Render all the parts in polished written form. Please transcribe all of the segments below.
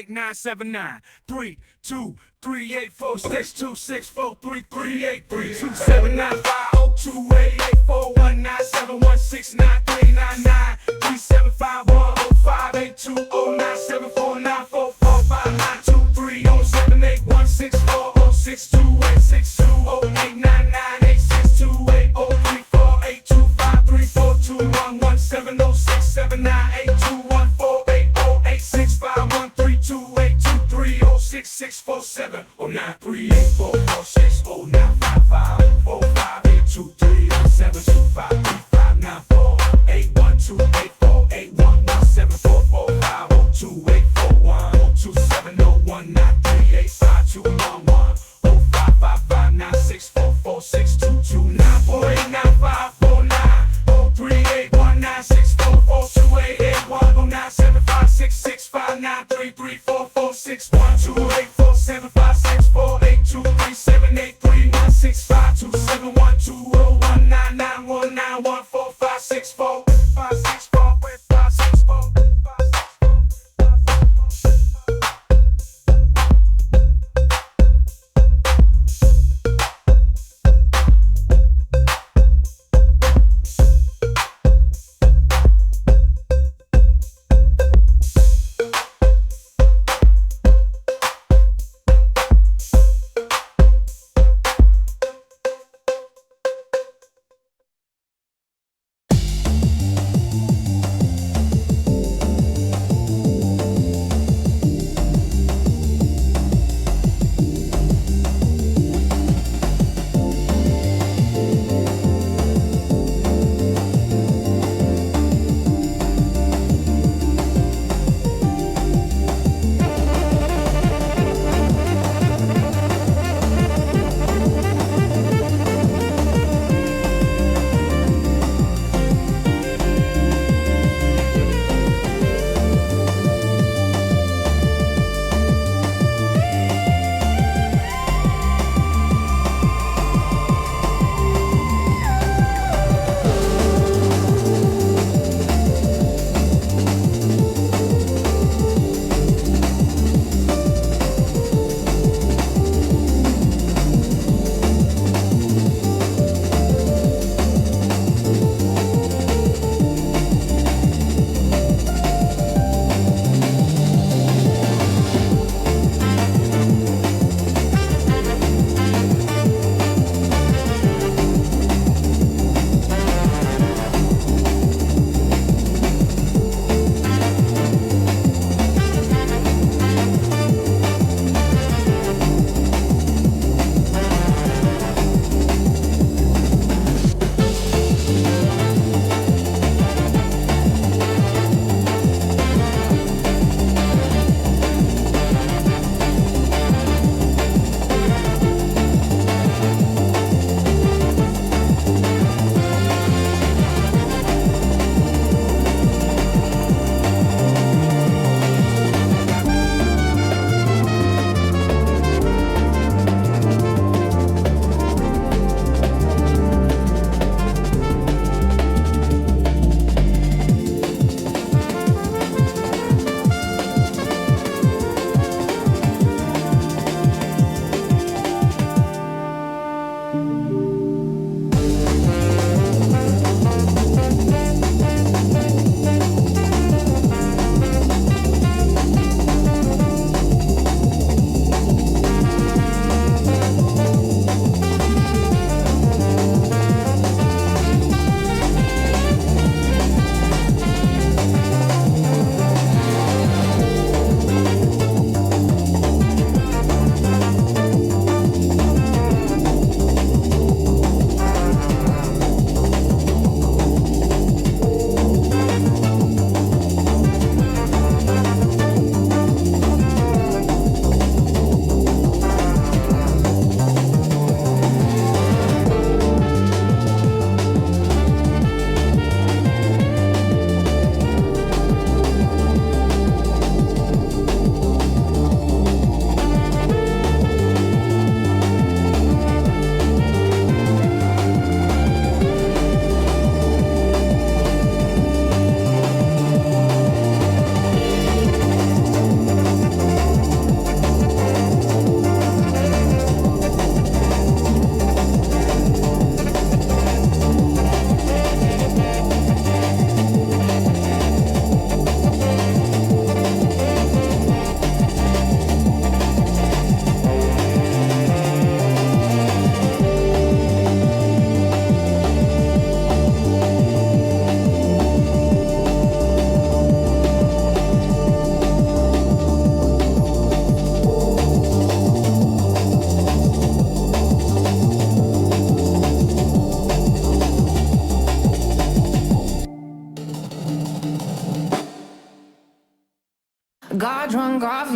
979 3 2 3 8 4 6 2 6 4 3 3 8 3 2 7 9 5 0 2 8 8 4 1 9 7 1 6 9 3 9 9 3 7 5 1 0 5 8 2 0 9 7 4 9 4 4 5 9 2 3 0 7 8 1 6 4 0 6 2 8 6 2 0 8 9 9 8 6 2 8 0 3 4 8 2 5 3 4 2 1 1 7 0 6 7 9 8 2 1 4 8 0 8 6 5 1 3 2 8 2 3 0 6 6 4 7 0 9 3 8 4 4 6 0 9 5 5 4 5 8 2 3 7 2 5 3 5 9 4 8 1 2 8 4 8 1 1 7 4 4 5 0 2 8 4 1 0 2 7 0 1 9 3 8 5 2 1 1 0 5 5 5 9 6 4 4 6 2 2 9 4 8 9 5 4 9 0 3 8 1 9 6 4 4 2 8 8 1 0 9 7 5 6 6 5 9 3 3 4 4 6 1 2 8 4 7 5 6 4 8 2 3 7 8 3 1 6 5 2 7 1 2 0 1 9 9 1 9 1 4 5 6 4 5 6 4 5 6 4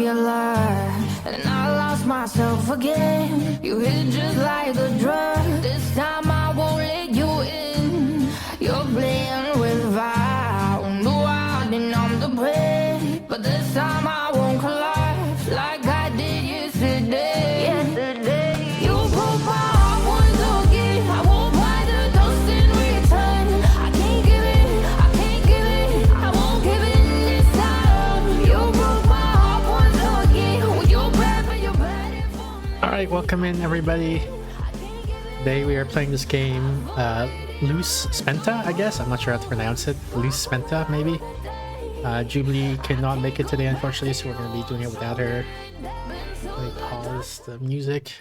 your life, and I lost myself again. You hit just like a drug. This time I won't let you in. You're playing with fire. No, I didn't numb the pain, but this time I won't collapse like I did yesterday. You broke my heart once again. I won't buy the dust in return. I can't give it, I can't give it, I won't give it this time. You broke my heart once again. With your breath and your body for me. Alright, welcome in everybody. Today we are playing this game, Luce Spenta, I guess. I'm not sure how to pronounce it. Luce Spenta, maybe. Jubilee cannot make it today, unfortunately, so we're going to be doing it without her. Let me pause the music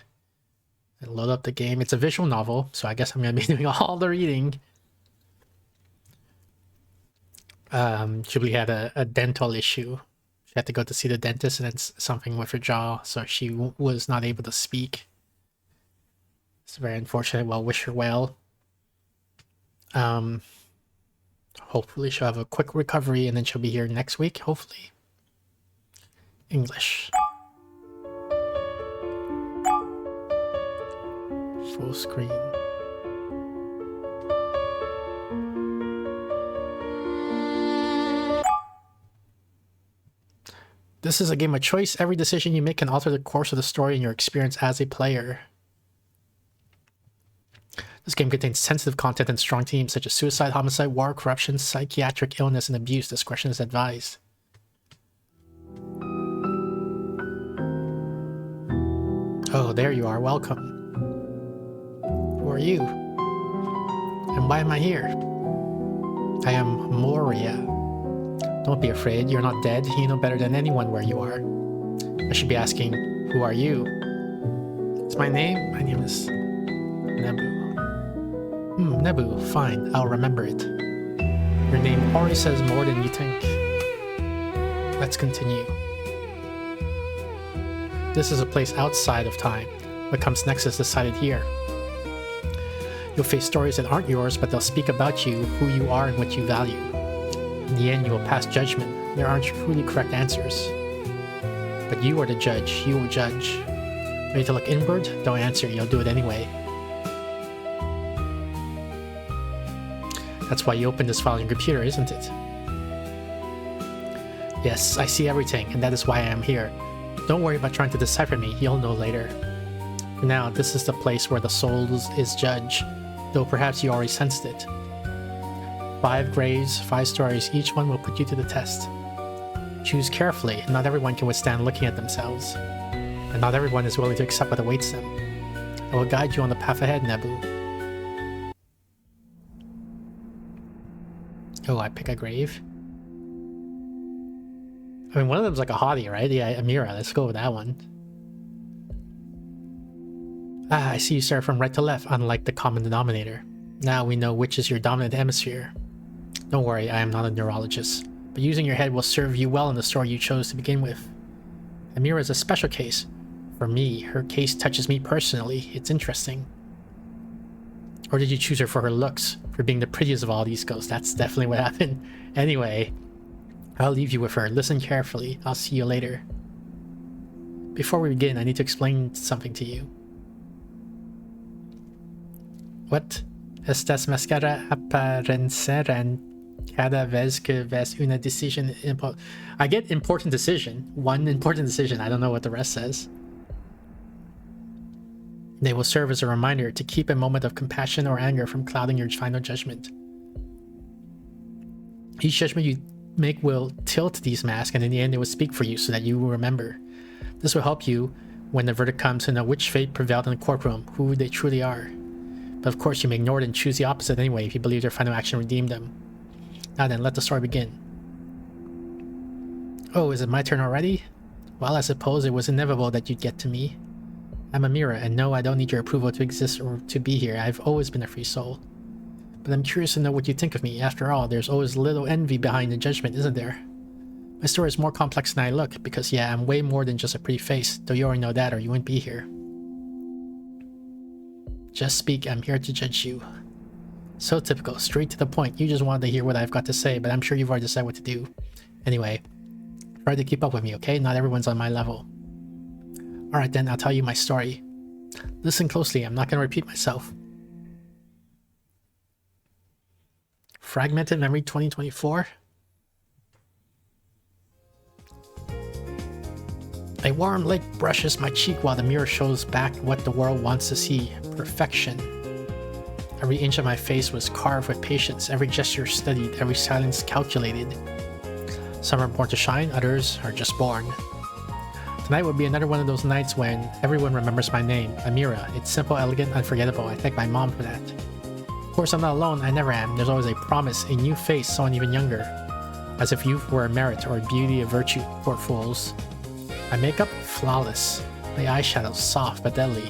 and load up the game. It's a visual novel, so I guess I'm going to be doing all the reading. Jubilee had a dental issue. She had to go to see the dentist, and it's something with her jaw, so she was not able to speak. It's very unfortunate. Well, wish her well. Hopefully she'll have a quick recovery, and then she'll be here next week, hopefully. English. Full screen. This is a game of choice. Every decision you make can alter the course of the story and your experience as a player. This game contains sensitive content and strong themes such as suicide, homicide, war, corruption, psychiatric illness, and abuse. Discretion is advised. Oh, there you are. Welcome. Who are you? And why am I here? I am Moria. Don't be afraid. You're not dead. You know better than anyone where you are. I should be asking, who are you? It's my name. My name is Nebu. Nebu, fine, I'll remember it. Your name already says more than you think. Let's continue. This is a place outside of time. What comes next is decided here. You'll face stories that aren't yours, but they'll speak about you, who you are, and what you value. In the end, you will pass judgment. There aren't truly correct answers. But you are the judge. You will judge. Ready to look inward? Don't answer. You'll do it anyway. That's why you opened this file on your computer, isn't it? Yes, I see everything, and that is why I am here. Don't worry about trying to decipher me, you'll know later. For now, this is the place where the soul is judged, though perhaps you already sensed it. 5 graves, 5 stories, each one will put you to the test. Choose carefully, not everyone can withstand looking at themselves, and not everyone is willing to accept what awaits them. I will guide you on the path ahead, Nebu. Oh, I pick a grave. I mean, one of them's like a hottie, right? Yeah, Amira. Let's go with that one. Ah, I see you start from right to left, unlike the common denominator. Now we know which is your dominant hemisphere. Don't worry, I am not a neurologist, but using your head will serve you well in the story you chose to begin with. Amira is a special case. For me, her case touches me personally. It's interesting. Or did you choose her for her looks? For being the prettiest of all these ghosts? That's definitely what happened. Anyway, I'll leave you with her. Listen carefully. I'll see you later. Before we begin, I need to explain something to you. What? Estas máscara aparecerán cada vez que ves una decisión important. I get important decision. One important decision. I don't know what the rest says. They will serve as a reminder to keep a moment of compassion or anger from clouding your final judgment. Each judgment you make will tilt these masks, and in the end, they will speak for you so that you will remember. This will help you when the verdict comes to know which fate prevailed in the courtroom, who they truly are. But of course, you may ignore it and choose the opposite anyway if you believe their final action redeemed them. Now then, let the story begin. Oh, is it my turn already? Well, I suppose it was inevitable that you'd get to me. I'm Amira, and no, I don't need your approval to exist or to be here. I've always been a free soul. But I'm curious to know what you think of me. After all, there's always little envy behind the judgment, isn't there? My story is more complex than I look, because yeah, I'm way more than just a pretty face, though you already know that or you wouldn't be here. Just speak, I'm here to judge you. So typical, straight to the point. You just wanted to hear what I've got to say, but I'm sure you've already decided what to do. Anyway, Try to keep up with me, okay? Not everyone's on my level. Alright then, I'll tell you my story. Listen closely, I'm not gonna repeat myself. Fragmented Memory 2024? A warm light brushes my cheek while the mirror shows back what the world wants to see. Perfection. Every inch of my face was carved with patience, every gesture studied, every silence calculated. Some are born to shine, others are just born. Tonight would be another one of those nights when everyone remembers my name, Amira. It's simple, elegant, unforgettable. I thank my mom for that. Of course, I'm not alone. I never am. There's always a promise, a new face, someone even younger. As if youth were a merit or beauty a virtue for fools. My makeup, flawless. My eyeshadow, soft but deadly.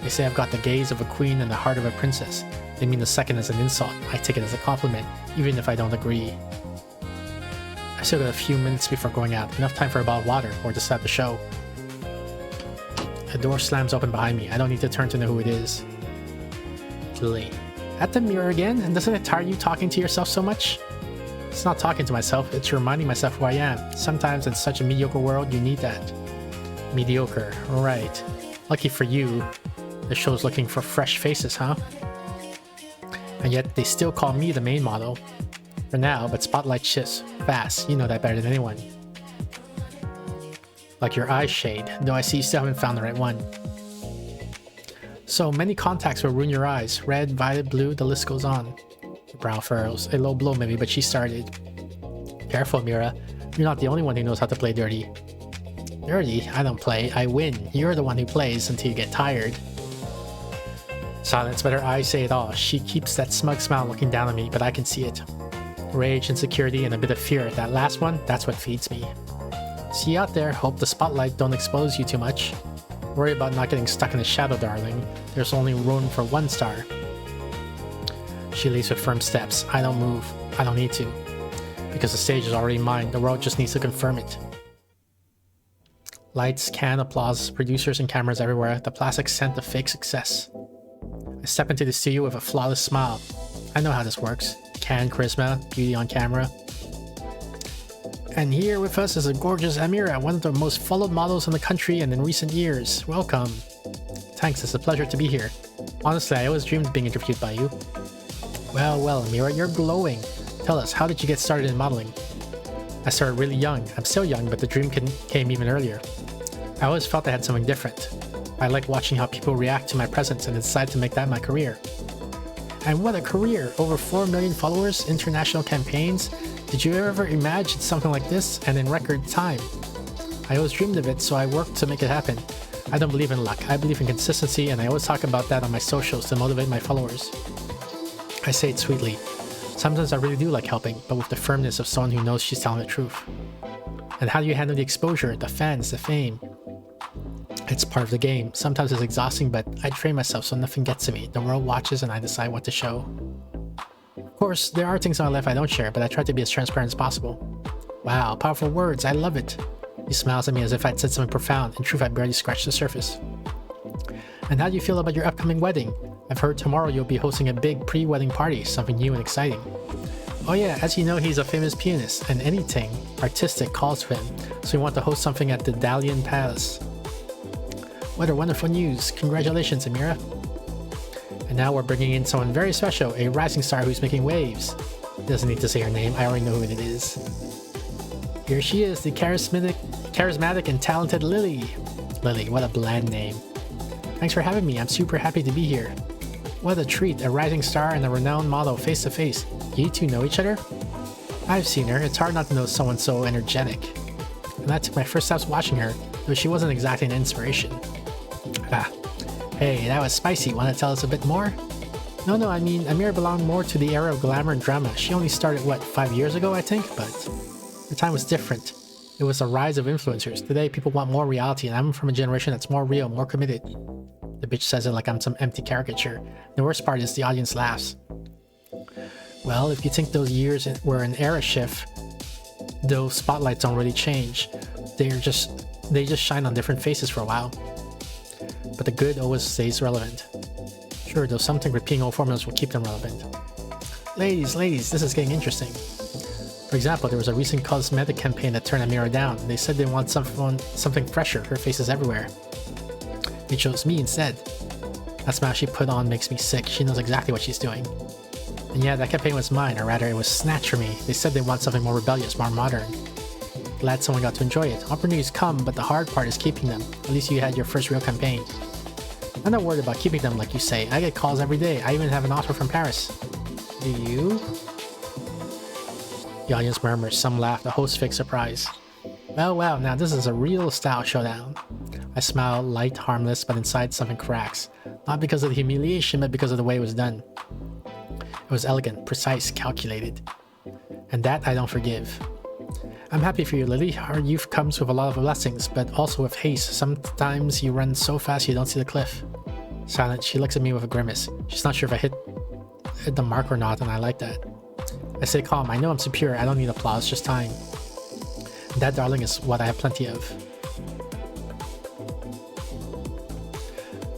They say I've got the gaze of a queen and the heart of a princess. They mean the second as an insult. I take it as a compliment, even if I don't agree. I still got a few minutes before going out. Enough time for a bottle of water or to start the show. A door slams open behind me. I don't need to turn to know who it is. Lily. At the mirror again? And doesn't it tire you talking to yourself so much? It's not talking to myself, it's reminding myself who I am. Sometimes in such a mediocre world, you need that. Mediocre, right. Lucky for you, the show's looking for fresh faces, huh? And yet, they still call me the main model. For now, but spotlight shifts fast. You know that better than anyone. Like your eye shade, though I see you still haven't found the right one. So many contacts will ruin your eyes. Red, violet, blue, the list goes on. Brow furrows. A low blow maybe, but she started. Careful, Mira. You're not the only one who knows how to play dirty. Dirty? I don't play. I win. You're the one who plays until you get tired. Silence, but her eyes say it all. She keeps that smug smile looking down at me, but I can see it. Rage, insecurity, and a bit of fear. That last one, that's what feeds me. See you out there. Hope the spotlight don't expose you too much. Worry about not getting stuck in the shadow, darling. There's only room for one star. She leaves with firm steps. I don't move. I don't need to. Because the stage is already mine. The world just needs to confirm it. Lights, can, applause, producers and cameras everywhere. The plastic scent of fake success. I step into the studio with a flawless smile. I know how this works. Can, charisma, beauty on camera. And here with us is a gorgeous Amira, one of the most followed models in the country and in recent years. Welcome. Thanks, it's a pleasure to be here. Honestly, I always dreamed of being interviewed by you. Well, Amira, you're glowing. Tell us, how did you get started in modeling? I started really young. I'm still young, but the dream came even earlier. I always felt I had something different. I like watching how people react to my presence and decided to make that my career. And what a career! Over 4 million followers, international campaigns. Did you ever imagine something like this and in record time? I always dreamed of it, so I worked to make it happen. I don't believe in luck. I believe in consistency, and I always talk about that on my socials to motivate my followers. I say it sweetly. Sometimes I really do like helping, but with the firmness of someone who knows she's telling the truth. And how do you handle the exposure, the fans, the fame? It's part of the game. Sometimes it's exhausting, but I train myself so nothing gets to me. The world watches and I decide what to show. Of course, there are things in my life I don't share, but I try to be as transparent as possible. Wow, powerful words. I love it. He smiles at me as if I'd said something profound. In truth, I barely scratched the surface. And how do you feel about your upcoming wedding? I've heard tomorrow you'll be hosting a big pre-wedding party, something new and exciting. Oh yeah, as you know, he's a famous pianist, and anything artistic calls for him, so we want to host something at the Dalian Palace. What a wonderful news. Congratulations, Amira. And now we're bringing in someone very special, a rising star who's making waves. Doesn't need to say her name, I already know who it is. Here she is, the charismatic and talented Lily. Lily, what a bland name. Thanks for having me, I'm super happy to be here. What a treat, a rising star and a renowned model face to face. You two know each other? I've seen her, it's hard not to know someone so energetic. And I took my first steps watching her, though she wasn't exactly an inspiration. Hey, that was spicy. Want to tell us a bit more? No, I mean, Amira belonged more to the era of glamour and drama. She only started, what, 5 years ago, I think? But the time was different. It was a rise of influencers. Today, people want more reality, and I'm from a generation that's more real, more committed. The bitch says it like I'm some empty caricature. The worst part is the audience laughs. Well, if you think those years were an era shift, those spotlights don't really change. They just shine on different faces for a while. But the good always stays relevant. Sure, though some think repeating old formulas will keep them relevant. Ladies, this is getting interesting. For example, there was a recent cosmetic campaign that turned Amira down. They said they want something fresher. Her face is everywhere. They chose me instead. That smile she put on makes me sick. She knows exactly what she's doing. And yeah, that campaign was mine, or rather it was snatched from me. They said they want something more rebellious, more modern. Glad someone got to enjoy it. Opportunities come, but the hard part is keeping them. At least you had your first real campaign. I'm not worried about keeping them like you say. I get calls every day. I even have an offer from Paris. Do you? The audience murmurs, some laugh, the host fakes surprise. Well, wow, now this is a real style showdown. I smile, light, harmless, but inside something cracks. Not because of the humiliation, but because of the way it was done. It was elegant, precise, calculated. And that I don't forgive. I'm happy for you, Lily. Our youth comes with a lot of blessings, but also with haste. Sometimes you run so fast you don't see the cliff. Silent, she looks at me with a grimace. She's not sure if I hit the mark or not, and I like that. I say calm, I know I'm superior, I don't need applause, just time. That, darling, is what I have plenty of.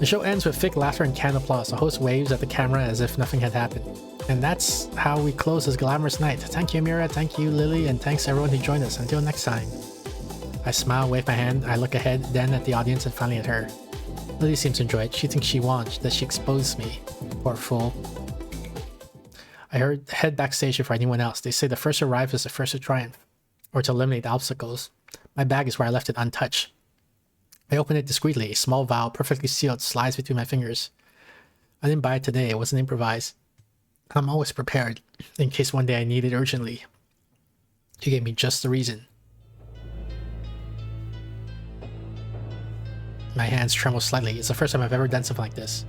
The show ends with fake laughter and canned applause. The host waves at the camera as if nothing had happened. And that's how we close this glamorous night. Thank you, Amira, thank you, Lily, and thanks everyone who joined us. Until next time. I smile, wave my hand, I look ahead, then at the audience and finally at her. Lily seems to enjoy it. She thinks she won, that she exposed me. Poor fool. I head backstage before anyone else. They say the first to arrive is the first to triumph, or to eliminate obstacles. My bag is where I left it untouched. I open it discreetly. A small vial, perfectly sealed, slides between my fingers. I didn't buy it today. It wasn't improvised. I'm always prepared, in case one day I need it urgently. You gave me just the reason. My hands tremble slightly. It's the first time I've ever done something like this.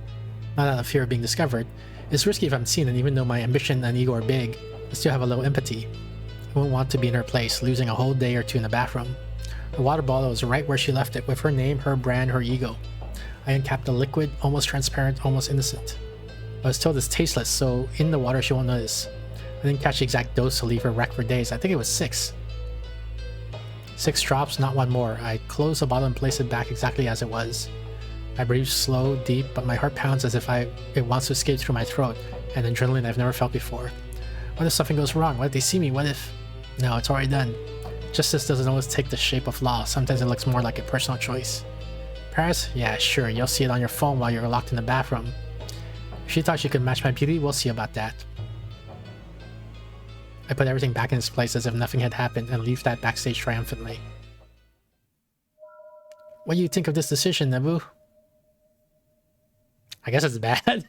Not out of fear of being discovered. It's risky if I'm seen, and even though my ambition and ego are big, I still have a little empathy. I wouldn't want to be in her place, losing a whole day or two in the bathroom. Her water bottle was right where she left it, with her name, her brand, her ego. I uncapped the liquid, almost transparent, almost innocent. I was told it's tasteless, so in the water she won't notice. I didn't catch the exact dose to leave her wrecked for days. I think it was 6. 6 drops, not one more. I closed the bottle and placed it back exactly as it was. I breathe slow, deep, but my heart pounds as if it wants to escape through my throat, and adrenaline I've never felt before. What if something goes wrong? What if they see me? What if... No, it's already done. Justice doesn't always take the shape of law. Sometimes it looks more like a personal choice. Paris? Yeah, sure, you'll see it on your phone while you're locked in the bathroom. If she thought she could match my beauty, we'll see about that. I put everything back in its place as if nothing had happened and leave that backstage triumphantly. What do you think of this decision, Nabu? I guess it's bad.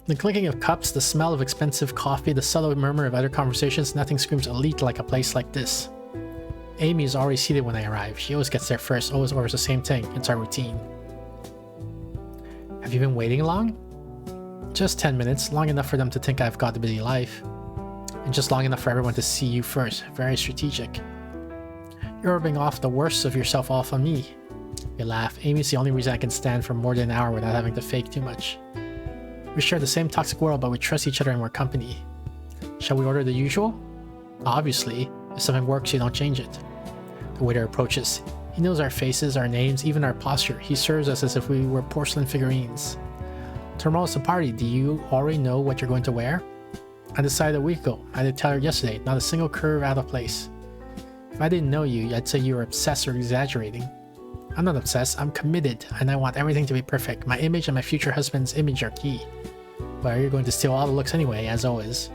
The clinking of cups, the smell of expensive coffee, the subtle murmur of other conversations, nothing screams elite like a place like this. Amy is already seated when I arrive. She always gets there first, always orders the same thing. It's our routine. Have you been waiting long? Just 10 minutes, long enough for them to think I've got a busy life. And just long enough for everyone to see you first. Very strategic. You're rubbing off the worst of yourself off on me. You laugh. Amy's the only reason I can stand for more than an hour without having to fake too much. We share the same toxic world, but we trust each other and we're company. Shall we order the usual? Obviously. If something works, you don't change it. The waiter approaches. He knows our faces, our names, even our posture. He serves us as if we were porcelain figurines. Tomorrow's a party. Do you already know what you're going to wear? I decided a week ago. I did tell her yesterday. Not a single curve out of place. If I didn't know you, I'd say you were obsessed or exaggerating. I'm not obsessed. I'm committed, and I want everything to be perfect. My image and my future husband's image are key. But you're going to steal all the looks anyway, as always.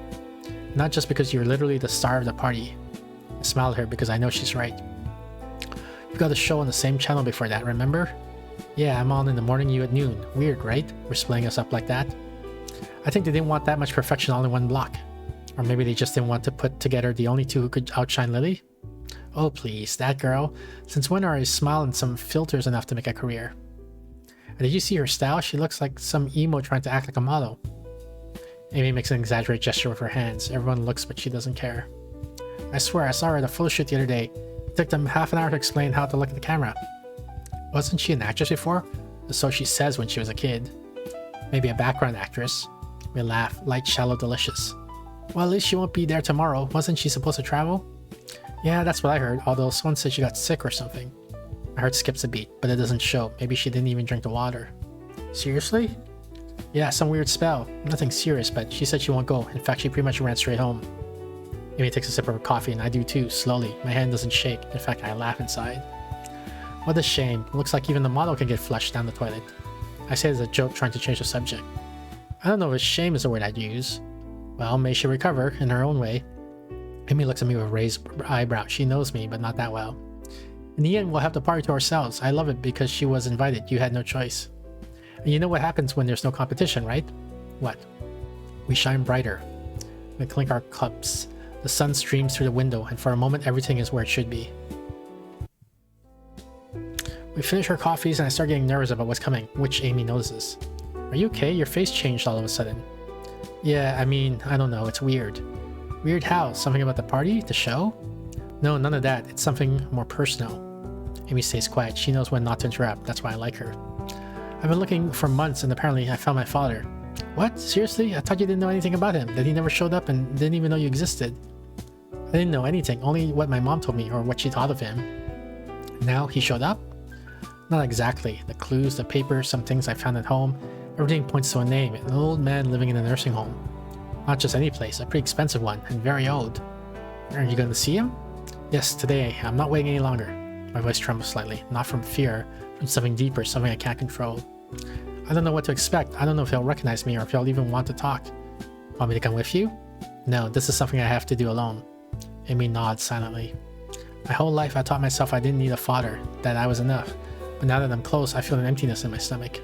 Not just because you're literally the star of the party. I smile at her because I know she's right. We got a show on the same channel before that, remember? Yeah, I'm on in the morning, you at noon. Weird, right? We're splitting us up like that. I think they didn't want that much perfection all in one block. Or maybe they just didn't want to put together the only two who could outshine Lily? Oh please, that girl. Since when are a smile and some filters enough to make a career? And did you see her style? She looks like some emo trying to act like a model. Amy makes an exaggerated gesture with her hands. Everyone looks, but she doesn't care. I swear, I saw her at a photo shoot the other day. It took them half an hour to explain how to look at the camera. Wasn't she an actress before? So she says when she was a kid. Maybe a background actress. We laugh, light, shallow, delicious. Well, at least she won't be there tomorrow. Wasn't she supposed to travel? Yeah, that's what I heard, although someone said she got sick or something. My heart skips a beat, but it doesn't show. Maybe she didn't even drink the water. Seriously? Yeah, some weird spell. Nothing serious, but she said she won't go. In fact, she pretty much ran straight home. Amy takes a sip of her coffee, and I do too, slowly. My hand doesn't shake. In fact, I laugh inside. What a shame. Looks like even the model can get flushed down the toilet. I say it as a joke, trying to change the subject. I don't know if shame is the word I'd use. Well, may she recover, in her own way. Amy looks at me with raised eyebrow. She knows me, but not that well. In the end, we'll have the party to ourselves. I love it because she was invited. You had no choice. And you know what happens when there's no competition, right? What? We shine brighter. We clink our cups. The sun streams through the window, and for a moment, everything is where it should be. We finish our coffees, and I start getting nervous about what's coming, which Amy notices. Are you okay? Your face changed all of a sudden. Yeah, I mean, I don't know. It's weird. Weird how? Something about the party? The show? No, none of that. It's something more personal. Amy stays quiet. She knows when not to interrupt. That's why I like her. I've been looking for months, and apparently I found my father. What? Seriously? I thought you didn't know anything about him, that he never showed up and didn't even know you existed. I didn't know anything, only what my mom told me or what she thought of him. Now he showed up? Not exactly. The clues, the papers, some things I found at home, everything points to a name, an old man living in a nursing home. Not just any place, a pretty expensive one, and very old. Are you going to see him? Yes, today. I'm not waiting any longer. My voice trembles slightly, not from fear, from something deeper, something I can't control. I don't know what to expect. I don't know if he'll recognize me or if he'll even want to talk. Want me to come with you? No, this is something I have to do alone. Amy nods silently. My whole life I taught myself I didn't need a father, that I was enough. But now that I'm close, I feel an emptiness in my stomach.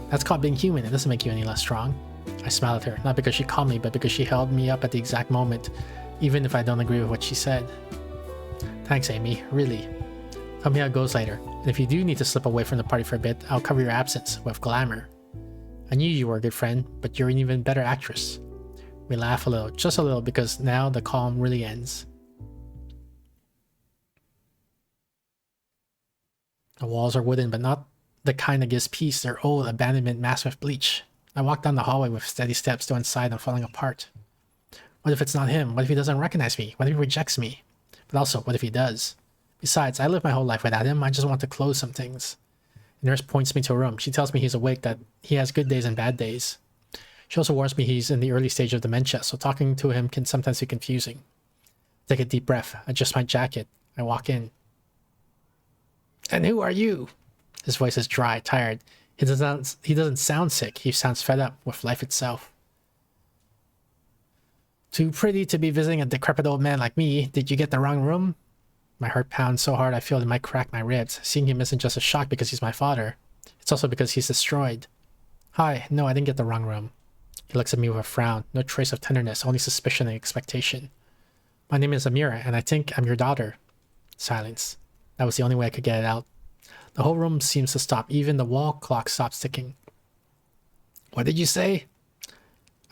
That's called being human. It doesn't make you any less strong. I smile at her, not because she called me, but because she held me up at the exact moment, even if I don't agree with what she said. Thanks, Amy. Really. Tell me how it goes later. And if you do need to slip away from the party for a bit, I'll cover your absence with glamour. I knew you were a good friend, but you're an even better actress. We laugh a little, just a little, because now the calm really ends. The walls are wooden, but not the kind that gives peace. They're old, abandonment masked with bleach. I walk down the hallway with steady steps to inside and falling apart. What if it's not him? What if he doesn't recognize me? What if he rejects me? But also, what if he does? Besides, I lived my whole life without him. I just want to close some things. The nurse points me to a room. She tells me he's awake, that he has good days and bad days. She also warns me he's in the early stage of dementia, so talking to him can sometimes be confusing. Take a deep breath, adjust my jacket. I walk in. And who are you? His voice is dry, tired. He doesn't sound sick. He sounds fed up with life itself. Too pretty to be visiting a decrepit old man like me. Did you get the wrong room? My heart pounds so hard I feel it might crack my ribs. Seeing him isn't just a shock because he's my father. It's also because he's destroyed. Hi, no, I didn't get the wrong room. He looks at me with a frown. No trace of tenderness, only suspicion and expectation. My name is Amira, and I think I'm your daughter. Silence. That was the only way I could get it out. The whole room seems to stop. Even the wall clock stops ticking. What did you say?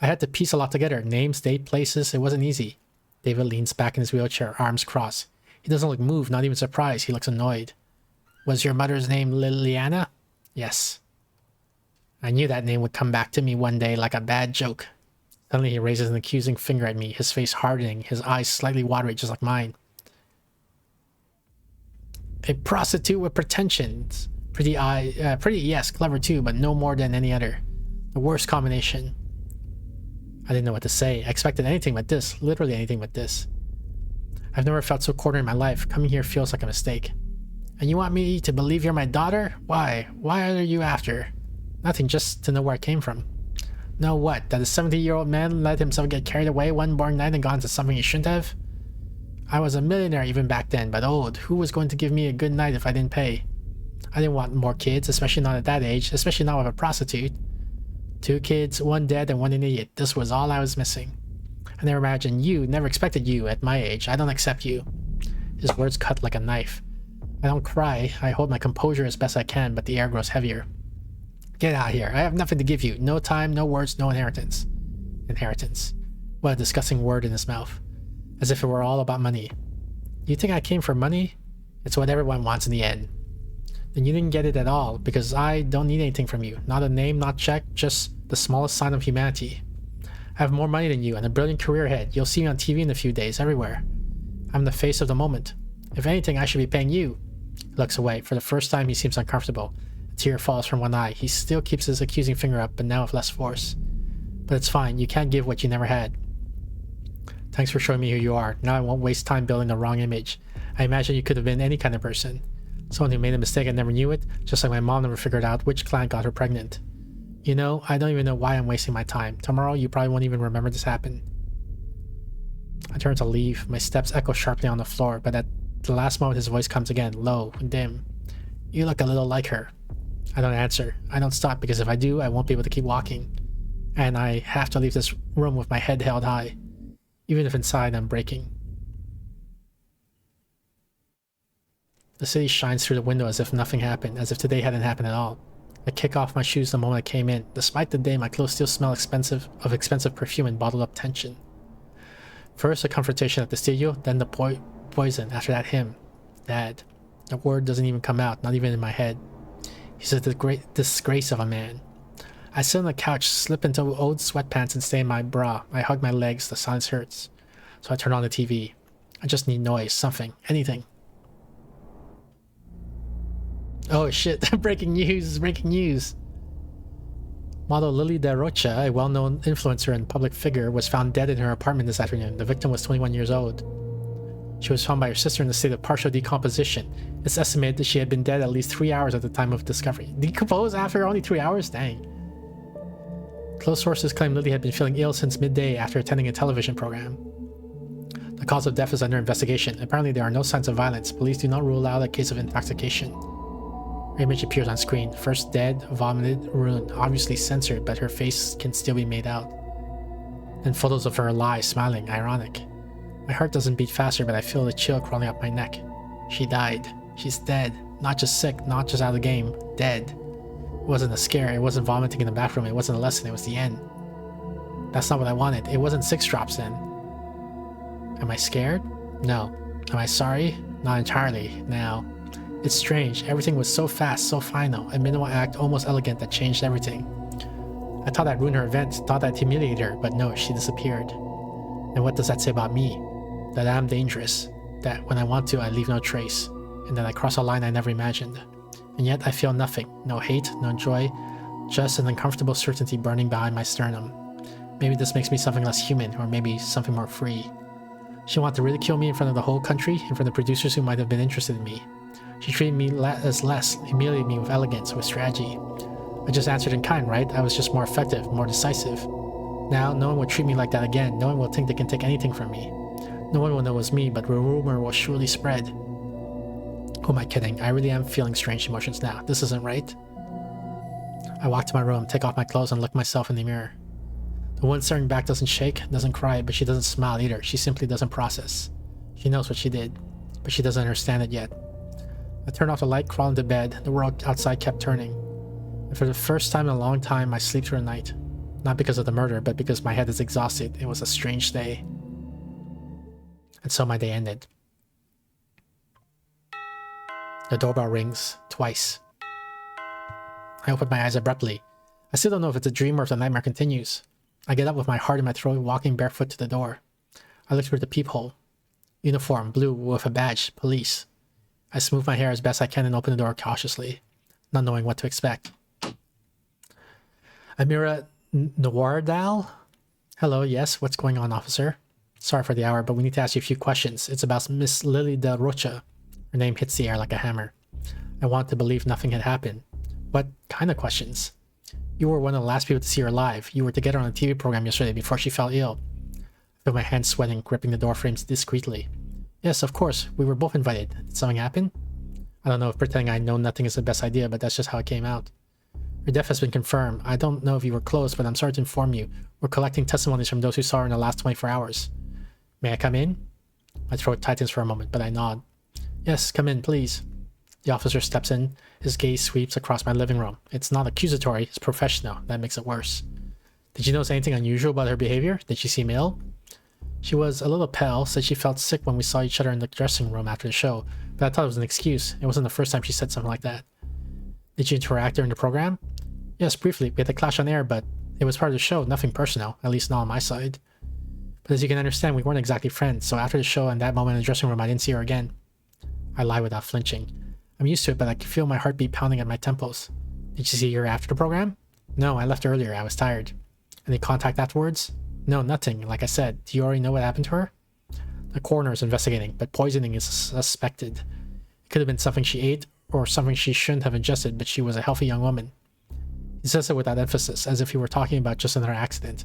I had to piece a lot together. Names, date, places. It wasn't easy. David leans back in his wheelchair, arms crossed. He doesn't look moved, not even surprised. He looks annoyed. Was your mother's name Liliana? Yes. I knew that name would come back to me one day like a bad joke. Suddenly he raises an accusing finger at me, his face hardening, his eyes slightly watery just like mine. A prostitute with pretensions. Pretty, yes, clever too, but no more than any other. The worst combination. I didn't know what to say. I expected anything but this, literally anything but this. I've never felt so cornered in my life. Coming here feels like a mistake. And you want me to believe you're my daughter? Why? Why are you after? Nothing, just to know where I came from. Know what? That a 70-year-old man let himself get carried away one born night and gone to something he shouldn't have? I was a millionaire even back then, but old. Who was going to give me a good night if I didn't pay? I didn't want more kids, especially not at that age, especially not with a prostitute. 2 kids, 1 dead and 1 an idiot. This was all I was missing. I never imagined you, never expected you at my age. I don't accept you. His words cut like a knife. I don't cry. I hold my composure as best I can, but the air grows heavier. Get out of here. I have nothing to give you. No time, no words, no inheritance. Inheritance. What a disgusting word in his mouth. As if it were all about money. You think I came for money? It's what everyone wants in the end. Then you didn't get it at all, because I don't need anything from you. Not a name, not check, just the smallest sign of humanity. I have more money than you and a brilliant career ahead. You'll see me on TV in a few days, everywhere. I'm the face of the moment. If anything, I should be paying you. He looks away. For the first time, he seems uncomfortable. A tear falls from one eye. He still keeps his accusing finger up, but now with less force. But it's fine. You can't give what you never had. Thanks for showing me who you are. Now I won't waste time building the wrong image. I imagine you could have been any kind of person. Someone who made a mistake and never knew it, just like my mom never figured out which clan got her pregnant. You know, I don't even know why I'm wasting my time. Tomorrow you probably won't even remember this happened. I turn to leave. My steps echo sharply on the floor, but at the last moment his voice comes again, low and dim. You look a little like her. I don't answer. I don't stop because if I do, I won't be able to keep walking. And I have to leave this room with my head held high, even if inside I'm breaking. The city shines through the window as if nothing happened, as if today hadn't happened at all. I kick off my shoes the moment I came in. Despite the day, my clothes still smell expensive perfume and bottled up tension. First, a confrontation at the studio, then the poison. After that, him. Dad. The word doesn't even come out, not even in my head. He's a disgrace of a man. I sit on the couch, slip into old sweatpants and stain my bra. I hug my legs, the silence hurts. So I turn on the TV. I just need noise, something, anything. Oh shit, breaking news. Model Lily De Rocha, a well-known influencer and public figure, was found dead in her apartment this afternoon. The victim was 21 years old. She was found by her sister in a state of partial decomposition. It's estimated that she had been dead at least 3 hours at the time of discovery. Decomposed after only 3 hours? Dang. Close sources claim Lily had been feeling ill since midday after attending a television program. The cause of death is under investigation. Apparently there are no signs of violence. Police do not rule out a case of intoxication. Her image appears on screen. First dead, vomited, ruined, obviously censored, but her face can still be made out. Then photos of her alive, smiling, ironic. My heart doesn't beat faster, but I feel a chill crawling up my neck. She died. She's dead. Not just sick, not just out of the game. Dead. It wasn't a scare, it wasn't vomiting in the bathroom, it wasn't a lesson, it was the end. That's not what I wanted. It wasn't 6 drops in. Am I scared? No. Am I sorry? Not entirely. Now. It's strange. Everything was so fast, so final. A minimal act, almost elegant, that changed everything. I thought I'd ruin her event, thought I'd humiliate her, but no, she disappeared. And what does that say about me? That I'm dangerous. That when I want to, I leave no trace. And that I cross a line I never imagined. And yet I feel nothing. No hate, no joy. Just an uncomfortable certainty burning behind my sternum. Maybe this makes me something less human, or maybe something more free. She wanted to ridicule me in front of the whole country, in front of the producers who might have been interested in me. She treated me as less, humiliated me with elegance, with strategy. I just answered in kind, right? I was just more effective, more decisive. Now, no one will treat me like that again. No one will think they can take anything from me. No one will know it was me, but the rumor will surely spread. Who am I kidding? I really am feeling strange emotions now. This isn't right. I walk to my room, take off my clothes, and look myself in the mirror. The woman staring back doesn't shake, doesn't cry, but she doesn't smile either. She simply doesn't process. She knows what she did, but she doesn't understand it yet. I turned off the light, crawled into bed. The world outside kept turning. And for the first time in a long time, I sleep through the night. Not because of the murder, but because my head is exhausted. It was a strange day. And so my day ended. The doorbell rings twice. I open my eyes abruptly. I still don't know if it's a dream or if the nightmare continues. I get up with my heart in my throat, walking barefoot to the door. I look through the peephole. Uniform, blue, with a badge, police. I smooth my hair as best I can and open the door cautiously, not knowing what to expect. Amira Nawardal? Hello, yes, what's going on, officer? Sorry for the hour, but we need to ask you a few questions. It's about Miss Lily De Rocha. Her name hits the air like a hammer. I want to believe nothing had happened. What kind of questions? You were one of the last people to see her live. You were together on a TV program yesterday before she fell ill. I feel my hands sweating, gripping the door frames discreetly. Yes, of course. We were both invited. Did something happen? I don't know if pretending I know nothing is the best idea, but that's just how it came out. Your death has been confirmed. I don't know if you were close, but I'm sorry to inform you. We're collecting testimonies from those who saw her in the last 24 hours. May I come in? My throat tightens for a moment, but I nod. Yes, come in, please. The officer steps in. His gaze sweeps across my living room. It's not accusatory, it's professional. That makes it worse. Did you notice anything unusual about her behavior? Did she seem ill? She was a little pale, said she felt sick when we saw each other in the dressing room after the show, but I thought it was an excuse. It wasn't the first time she said something like that. Did you interact during the program? Yes, briefly. We had a clash on air, but it was part of the show, nothing personal, at least not on my side. But as you can understand, we weren't exactly friends, so after the show and that moment in the dressing room, I didn't see her again. I lie without flinching. I'm used to it, but I can feel my heartbeat pounding at my temples. Did you see her after the program? No, I left earlier. I was tired. Any contact afterwards? No, nothing. Like I said, do you already know what happened to her? The coroner is investigating, but poisoning is suspected. It could have been something she ate, or something she shouldn't have ingested, but she was a healthy young woman. He says it with that emphasis, as if he were talking about just another accident.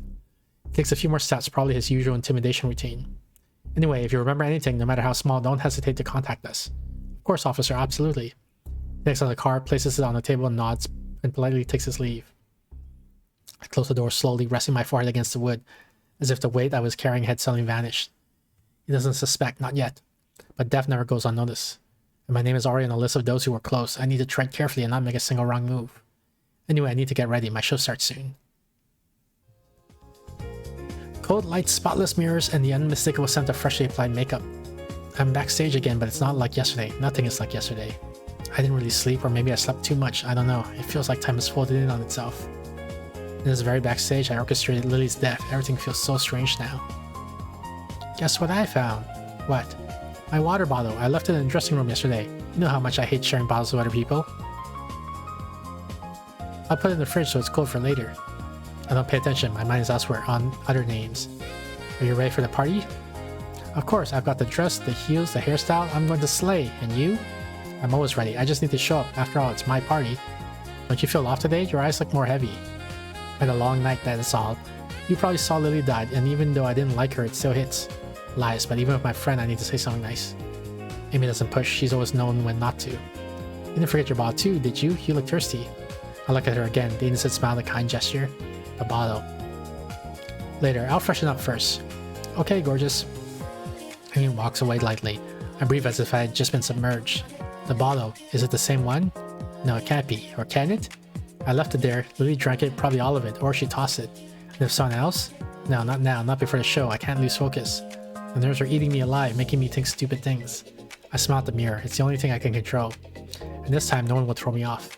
He takes a few more steps, probably his usual intimidation routine. Anyway, if you remember anything, no matter how small, don't hesitate to contact us. Of course, officer, absolutely. He takes out the card, places it on the table, and nods, and politely takes his leave. I close the door slowly, resting my forehead against the wood, as if the weight I was carrying had suddenly vanished. He doesn't suspect, not yet. But death never goes unnoticed. And my name is already on the list of those who were close. I need to tread carefully and not make a single wrong move. Anyway, I need to get ready. My show starts soon. Cold lights, spotless mirrors, and the unmistakable scent of freshly applied makeup. I'm backstage again, but it's not like yesterday. Nothing is like yesterday. I didn't really sleep, or maybe I slept too much. I don't know. It feels like time has folded in on itself. In this very backstage, I orchestrated Lily's death. Everything feels so strange now. Guess what I found? What? My water bottle. I left it in the dressing room yesterday. You know how much I hate sharing bottles with other people. I'll put it in the fridge so it's cold for later. I don't pay attention. My mind is elsewhere, on other names. Are you ready for the party? Of course, I've got the dress, the heels, the hairstyle. I'm going to slay. And you? I'm always ready. I just need to show up. After all, it's my party. Don't you feel off today? Your eyes look more heavy. I had a long night, that is all. You probably saw Lily died, and even though I didn't like her, it still hits. Lies, but even with my friend, I need to say something nice. Amy doesn't push. She's always known when not to. You didn't forget your bottle too, did you? You look thirsty. I look at her again. The innocent smile, the kind gesture. The bottle. Later, I'll freshen up first. Okay, gorgeous. Amy walks away lightly. I breathe as if I had just been submerged. The bottle. Is it the same one? No, it can't be. Or can it? I left it there. Lily drank it, probably all of it, or she tossed it. And if someone else? No, not now. Not before the show. I can't lose focus. The nerves are eating me alive, making me think stupid things. I smile at the mirror. It's the only thing I can control. And this time, no one will throw me off.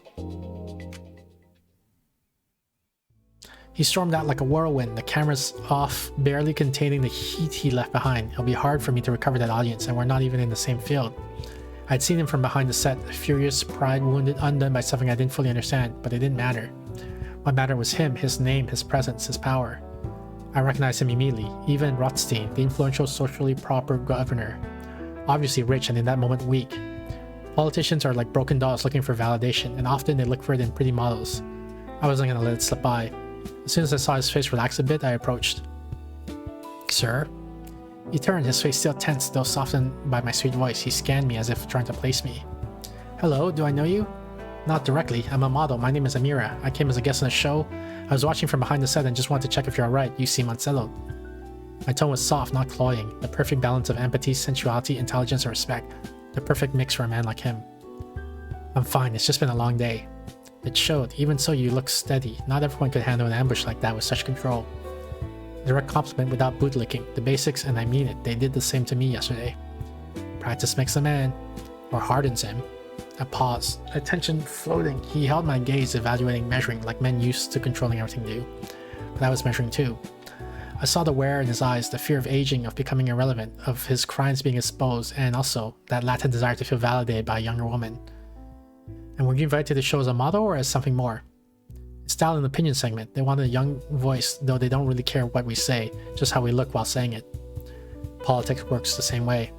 He stormed out like a whirlwind, the camera's off, barely containing the heat he left behind. It'll be hard for me to recover that audience, and we're not even in the same field. I'd seen him from behind the set, furious, pride wounded, undone by something I didn't fully understand, but it didn't matter. What mattered was him, his name, his presence, his power. I recognized him immediately, even Rothstein, the influential, socially proper governor. Obviously rich and in that moment weak. Politicians are like broken dolls looking for validation, and often they look for it in pretty models. I wasn't gonna let it slip by. As soon as I saw his face relax a bit, I approached. Sir? He turned, his face still tense, though softened by my sweet voice. He scanned me as if trying to place me. Hello, do I know you? Not directly. I'm a model. My name is Amira. I came as a guest on the show. I was watching from behind the set and just wanted to check if you're alright. You seem unsettled. My tone was soft, not cloying. The perfect balance of empathy, sensuality, intelligence, and respect. The perfect mix for a man like him. I'm fine. It's just been a long day. It showed. Even so, you look steady. Not everyone could handle an ambush like that with such control. Direct compliment without bootlicking. The basics, and I mean it. They did the same to me yesterday. Practice makes a man. Or hardens him. I paused. Attention floating. He held my gaze, evaluating, measuring, like men used to controlling everything do. But I was measuring too. I saw the wear in his eyes, the fear of aging, of becoming irrelevant, of his crimes being exposed, and also that latent desire to feel validated by a younger woman. And were you invited to the show as a model or as something more? Style and opinion segment. They wanted a young voice, though they don't really care what we say, just how we look while saying it. Politics works the same way.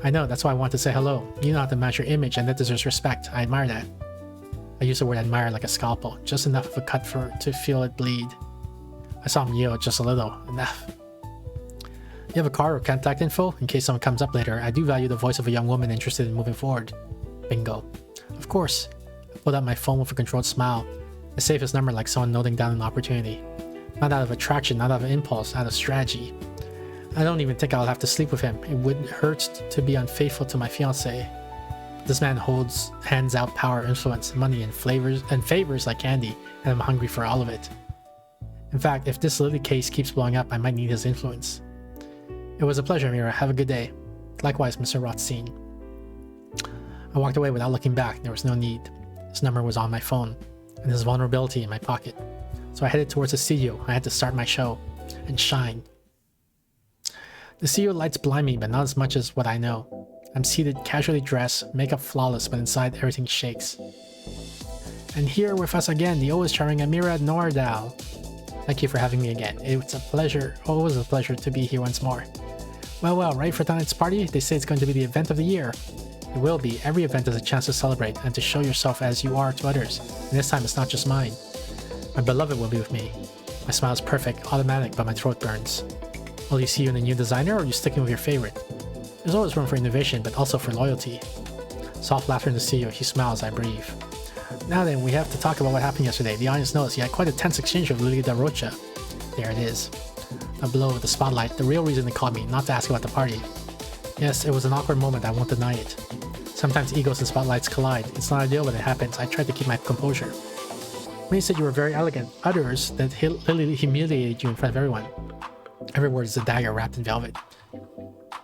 I know, that's why I want to say hello. You know how to match your image, and that deserves respect. I admire that. I use the word admire like a scalpel, just enough of a cut to feel it bleed. I saw him yield just a little. Enough. You have a card or contact info? In case someone comes up later, I do value the voice of a young woman interested in moving forward. Bingo. Of course. I pulled out my phone with a controlled smile. I saved his number like someone noting down an opportunity. Not out of attraction, not out of impulse, out of strategy. I don't even think I'll have to sleep with him. It would hurt to be unfaithful to my fiancée. This man hands out power, influence, money, and favors like candy, and I'm hungry for all of it. In fact, if this Lily case keeps blowing up, I might need his influence. It was a pleasure, Mira. Have a good day. Likewise, Mr. Rothstein. I walked away without looking back. There was no need. His number was on my phone, and his vulnerability in my pocket. So I headed towards the studio. I had to start my show and shine. The studio lights blind me, but not as much as what I know. I'm seated, casually dressed, makeup flawless, but inside everything shakes. And here with us again, the always charming Amira Nordal. Thank you for having me again. It's a pleasure, always a pleasure to be here once more. Well, ready for tonight's party? They say it's going to be the event of the year. It will be. Every event is a chance to celebrate and to show yourself as you are to others. And this time it's not just mine. My beloved will be with me. My smile is perfect, automatic, but my throat burns. Will you see you in a new designer, or are you sticking with your favorite? There's always room for innovation, but also for loyalty. Soft laughter in the studio. He smiles, I breathe. Now then, we have to talk about what happened yesterday. The audience knows he had quite a tense exchange with Lily Da Rocha. There it is. A blow with the spotlight, the real reason they called me, not to ask about the party. Yes, it was an awkward moment, I won't deny it. Sometimes egos and spotlights collide. It's not ideal when it happens. I tried to keep my composure. When you said you were very elegant, others that Lily humiliated you in front of everyone. Every word is a dagger wrapped in velvet.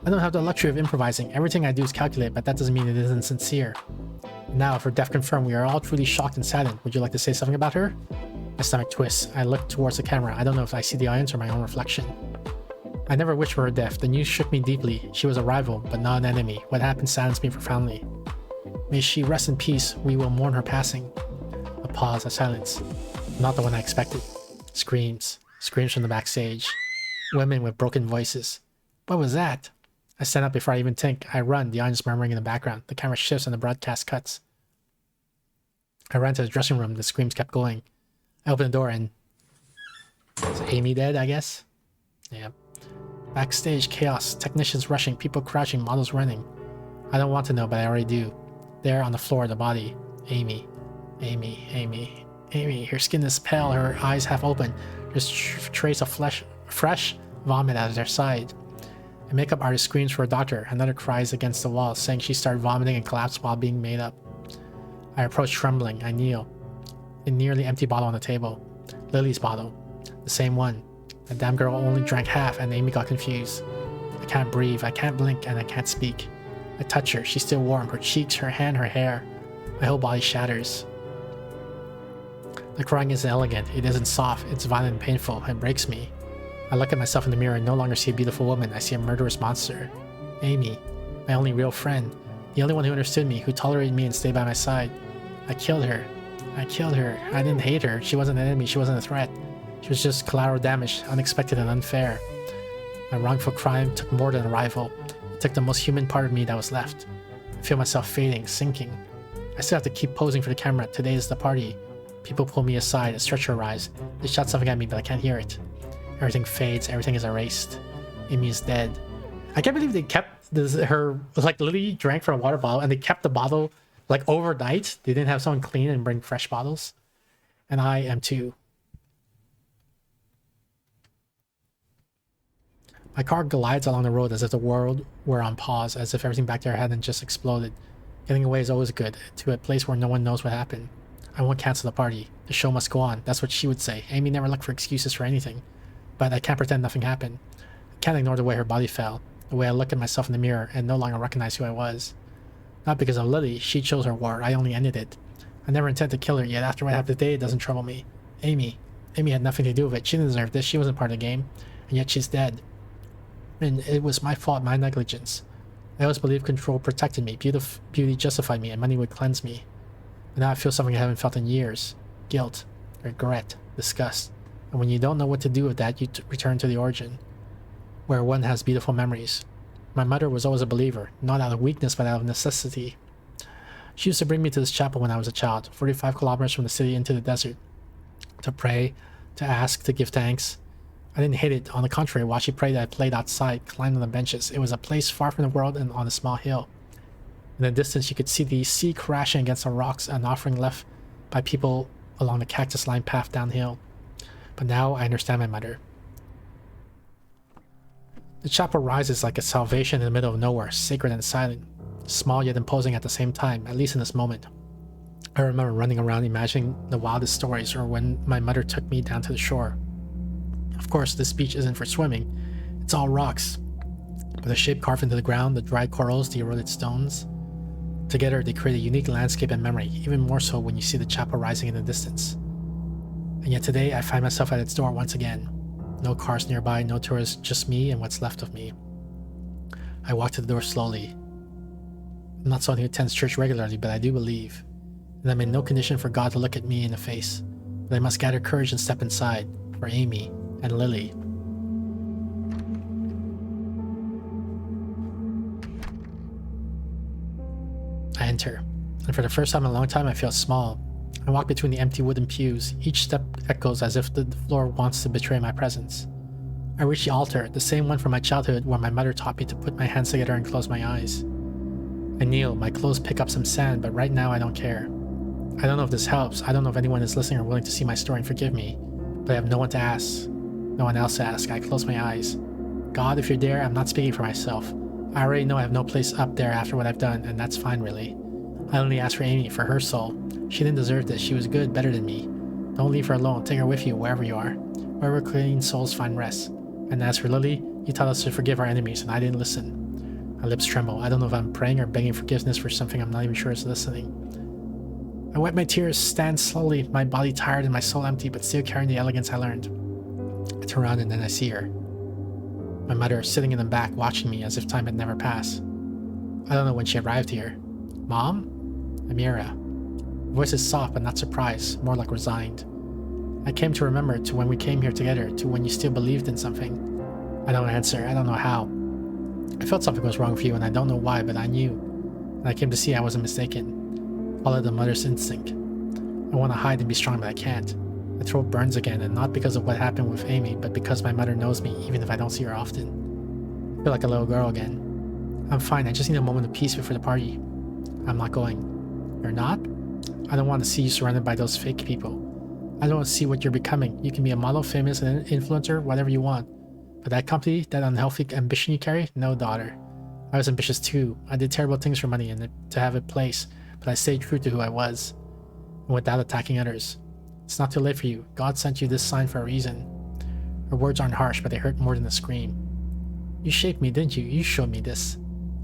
I don't have the luxury of improvising. Everything I do is calculated, but that doesn't mean it isn't sincere. Now, for Def Confirm, we are all truly shocked and saddened. Would you like to say something about her? My stomach twists. I look towards the camera. I don't know if I see the audience or my own reflection. I never wished for her death. The news shook me deeply. She was a rival, but not an enemy. What happened saddens me profoundly. May she rest in peace. We will mourn her passing. A pause, a silence. Not the one I expected. Screams. Screams from the backstage. Women with broken voices. What was that? I stand up before I even think. I run, the audience murmuring in the background. The camera shifts and the broadcast cuts. I ran to the dressing room. The screams kept going. I open the door and... Is Amy dead, I guess? Yeah. Backstage, chaos. Technicians rushing, people crouching, models running. I don't want to know, but I already do. There on the floor, the body. Amy. Amy. Her skin is pale, her eyes half open. There's trace of fresh vomit at her side. A makeup artist screams for a doctor. Another cries against the wall, saying she started vomiting and collapsed while being made up. I approach trembling. I kneel. A nearly empty bottle on the table. Lily's bottle. The same one. The damn girl only drank half and Amy got confused. I can't breathe, I can't blink, and I can't speak. I touch her. She's still warm. Her cheeks, her hand, her hair. My whole body shatters. The crying isn't elegant. It isn't soft. It's violent and painful. It breaks me. I look at myself in the mirror and no longer see a beautiful woman. I see a murderous monster. Amy. My only real friend. The only one who understood me, who tolerated me and stayed by my side. I killed her. I didn't hate her. She wasn't an enemy. She wasn't a threat. She was just collateral damage, unexpected and unfair. My wrongful crime took more than a rival. It took the most human part of me that was left. I feel myself fading, sinking. I still have to keep posing for the camera. Today is the party. People pull me aside, a stretcher arrives. They shout something at me, but I can't hear it. Everything fades, everything is erased. Amy is dead. I can't believe they kept her, like, Lily drank from a water bottle and they kept the bottle, like, overnight. They didn't have someone clean and bring fresh bottles. And I am too. My car glides along the road as if the world were on pause, as if everything back there hadn't just exploded. Getting away is always good, to a place where no one knows what happened. I won't cancel the party. The show must go on. That's what she would say. Amy never looked for excuses for anything. But I can't pretend nothing happened. I can't ignore the way her body fell, the way I look at myself in the mirror and no longer recognize who I was. Not because of Lily. She chose her war. I only ended it. I never intended to kill her, yet after what happened today, it doesn't trouble me. Amy had nothing to do with it. She didn't deserve this. She wasn't part of the game. And yet she's dead. And it was my fault, my negligence. I always believed control protected me, beauty justified me, and money would cleanse me. But now I feel something I haven't felt in years. Guilt, regret, disgust. And when you don't know what to do with that, you return to the origin, where one has beautiful memories. My mother was always a believer, not out of weakness, but out of necessity. She used to bring me to this chapel when I was a child, 45 kilometers from the city into the desert, to pray, to ask, to give thanks. I didn't hate it. On the contrary, while she prayed, I played outside, climbed on the benches. It was a place far from the world and on a small hill. In the distance, you could see the sea crashing against the rocks, an offering left by people along the cactus-lined path downhill. But now I understand my mother. The chapel rises like a salvation in the middle of nowhere, sacred and silent, small yet imposing at the same time, at least in this moment. I remember running around imagining the wildest stories, or when my mother took me down to the shore. Of course, this beach isn't for swimming. It's all rocks. But the shape carved into the ground, the dried corals, the eroded stones. Together, they create a unique landscape and memory, even more so when you see the chapel rising in the distance. And yet today, I find myself at its door once again. No cars nearby, no tourists, just me and what's left of me. I walk to the door slowly. I'm not someone who attends church regularly, but I do believe. And I'm in no condition for God to look at me in the face. But I must gather courage and step inside for Amy and Lily. I enter, and for the first time in a long time I feel small. I walk between the empty wooden pews. Each step echoes as if the floor wants to betray my presence. I reach the altar, the same one from my childhood where my mother taught me to put my hands together and close my eyes. I kneel, my clothes pick up some sand, but right now I don't care. I don't know if this helps. I don't know if anyone is listening or willing to see my story and forgive me, but I have no one to ask. No one else to ask. I close my eyes. God, if you're there, I'm not speaking for myself. I already know I have no place up there after what I've done, and that's fine, really. I only ask for Amy, for her soul. She didn't deserve this. She was good, better than me. Don't leave her alone. Take her with you, wherever you are. Wherever clean souls find rest. And as for Lily, you taught us to forgive our enemies, and I didn't listen. My lips tremble. I don't know if I'm praying or begging forgiveness for something I'm not even sure is listening. I wipe my tears, stand slowly, my body tired and my soul empty, but still carrying the elegance I learned. I turn around and then I see her. My mother sitting in the back, watching me as if time had never passed. I don't know when she arrived here. Mom? Amira. Her voice is soft but not surprised, more like resigned. I came to remember to when we came here together, to when you still believed in something. I don't answer, I don't know how. I felt something was wrong with you and I don't know why, but I knew. And I came to see I wasn't mistaken. Follow the mother's instinct. I want to hide and be strong, but I can't. My throat burns again, and not because of what happened with Amy, but because my mother knows me, even if I don't see her often. I feel like a little girl again. I'm fine, I just need a moment of peace before the party. I'm not going. You're not? I don't want to see you surrounded by those fake people. I don't want to see what you're becoming. You can be a model, famous, and an influencer, whatever you want. But that company, that unhealthy ambition you carry? No, daughter. I was ambitious too. I did terrible things for money and to have a place, but I stayed true to who I was. And without attacking others. It's not too late for you. God sent you this sign for a reason. Her words aren't harsh, but they hurt more than a scream. You shaped me, didn't you? You showed me this.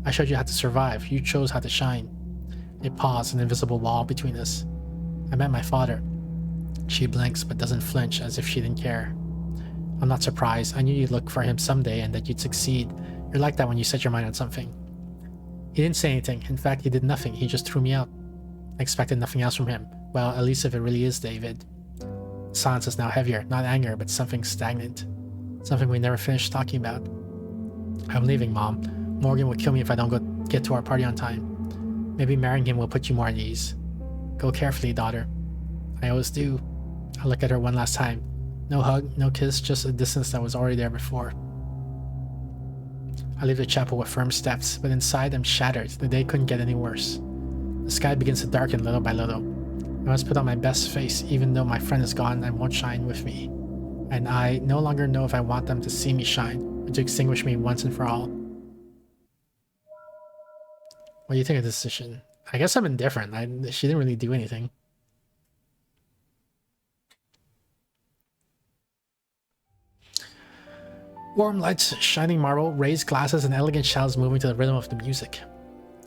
I showed you how to survive. You chose how to shine. A pause, an invisible wall between us. I met my father. She blinks but doesn't flinch, as if she didn't care. I'm not surprised. I knew you'd look for him someday and that you'd succeed. You're like that when you set your mind on something. He didn't say anything. In fact, he did nothing. He just threw me out. I expected nothing else from him. Well, at least if it really is David. Silence is now heavier, not anger, but something stagnant. Something we never finished talking about. I'm leaving, Mom. Morgan will kill me if I don't get to our party on time. Maybe marrying him will put you more at ease. Go carefully, daughter. I always do. I look at her one last time. No hug, no kiss, just a distance that was already there before. I leave the chapel with firm steps, but inside I'm shattered. The day couldn't get any worse. The sky begins to darken little by little. I must put on my best face, even though my friend is gone and won't shine with me. And I no longer know if I want them to see me shine, or to extinguish me once and for all. What do you think of this decision? I guess I'm indifferent. She didn't really do anything. Warm lights, shining marble, raised glasses, and elegant shouts moving to the rhythm of the music.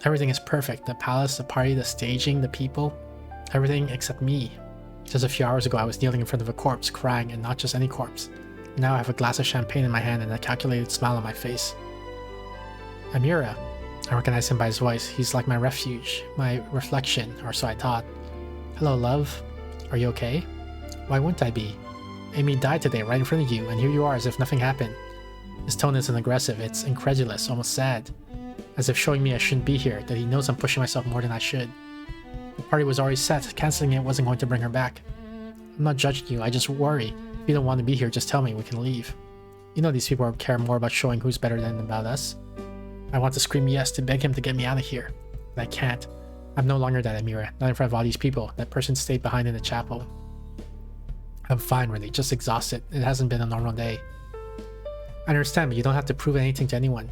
Everything is perfect. The palace, the party, the staging, the people. Everything except me. Just a few hours ago I was kneeling in front of a corpse, crying, and not just any corpse. Now I have a glass of champagne in my hand and a calculated smile on my face. Amira. I recognize him by his voice. He's like my refuge, my reflection, or so I thought. Hello, love. Are you okay? Why wouldn't I be? Amy died today right in front of you, and here you are as if nothing happened. His tone isn't aggressive, it's incredulous, almost sad. As if showing me I shouldn't be here, that he knows I'm pushing myself more than I should. The party was already set, cancelling it wasn't going to bring her back. I'm not judging you, I just worry. If you don't want to be here, just tell me, we can leave. You know these people care more about showing who's better than about us. I want to scream yes, to beg him to get me out of here. But I can't. I'm no longer that Amira, not in front of all these people. That person stayed behind in the chapel. I'm fine, really, just exhausted. It hasn't been a normal day. I understand, but you don't have to prove anything to anyone.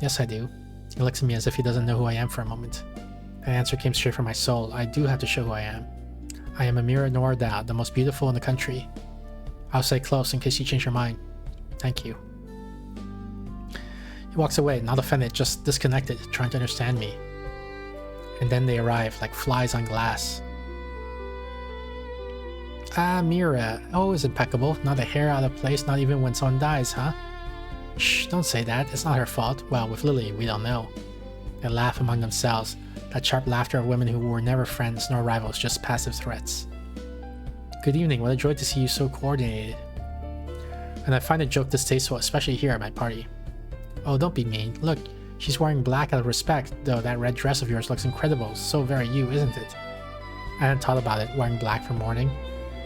Yes, I do. He looks at me as if he doesn't know who I am for a moment. That answer came straight from my soul. I do have to show who I am. I am Amira Norda, the most beautiful in the country. I'll stay close in case you change your mind. Thank you. He walks away, not offended, just disconnected, trying to understand me. And then they arrive, like flies on glass. Ah, Mira, always impeccable, not a hair out of place, not even when someone dies, huh? Shh, don't say that, it's not her fault. Well, with Lily, we don't know. They laugh among themselves, that sharp laughter of women who were never friends nor rivals, just passive threats. Good evening, what a joy to see you so coordinated. And I find the joke distasteful, especially here at my party. Oh, don't be mean. Look, she's wearing black out of respect, though that red dress of yours looks incredible. So very you, isn't it? I hadn't thought about it, wearing black for mourning.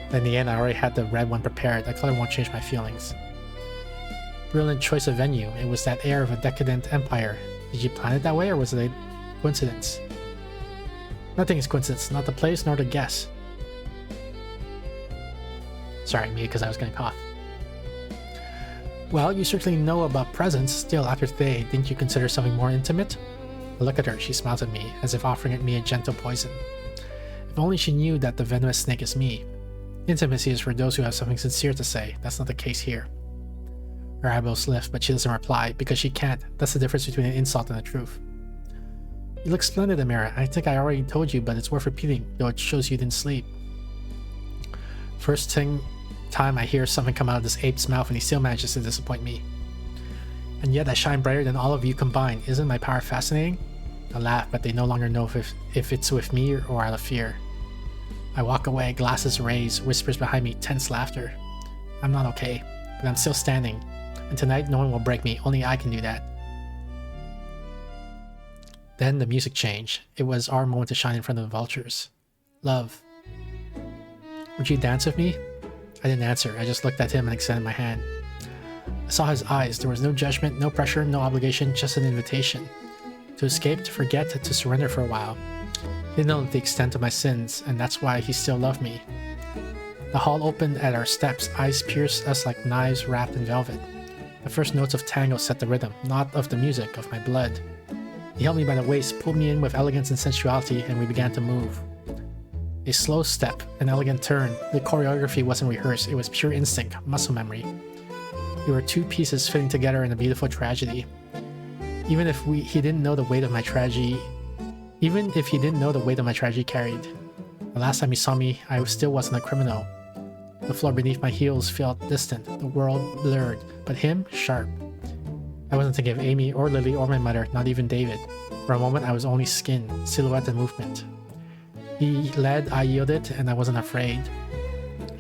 But in the end, I already had the red one prepared. That color won't change my feelings. Brilliant choice of venue. It was that air of a decadent empire. Did you plan it that way, or was it a coincidence? Nothing is coincidence, not the place nor the guess. Sorry, me, because I was gonna cough. Well, you certainly know about presents. Still, after today, didn't you consider something more intimate? I look at her, she smiles at me, as if offering me a gentle poison. If only she knew that the venomous snake is me. Intimacy is for those who have something sincere to say. That's not the case here. Her eyebrows lift, but she doesn't reply, because she can't. That's the difference between an insult and the truth. You look splendid, Amira. I think I already told you, but it's worth repeating, though it shows you didn't sleep. First time I hear something come out of this ape's mouth, and he still manages to disappoint me. And yet I shine brighter than all of you combined. Isn't my power fascinating? I laugh, but they no longer know if it's with me or out of fear. I walk away, glasses raised, whispers behind me, tense laughter. I'm not okay, but I'm still standing. And tonight no one will break me, only I can do that. Then the music changed. It was our moment to shine in front of the vultures. Love. Would you dance with me? I didn't answer, I just looked at him and extended my hand. I saw his eyes. There was no judgment, no pressure, no obligation, just an invitation. To escape, to forget, to surrender for a while. He didn't know the extent of my sins, and that's why he still loved me. The hall opened at our steps, eyes pierced us like knives wrapped in velvet. The first notes of tango set the rhythm, not of the music, of my blood. He held me by the waist, pulled me in with elegance and sensuality, and we began to move. A slow step, an elegant turn. The choreography wasn't rehearsed, it was pure instinct, muscle memory. We were two pieces fitting together in a beautiful tragedy. Even if he didn't know the weight of my tragedy carried. The last time he saw me, I still wasn't a criminal. The floor beneath my heels felt distant, the world blurred, but him, sharp. I wasn't thinking of Amy or Lily or my mother, not even David. For a moment I was only skin, silhouette and movement. He led, I yielded, and I wasn't afraid.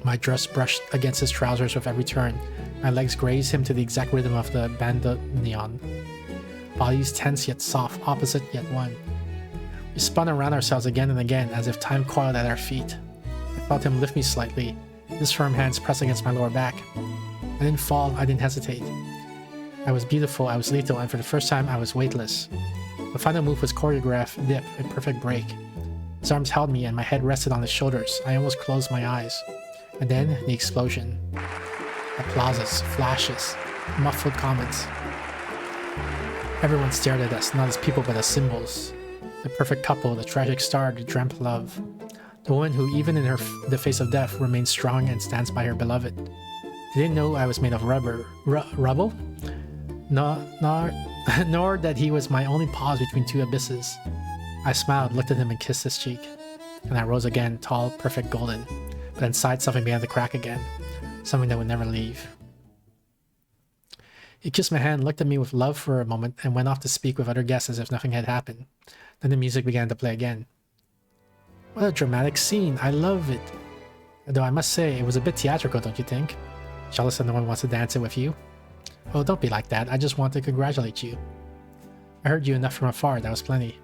My dress brushed against his trousers with every turn. My legs grazed him to the exact rhythm of the bandoneon. Bodies tense yet soft, opposite yet one. We spun around ourselves again and again, as if time coiled at our feet. I felt him lift me slightly, his firm hands pressed against my lower back. I didn't fall, I didn't hesitate. I was beautiful, I was lethal, and for the first time I was weightless. The final move was choreographed dip, a perfect break. His arms held me and my head rested on his shoulders. I almost closed my eyes. And then, the explosion. Applauses, flashes, muffled comments. Everyone stared at us, not as people but as symbols. The perfect couple, the tragic star, the dreamt love. The woman who, even in the face of death, remains strong and stands by her beloved. They didn't know I was made of rubble? Nor that he was my only pause between two abysses. I smiled, looked at him and kissed his cheek. And I rose again, tall, perfect, golden. But inside something began to crack again. Something that would never leave. He kissed my hand, looked at me with love for a moment, and went off to speak with other guests as if nothing had happened. Then the music began to play again. What a dramatic scene. I love it. Though I must say, it was a bit theatrical, don't you think? Jealous that no one wants to dance it with you? Oh, don't be like that. I just want to congratulate you. I heard you enough from afar, that was plenty.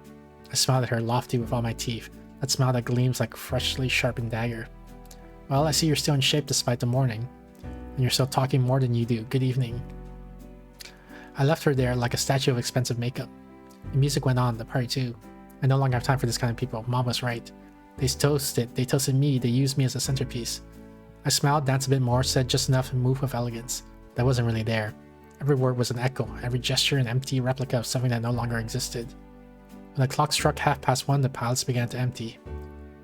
I smiled at her, lofty with all my teeth. That smile that gleams like freshly sharpened dagger. Well, I see you're still in shape despite the morning. And you're still talking more than you do. Good evening. I left her there like a statue of expensive makeup. The music went on, the party too. I no longer have time for this kind of people. Mom was right. They toasted me, they used me as a centerpiece. I smiled, danced a bit more, said just enough, and moved with elegance. That wasn't really there. Every word was an echo, every gesture an empty replica of something that no longer existed. When the clock struck 1:30, the palace began to empty.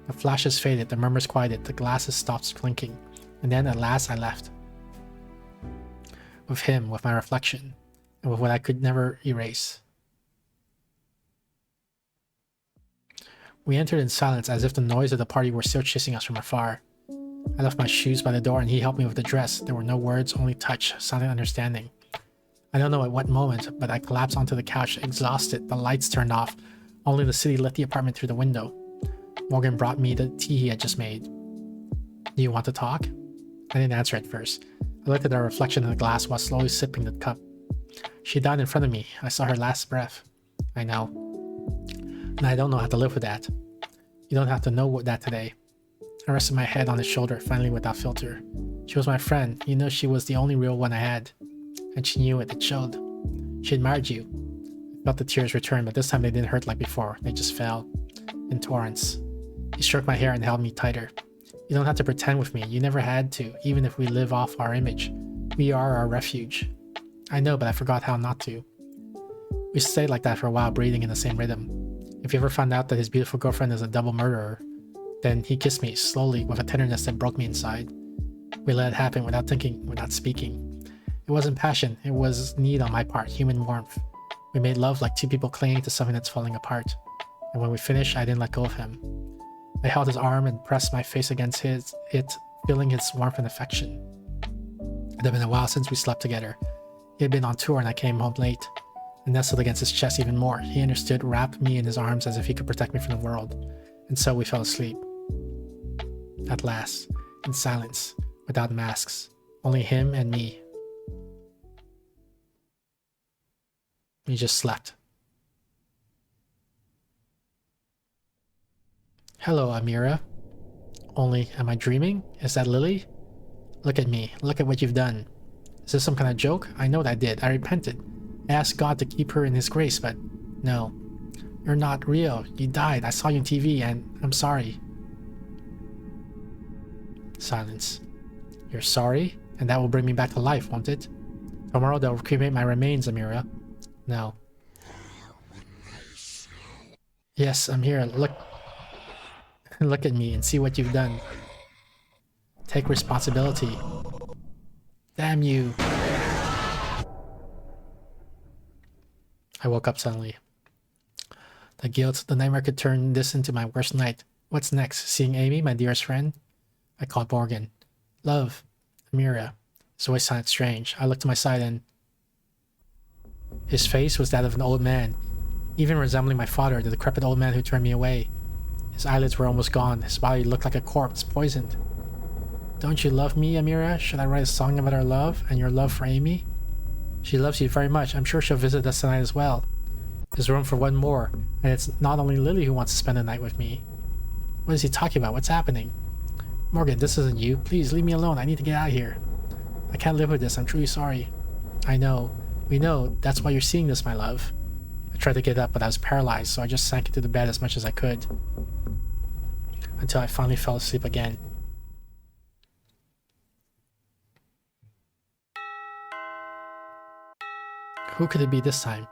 The flashes faded, the murmurs quieted, the glasses stopped clinking, and then at last I left. With him, with my reflection, and with what I could never erase. We entered in silence as if the noise of the party were still chasing us from afar. I left my shoes by the door and he helped me with the dress. There were no words, only touch, silent understanding. I don't know at what moment, but I collapsed onto the couch, exhausted. The lights turned off. Only the city lit the apartment through the window. Morgan brought me the tea he had just made. Do you want to talk? I didn't answer at first. I looked at her reflection in the glass while slowly sipping the cup. She died in front of me. I saw her last breath. I know. And I don't know how to live with that. You don't have to know that today. I rested my head on his shoulder, finally without filter. She was my friend. You know, she was the only real one I had. And she knew it. It showed. She admired you. I felt the tears return, but this time they didn't hurt like before. They just fell. In torrents. He stroked my hair and held me tighter. You don't have to pretend with me. You never had to, even if we live off our image. We are our refuge. I know, but I forgot how not to. We stayed like that for a while, breathing in the same rhythm. If he ever found out that his beautiful girlfriend is a double murderer, then he kissed me, slowly, with a tenderness that broke me inside. We let it happen without thinking, without speaking. It wasn't passion, it was need on my part, human warmth. We made love like two people clinging to something that's falling apart. And when we finished, I didn't let go of him. I held his arm and pressed my face against it, feeling his warmth and affection. It had been a while since we slept together. He had been on tour and I came home late. I nestled against his chest even more. He understood, wrapped me in his arms as if he could protect me from the world. And so we fell asleep. At last, in silence, without masks, only him and me. We just slept. Hello, Amira. Only, am I dreaming? Is that Lily? Look at me. Look at what you've done. Is this some kind of joke? I know what I did. I repented. I asked God to keep her in his grace, but no. You're not real. You died. I saw you on TV, and I'm sorry. Silence. You're sorry? And that will bring me back to life, won't it? Tomorrow they'll cremate my remains, Amira. No. Yes, I'm here. Look at me and see what you've done. Take responsibility. Damn you. I woke up suddenly. The guilt, the nightmare could turn this into my worst night. What's next? Seeing Amy, my dearest friend? I called Morgan. Love. Amira. His voice sounded strange. I looked to my side and... His face was that of an old man, even resembling my father, the decrepit old man who turned me away. His eyelids were almost gone. His body looked like a corpse, poisoned. Don't you love me, Amira? Should I write a song about our love and your love for Amy? She loves you very much. I'm sure she'll visit us tonight as well. There's room for one more, and it's not only Lily who wants to spend the night with me. What is he talking about? What's happening? Morgan, this isn't you. Please, leave me alone. I need to get out of here. I can't live with this. I'm truly sorry. I know. We know. That's why you're seeing this, my love. I tried to get up, but I was paralyzed, so I just sank into the bed as much as I could. Until I finally fell asleep again. Who could it be this time?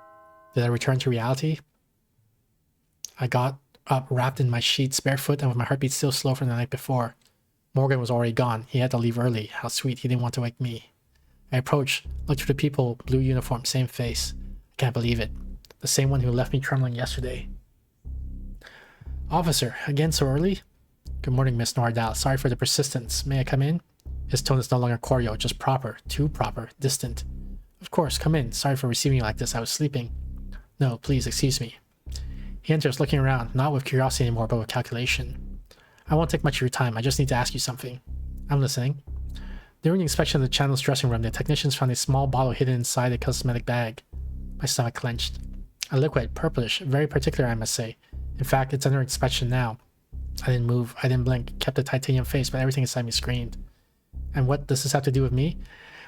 Did I return to reality? I got up, wrapped in my sheets, barefoot, and with my heartbeat still slow from the night before. Morgan was already gone. He had to leave early. How sweet. He didn't want to wake me. I approached, looked through the people, blue uniform, same face. I can't believe it. The same one who left me trembling yesterday. Officer, again so early? Good morning, Miss Nordal. Sorry for the persistence. May I come in? His tone is no longer cordial, just proper. Too proper. Distant. Of course, come in. Sorry for receiving you like this. I was sleeping. No, please, excuse me. He enters, looking around, not with curiosity anymore, but with calculation. I won't take much of your time. I just need to ask you something. I'm listening. During the inspection of the Channel's dressing room, the technicians found a small bottle hidden inside a cosmetic bag. My stomach clenched. A liquid, purplish, very particular, I must say. In fact, it's under inspection now. I didn't move. I didn't blink. Kept a titanium face, but everything inside me screamed. And what does this have to do with me?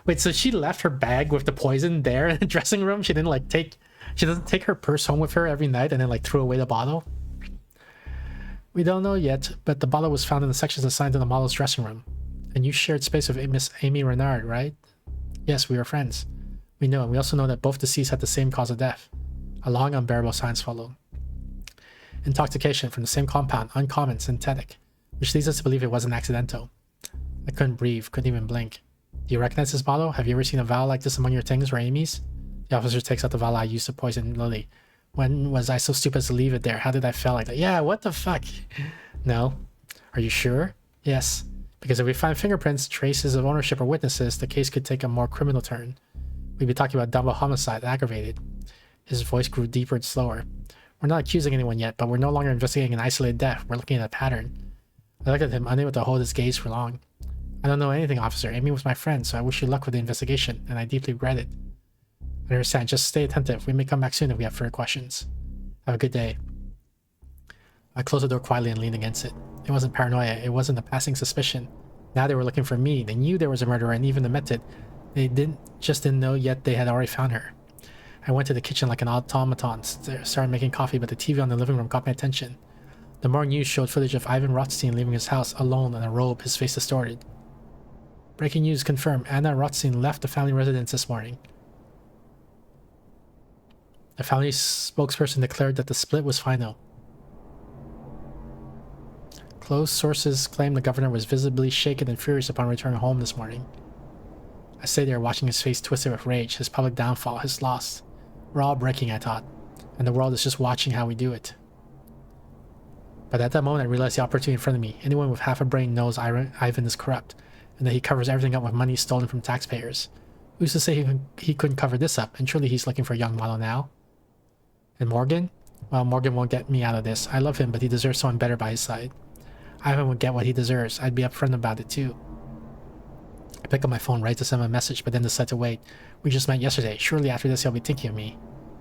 Wait, so she left her bag with the poison there in the dressing room? She didn't she doesn't take her purse home with her every night and then throw away the bottle? We don't know yet, but the bottle was found in the sections assigned to the model's dressing room. And you shared space with Miss Amy Renard, right? Yes, we were friends. We know, and we also know that both deceased had the same cause of death. A long, unbearable silence followed. Intoxication from the same compound, uncommon, synthetic, which leads us to believe it wasn't accidental. I couldn't breathe, couldn't even blink. Do you recognize this bottle? Have you ever seen a vial like this among your things or Amy's? The officer takes out the vial I used to poison Lily. When was I so stupid as to leave it there? How did I feel like that? Yeah, what the fuck? No. Are you sure? Yes. Because if we find fingerprints, traces of ownership, or witnesses, the case could take a more criminal turn. We'd be talking about double homicide, aggravated. His voice grew deeper and slower. We're not accusing anyone yet, but we're no longer investigating an isolated death. We're looking at a pattern. I looked at him, unable to hold his gaze for long. I don't know anything, officer. Amy was my friend, so I wish you luck with the investigation, and I deeply regret it. I understand. Just stay attentive. We may come back soon if we have further questions. Have a good day. I closed the door quietly and leaned against it. It wasn't paranoia. It wasn't a passing suspicion. Now they were looking for me. They knew there was a murderer and even admitted it. They didn't know yet they had already found her. I went to the kitchen like an automaton, started making coffee, but the TV on the living room caught my attention. The morning news showed footage of Ivan Rothstein leaving his house alone in a robe, his face distorted. Breaking news confirmed. Anna Rothstein left the family residence this morning. The family spokesperson declared that the split was final. Close sources claim the governor was visibly shaken and furious upon returning home this morning. I stayed there watching his face twisted with rage, his public downfall, his loss. We're all breaking, I thought, and the world is just watching how we do it. But at that moment I realized the opportunity in front of me. Anyone with half a brain knows Ivan is corrupt, and that he covers everything up with money stolen from taxpayers. Who's to say he couldn't cover this up, and surely he's looking for a young model now? And Morgan? Well, Morgan won't get me out of this. I love him, but he deserves someone better by his side. Ivan would get what he deserves. I'd be upfront about it too. I picked up my phone ready to send him a message, but then decided to wait. We just met yesterday. Surely after this he'll be thinking of me.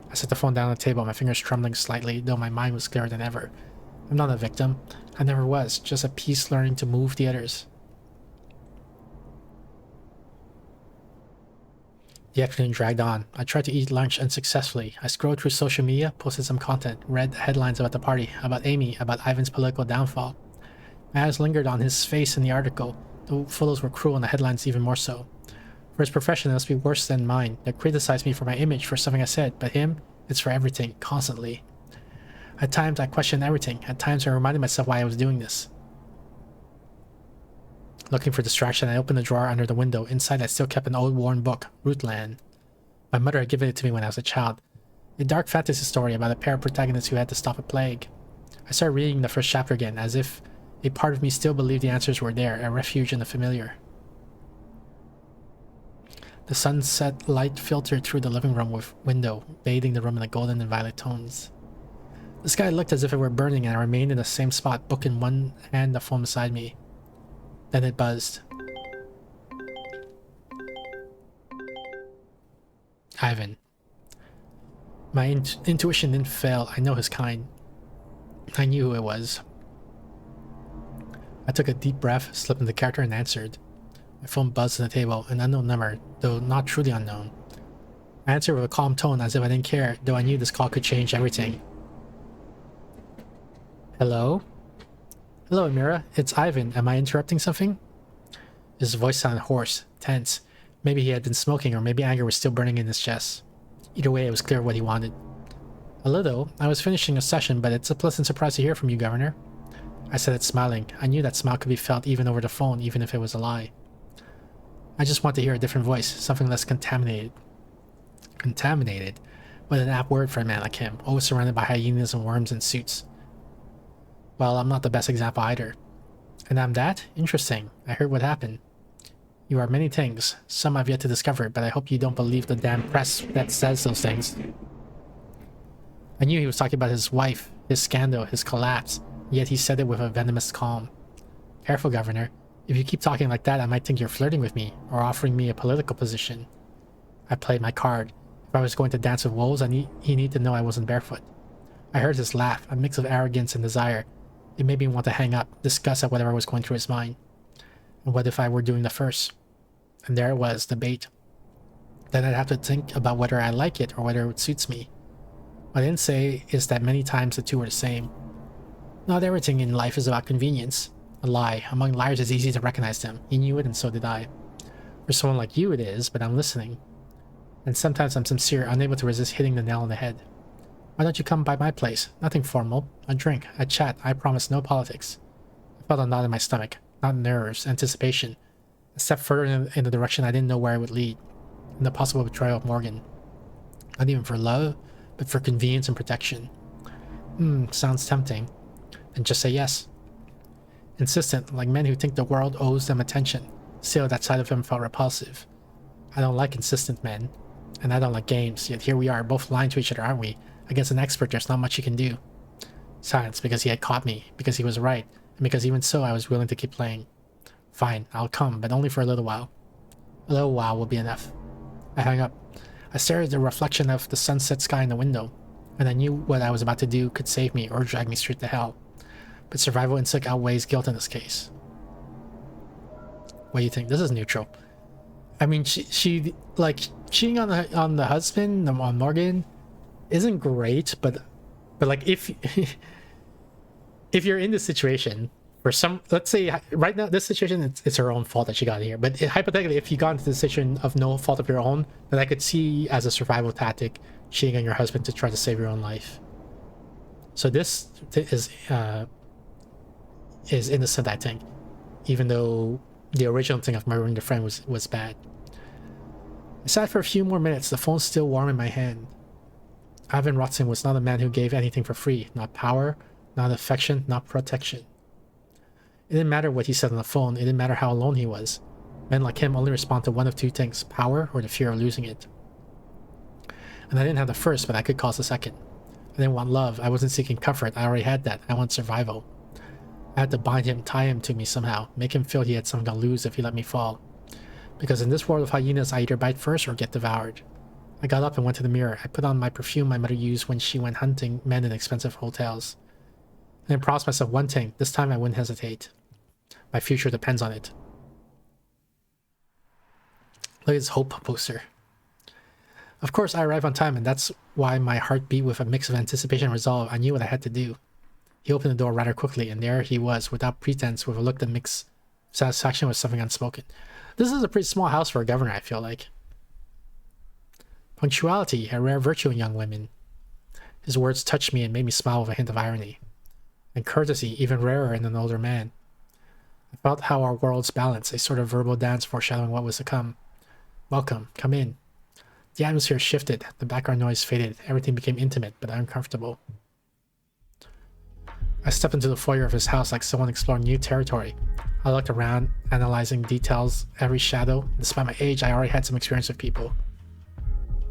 I set the phone down on the table, my fingers trembling slightly, though my mind was clearer than ever. I'm not a victim. I never was. Just a piece learning to move the others. The afternoon dragged on. I tried to eat lunch unsuccessfully. I scrolled through social media, posted some content, read headlines about the party, about Amy, about Ivan's political downfall. My eyes lingered on his face in the article. The photos were cruel and the headlines even more so. For his profession, it must be worse than mine. They criticized me for my image, for something I said, but him, it's for everything, constantly. At times, I questioned everything. At times, I reminded myself why I was doing this. Looking for distraction, I opened the drawer under the window. Inside, I still kept an old worn book, Rootland. My mother had given it to me when I was a child. A dark fantasy story about a pair of protagonists who had to stop a plague. I started reading the first chapter again, as if a part of me still believed the answers were there, a refuge in the familiar. The sunset light filtered through the living room window, bathing the room in the golden and violet tones. The sky looked as if it were burning, and I remained in the same spot, book in one hand, the phone beside me. Then it buzzed. Ivan. My intuition didn't fail. I know his kind. I knew who it was. I took a deep breath, slipped into character, and answered. My phone buzzed on the table, an unknown number, though not truly unknown. I answered with a calm tone, as if I didn't care, though I knew this call could change everything. Hello? Hello, Amira. It's Ivan. Am I interrupting something? His voice sounded hoarse, tense. Maybe he had been smoking, or maybe anger was still burning in his chest. Either way, it was clear what he wanted. A little. I was finishing a session, but it's a pleasant surprise to hear from you, Governor. I said it smiling. I knew that smile could be felt even over the phone, even if it was a lie. I just want to hear a different voice, something less contaminated. Contaminated? What an apt word for a man like him, always surrounded by hyenas and worms in suits. Well, I'm not the best example either. And I'm that? Interesting. I heard what happened. You are many things. Some I've yet to discover, but I hope you don't believe the damn press that says those things. I knew he was talking about his wife, his scandal, his collapse, yet he said it with a venomous calm. Careful, Governor. If you keep talking like that, I might think you're flirting with me, or offering me a political position. I played my card. If I was going to dance with wolves, he needed to know I wasn't barefoot. I heard his laugh, a mix of arrogance and desire. It made me want to hang up, disgust at whatever was going through his mind. And what if I were doing the first? And there it was, the bait. Then I'd have to think about whether I like it or whether it suits me. What I didn't say is that many times the two are the same. Not everything in life is about convenience. A lie. Among liars, it's easy to recognize them. He knew it, and so did I. For someone like you, it is, but I'm listening. And sometimes I'm sincere, unable to resist hitting the nail on the head. Why don't you come by my place? Nothing formal. A drink, a chat. I promise no politics. I felt a knot in my stomach. Not nerves, anticipation. A step further in the direction I didn't know where it would lead. And the possible betrayal of Morgan. Not even for love, but for convenience and protection. Sounds tempting. Then just say yes. Insistent, like men who think the world owes them attention. Still, that side of him felt repulsive. I don't like insistent men. And I don't like games, yet here we are, both lying to each other, aren't we? Against an expert, there's not much you can do. Silence, because he had caught me, because he was right, and because even so, I was willing to keep playing. Fine, I'll come, but only for a little while. A little while will be enough. I hung up. I stared at the reflection of the sunset sky in the window, and I knew what I was about to do could save me or drag me straight to hell. But survival instinct outweighs guilt in this case. What do you think? This is neutral. I mean, she like cheating on the husband, on Morgan, isn't great, but like if if you're in this situation for some, let's say right now this situation, it's her own fault that she got here. But hypothetically, if you got into the situation of no fault of your own, then I could see as a survival tactic cheating on your husband to try to save your own life. So this is innocent, I think, even though the original thing of murdering the friend was bad. I sat for a few more minutes, the phone still warm in my hand. Ivan Rotsin was not a man who gave anything for free, not power, not affection, not protection. It didn't matter what he said on the phone, it didn't matter how alone he was. Men like him only respond to one of two things, power or the fear of losing it. And I didn't have the first, but I could cause the second. I didn't want love, I wasn't seeking comfort, I already had that, I want survival. I had to bind him, tie him to me somehow, make him feel he had something to lose if he let me fall. Because in this world of hyenas, I either bite first or get devoured. I got up and went to the mirror. I put on my perfume my mother used when she went hunting men in expensive hotels. And then promised myself one thing, this time I wouldn't hesitate. My future depends on it. Look at this hope poster. Of course, I arrived on time, and that's why my heart beat with a mix of anticipation and resolve. I knew what I had to do. He opened the door rather quickly, and there he was, without pretense, with a look that mixed satisfaction with something unspoken. This is a pretty small house for a governor, I feel like. Punctuality, a rare virtue in young women. His words touched me and made me smile with a hint of irony. And courtesy, even rarer in an older man. I felt how our worlds balance, a sort of verbal dance foreshadowing what was to come. Welcome, come in. The atmosphere shifted, the background noise faded, everything became intimate but uncomfortable. I stepped into the foyer of his house like someone exploring new territory. I looked around, analyzing details, every shadow. Despite my age, I already had some experience with people.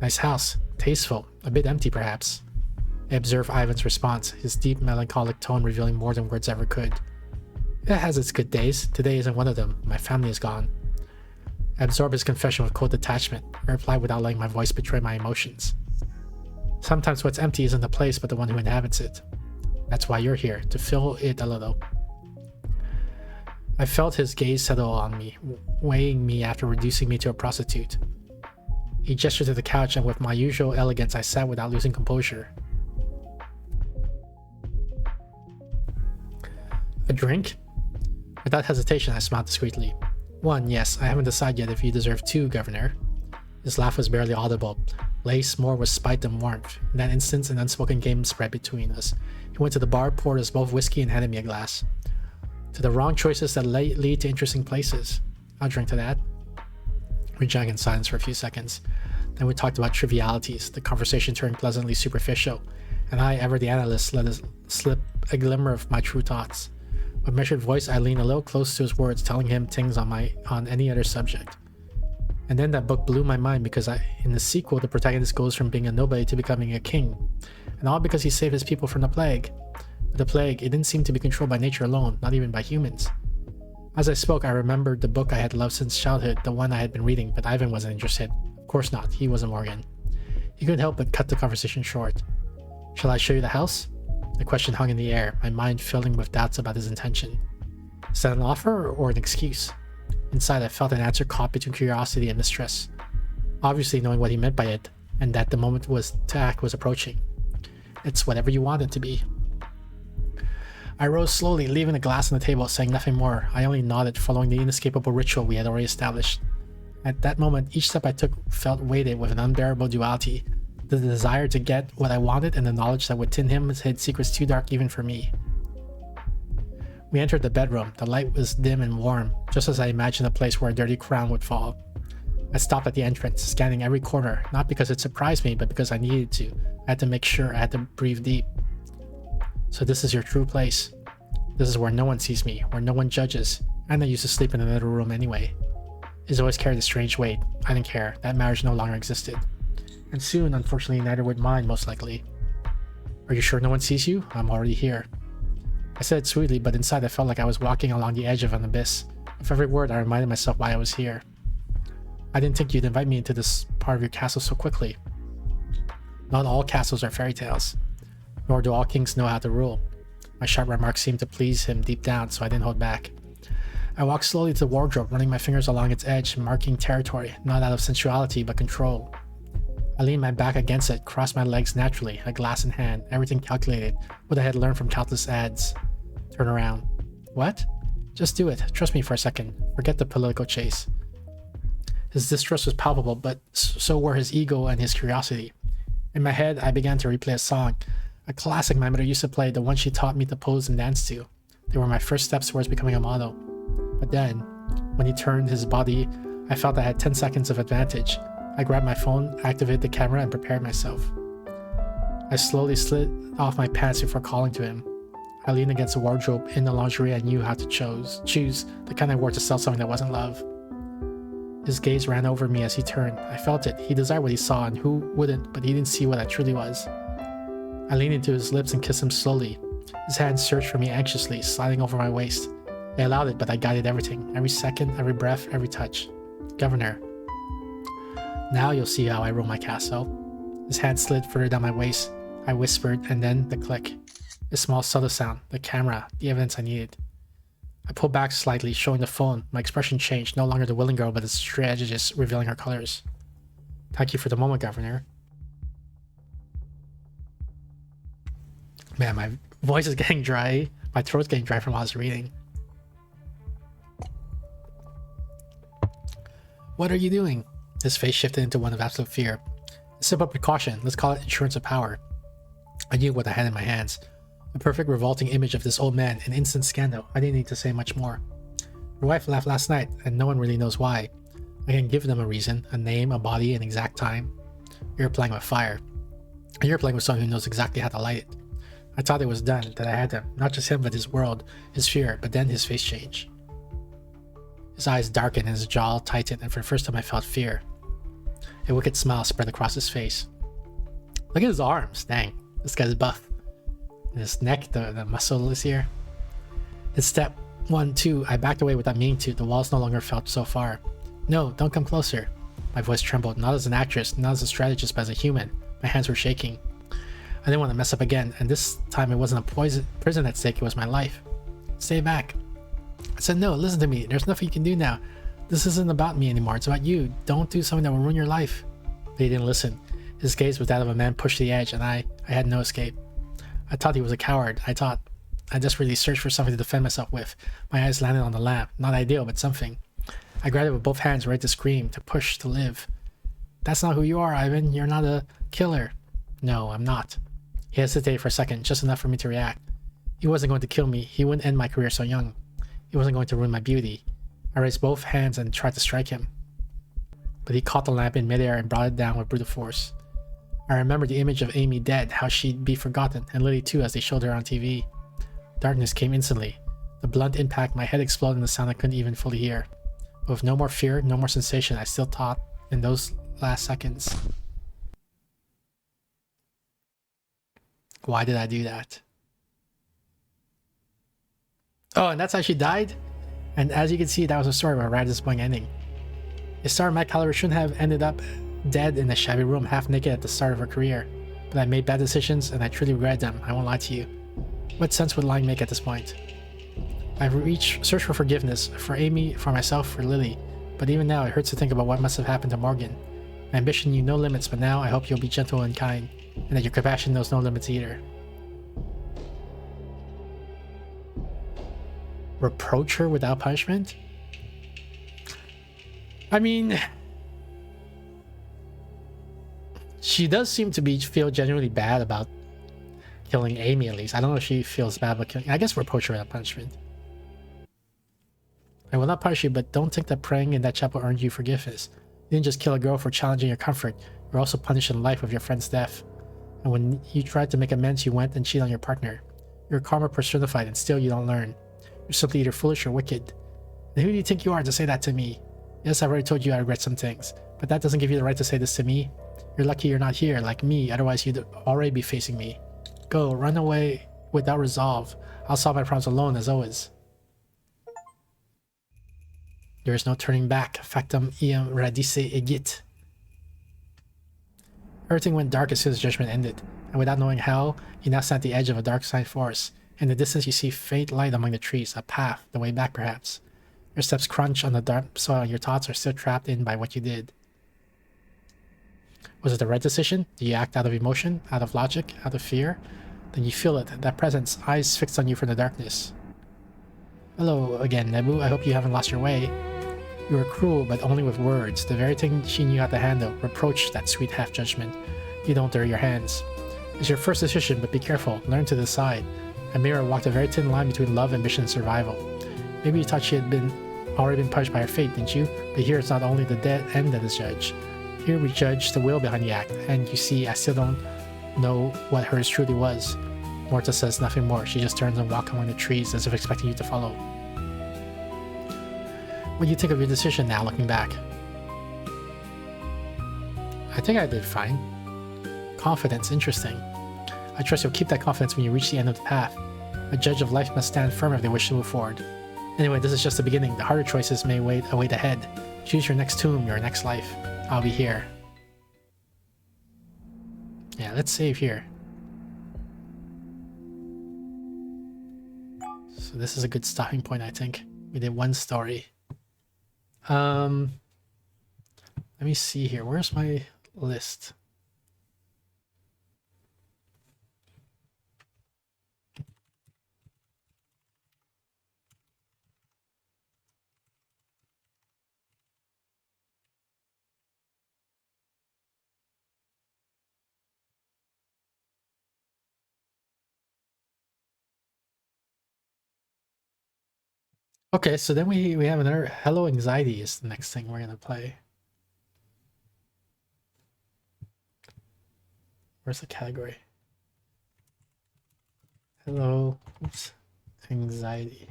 Nice house, tasteful, a bit empty perhaps. I observed Ivan's response, his deep melancholic tone revealing more than words ever could. It has its good days, today isn't one of them, my family is gone. I absorbed his confession with cold detachment. I replied without letting my voice betray my emotions. Sometimes what's empty isn't the place but the one who inhabits it. That's why you're here, to fill it a little. I felt his gaze settle on me, weighing me after reducing me to a prostitute. He gestured to the couch, and with my usual elegance I sat without losing composure. A drink? Without hesitation I smiled discreetly. One, yes, I haven't decided yet if you deserve two, Governor. His laugh was barely audible, laced more with spite than warmth. In that instant an unspoken game spread between us. He went to the bar, poured us both whiskey, and handed me a glass. To the wrong choices that lead to interesting places. I'll drink to that. We drank in silence for a few seconds. Then we talked about trivialities. The conversation turned pleasantly superficial, and I, ever the analyst, let slip a glimmer of my true thoughts. With measured voice, I leaned a little close to his words, telling him things on any other subject. And then that book blew my mind because in the sequel, the protagonist goes from being a nobody to becoming a king. And all because he saved his people from the plague. But the plague, it didn't seem to be controlled by nature alone, not even by humans. As I spoke, I remembered the book I had loved since childhood, the one I had been reading, but Ivan wasn't interested. Of course not, he wasn't Morgan. He couldn't help but cut the conversation short. Shall I show you the house? The question hung in the air, my mind filling with doubts about his intention. Is that an offer or an excuse? Inside, I felt an answer caught between curiosity and mistrust. Obviously knowing what he meant by it, and that the moment to act was approaching. It's whatever you want it to be. I rose slowly, leaving the glass on the table, saying nothing more. I only nodded, following the inescapable ritual we had already established. At that moment, each step I took felt weighted with an unbearable duality. The desire to get what I wanted and the knowledge that within him hid secrets too dark even for me. We entered the bedroom. The light was dim and warm, just as I imagined a place where a dirty crown would fall. I stopped at the entrance, scanning every corner, not because it surprised me, but because I needed to. I had to make sure, I had to breathe deep. So this is your true place. This is where no one sees me, where no one judges, and I used to sleep in another room anyway. It's always carried a strange weight. I didn't care. That marriage no longer existed. And soon, unfortunately, neither would mine, most likely. Are you sure no one sees you? I'm already here. I said it sweetly, but inside I felt like I was walking along the edge of an abyss. With every word, I reminded myself why I was here. I didn't think you'd invite me into this part of your castle so quickly. Not all castles are fairy tales, nor do all kings know how to rule. My sharp remarks seemed to please him deep down, so I didn't hold back. I walked slowly to the wardrobe, running my fingers along its edge, marking territory, not out of sensuality, but control. I leaned my back against it, crossed my legs naturally, a glass in hand, everything calculated, what I had learned from countless ads. Turn around. What? Just do it. Trust me for a second. Forget the political chase. His distrust was palpable, but so were his ego and his curiosity. In my head, I began to replay a song, a classic my mother used to play, the one she taught me to pose and dance to. They were my first steps towards becoming a model. But then, when he turned his body, I felt I had 10 seconds of advantage. I grabbed my phone, activated the camera, and prepared myself. I slowly slid off my pants before calling to him. I leaned against the wardrobe in the lingerie I knew how to choose, the kind I wore to sell something that wasn't love. His gaze ran over me as he turned. I felt it. He desired what he saw, and who wouldn't, but he didn't see what I truly was. I leaned into his lips and kissed him slowly. His hands searched for me anxiously, sliding over my waist. I allowed it, but I guided everything. Every second, every breath, every touch. Governor. Now you'll see how I rule my castle. His hand slid further down my waist. I whispered, and then the click. A small subtle sound. The camera. The evidence I needed. I pulled back slightly, showing the phone. My expression changed. No longer the willing girl, but the strategist revealing her colors. Thank you for the moment, Governor. Man, my voice is getting dry. My throat's getting dry from all this reading. What are you doing? His face shifted into one of absolute fear. A simple precaution. Let's call it insurance of power. I knew what I had in my hands. A perfect revolting image of this old man, an instant scandal. I didn't need to say much more. Your wife left last night, and no one really knows why. I can give them a reason, a name, a body, an exact time. You're playing with fire. And you're playing with someone who knows exactly how to light it. I thought it was done, that I had him. Not just him, but his world, his fear, but then his face changed. His eyes darkened and his jaw tightened, and for the first time I felt fear. A wicked smile spread across his face. Look at his arms, dang. This guy's buff. And his neck, the muscle is here. His step 1, 2, I backed away without meaning to. The walls no longer felt so far. No, don't come closer. My voice trembled, not as an actress, not as a strategist, but as a human. My hands were shaking. I didn't want to mess up again, and this time it wasn't a prison at stake, it was my life. Stay back. I said, no, listen to me. There's nothing you can do now. This isn't about me anymore. It's about you. Don't do something that will ruin your life. But he didn't listen. His gaze was that of a man pushed to the edge, and I had no escape. I thought he was a coward. I desperately searched for something to defend myself with. My eyes landed on the lamp. Not ideal, but something. I grabbed it with both hands, ready to scream, to push, to live. That's not who you are, Ivan. You're not a killer. No, I'm not. He hesitated for a second, just enough for me to react. He wasn't going to kill me. He wouldn't end my career so young. He wasn't going to ruin my beauty. I raised both hands and tried to strike him. But he caught the lamp in midair and brought it down with brutal force. I remembered the image of Amy dead, how she'd be forgotten, and Lily too as they showed her on TV. Darkness came instantly. The blunt impact, my head exploded in the sound I couldn't even fully hear. But with no more fear, no more sensation, I still thought in those last seconds. Why did I do that? Oh, and that's how she died? And as you can see, that was a story with a rather disappointing ending. A star of my caliber shouldn't have ended up dead in a shabby room, half naked at the start of her career. But I made bad decisions, and I truly regret them. I won't lie to you. What sense would lying make at this point? I've searched for forgiveness, for Amy, for myself, for Lily. But even now, it hurts to think about what must have happened to Morgan. My ambition knew no limits, but now I hope you'll be gentle and kind, and that your compassion knows no limits either. Reproach her without punishment? I mean, she does seem to feel genuinely bad about killing Amy, at least. I don't know if she feels bad about killing. I guess reproach her without punishment. I will not punish you, but don't think that praying in that chapel earned you forgiveness. You didn't just kill a girl for challenging your comfort. You're also punished in life with your friend's death. And when you tried to make amends, you went and cheated on your partner. You're karma personified, and still you don't learn. You're simply either foolish or wicked. And who do you think you are to say that to me? Yes, I've already told you I regret some things, but that doesn't give you the right to say this to me. You're lucky you're not here, like me, otherwise you'd already be facing me. Go, run away without resolve. I'll solve my problems alone, as always. There is no turning back. Factum iam radice egit. Everything went dark as soon as judgment ended, and without knowing how, you now stand at the edge of a dark side forest. In the distance you see faint light among the trees, a path, the way back perhaps. Your steps crunch on the dark soil and your thoughts are still trapped in by what you did. Was it the right decision? Did you act out of emotion, out of logic, out of fear? Then you feel it, that presence, eyes fixed on you from the darkness. Hello again, Nebu. I hope you haven't lost your way. You were cruel, but only with words. The very thing she knew how to handle. Reproach, that sweet half-judgment. You don't dirty your hands. It's your first decision, but be careful. Learn to decide. Amira walked a very thin line between love, ambition, and survival. Maybe you thought she had already been punished by her fate, didn't you? But here it's not only the dead end that is judged. Here we judge the will behind the act, and you see, I still don't know what hers truly was. Morta says nothing more. She just turns and walks among the trees as if expecting you to follow. What do you think of your decision now, looking back? I think I did fine. Confidence, interesting. I trust you'll keep that confidence when you reach the end of the path. A judge of life must stand firm if they wish to move forward. Anyway, this is just the beginning. The harder choices may await ahead. Choose your next tomb, your next life. I'll be here. Yeah, let's save here. So this is a good stopping point, I think. We did one story. Let me see here. Where's my list? Okay, so then we have another Hello Anxiety is the next thing we're gonna play. Where's the category? Hello, oops, Anxiety.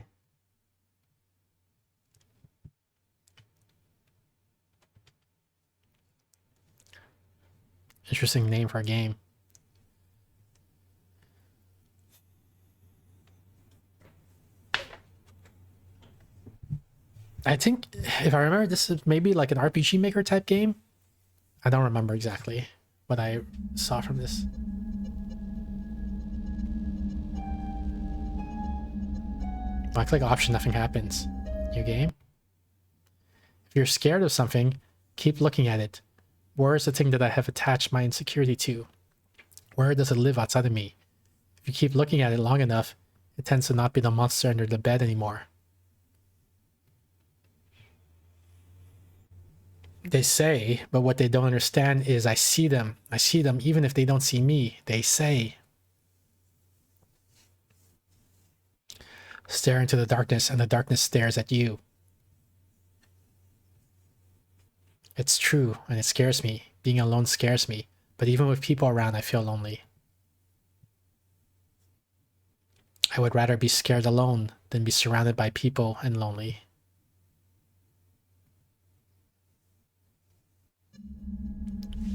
Interesting name for a game. I think, if I remember, this is maybe like an RPG Maker type game. I don't remember exactly what I saw from this. If I click option, nothing happens. New game. If you're scared of something, keep looking at it. Where is the thing that I have attached my insecurity to? Where does it live outside of me? If you keep looking at it long enough, it tends to not be the monster under the bed anymore. They say, but what they don't understand is I see them. I see them even if they don't see me. They say. Stare into the darkness and the darkness stares at you. It's true and it scares me. Being alone scares me. But even with people around, I feel lonely. I would rather be scared alone than be surrounded by people and lonely.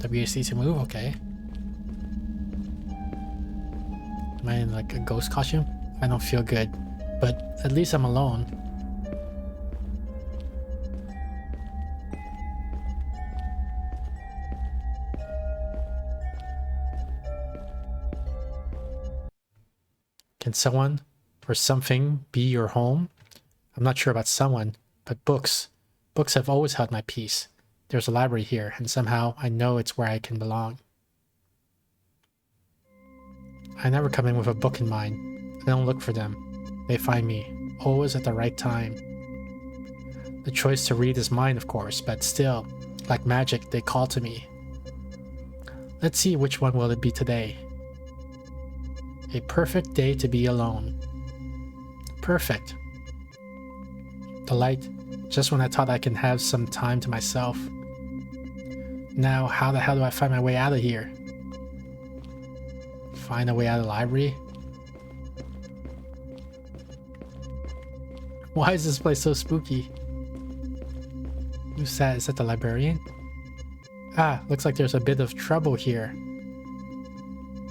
WASD to move? Okay. Am I in like a ghost costume? I don't feel good, but at least I'm alone. Can someone or something be your home? I'm not sure about someone, but books. Books have always held my peace. There's a library here, and somehow I know it's where I can belong. I never come in with a book in mind. I don't look for them. They find me, always at the right time. The choice to read is mine, of course, but still, like magic, they call to me. Let's see which one will it be today. A perfect day to be alone. Perfect. The light, just when I thought I can have some time to myself. Now, how the hell do I find my way out of here? Find a way out of the library? Why is this place so spooky? Who's that? Is that the librarian? Ah, looks like there's a bit of trouble here.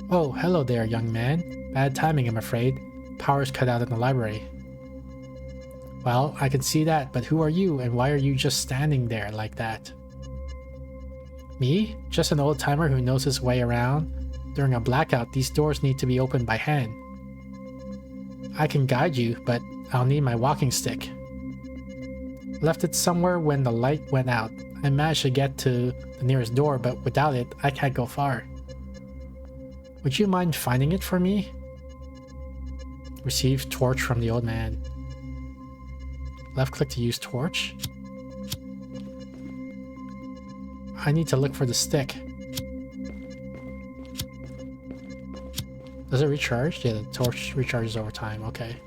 Oh, hello there, young man. Bad timing, I'm afraid. Power's cut out in the library. Well, I can see that, but who are you, and why are you just standing there like that? Me? Just an old-timer who knows his way around. During a blackout, these doors need to be opened by hand. I can guide you, but I'll need my walking stick. Left it somewhere when the light went out. I managed to get to the nearest door, but without it, I can't go far. Would you mind finding it for me? Receive torch from the old man. Left click to use torch. I need to look for the stick. Does it recharge? Yeah, the torch recharges over time. Okay.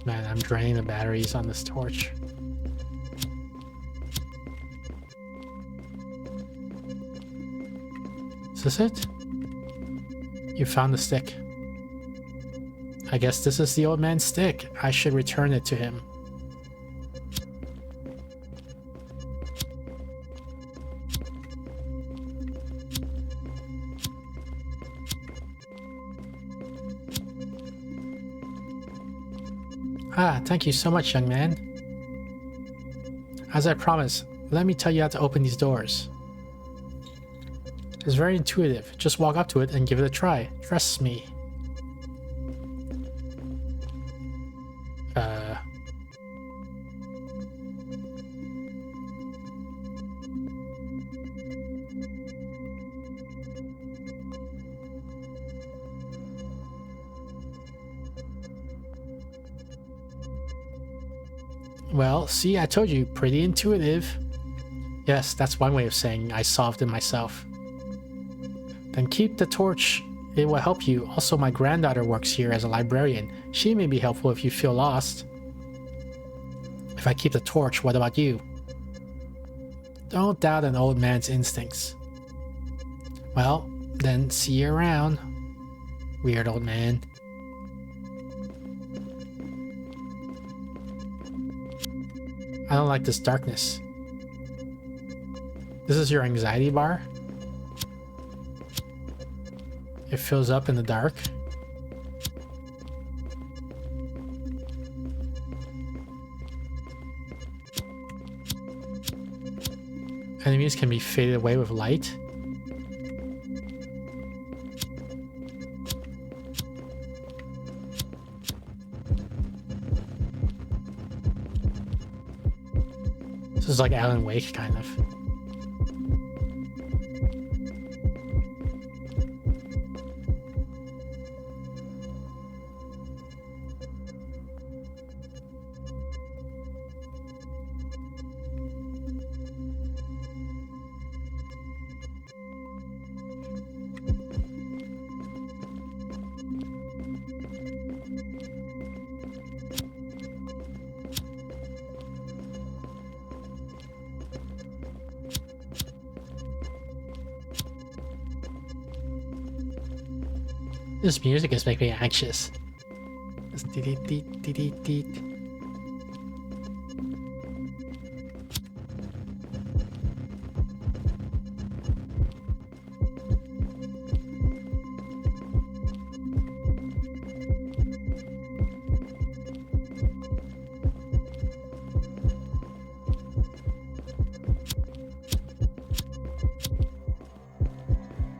Man, I'm draining the batteries on this torch. Is this it? You found the stick. I guess this is the old man's stick. I should return it to him. Ah, thank you so much, young man. As I promised, let me tell you how to open these doors. It's very intuitive. Just walk up to it and give it a try. Trust me. Well, see, I told you, pretty intuitive. Yes, that's one way of saying I solved it myself. Then keep the torch. It will help you. Also, my granddaughter works here as a librarian. She may be helpful if you feel lost. If I keep the torch, what about you? Don't doubt an old man's instincts. Well, then see you around, weird old man. I don't like this darkness. This is your anxiety bar? It fills up in the dark. Enemies can be faded away with light. This is like Alan Wake, kind of. This music is making me anxious. This deet deet deet deet deet.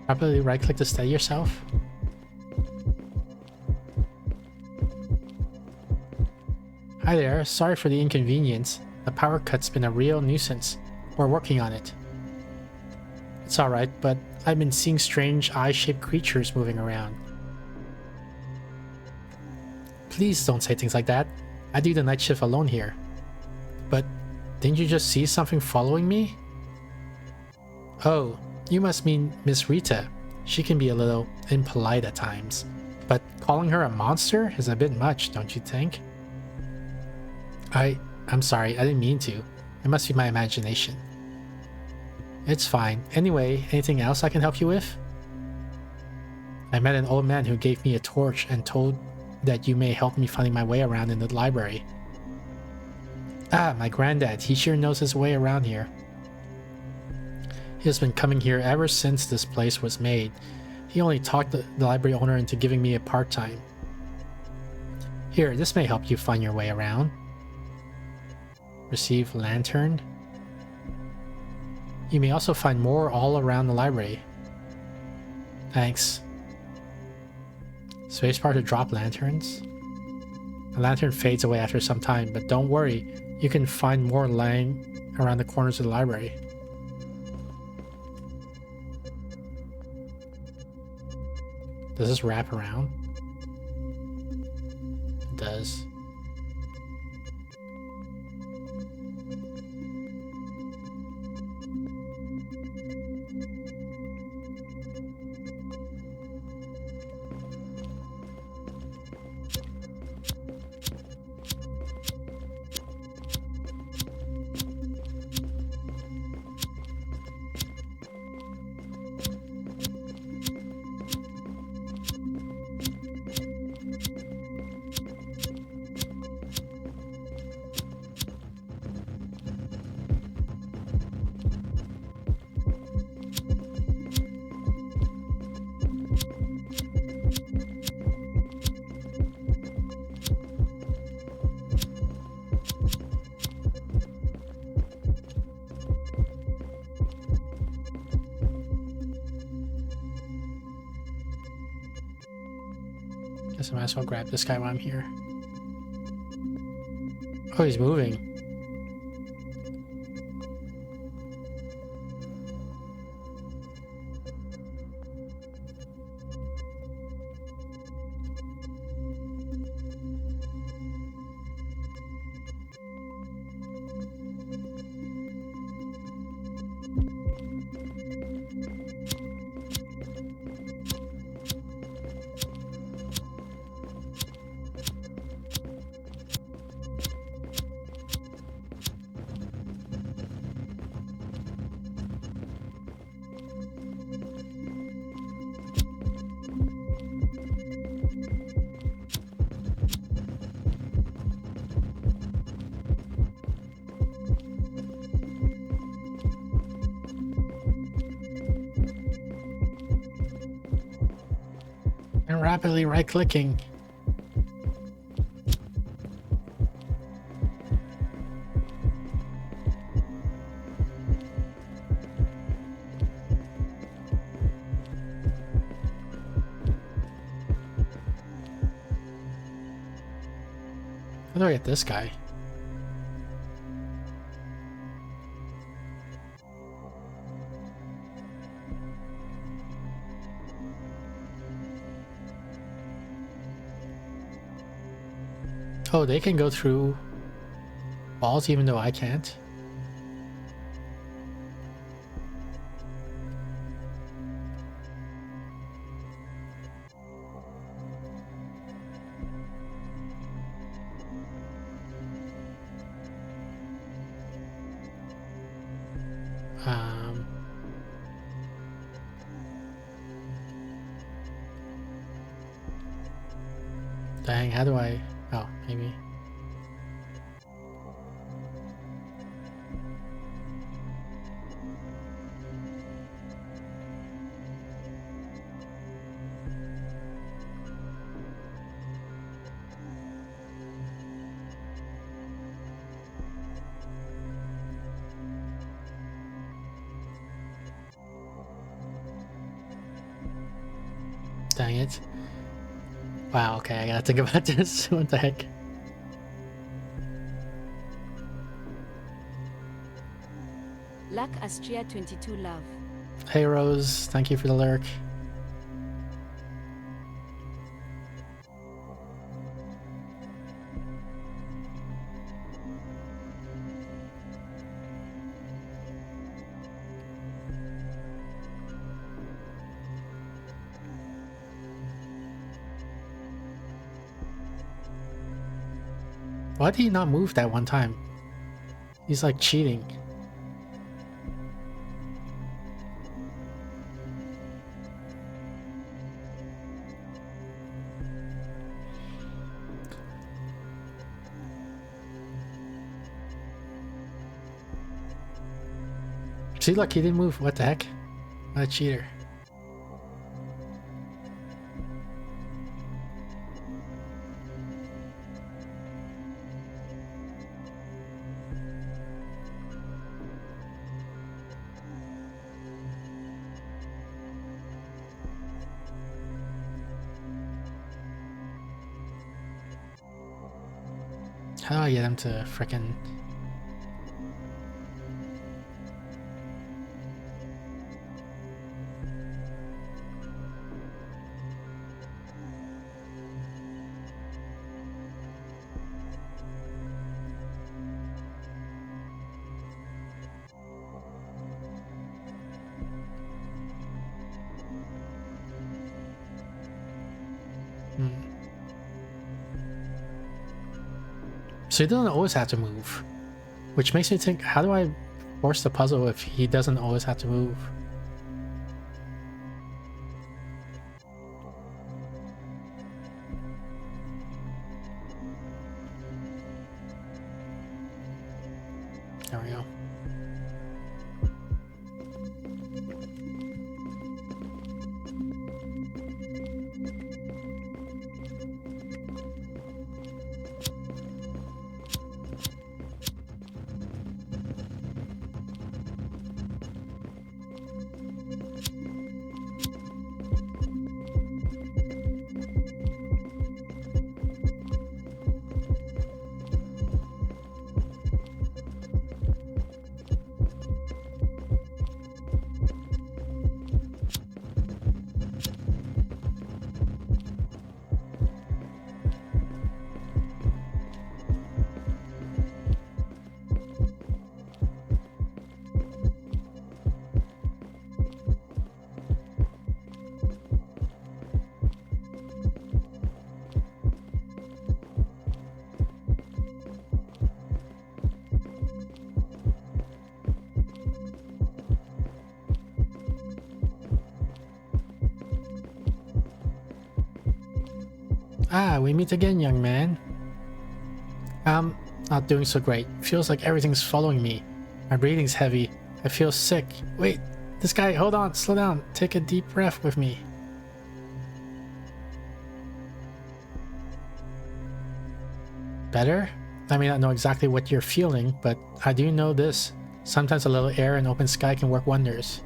Probably right click to steady yourself. Hi there, sorry for the inconvenience. The power cut's been a real nuisance. We're working on it. It's alright, but I've been seeing strange eye-shaped creatures moving around. Please don't say things like that. I do the night shift alone here. But didn't you just see something following me? Oh, you must mean Miss Rita. She can be a little impolite at times. But calling her a monster is a bit much, don't you think? I'm sorry, I didn't mean to. It must be my imagination. It's fine. Anyway, anything else I can help you with? I met an old man who gave me a torch and told that you may help me finding my way around in the library. Ah, my granddad. He sure knows his way around here. He has been coming here ever since this place was made. He only talked the library owner into giving me a part-time. Here, this may help you find your way around. Receive lantern. You may also find more all around the library. Thanks. Spacebar to drop lanterns. The lantern fades away after some time, but don't worry, you can find more lying around the corners of the library. Does this wrap around? It does. Guess I might as well grab this guy while I'm here. Oh, he's moving. And rapidly right-clicking. How do I get this guy? Oh, they can go through walls even though I can't. Dang, how do I... Oh, maybe. Dang it. Wow, okay, I gotta think about this. What the heck? Lac Astria 22 love. Hey Rose, thank you for the lurk. Why did he not move that one time? He's like cheating. See, look, he didn't move. What the heck? What a cheater. How do I get him to frickin'... So he doesn't always have to move. Which makes me think, how do I force the puzzle if he doesn't always have to move? There we go. Ah, we meet again, young man. Not doing so great. Feels like everything's following me. My breathing's heavy. I feel sick. Wait, this guy, hold on, slow down. Take a deep breath with me. Better? I may not know exactly what you're feeling, but I do know this. Sometimes a little air and open sky can work wonders.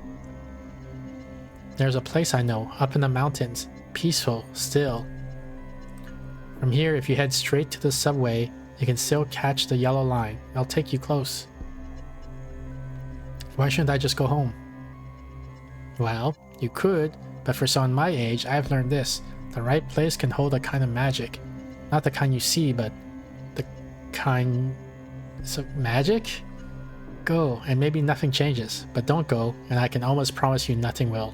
There's a place I know, up in the mountains. Peaceful, still. From here, if you head straight to the subway, you can still catch the yellow line. It'll take you close. Why shouldn't I just go home? Well, you could, but for someone my age, I've learned this. The right place can hold a kind of magic. Not the kind you see, but the kind... So, magic? Go, and maybe nothing changes. But don't go, and I can almost promise you nothing will.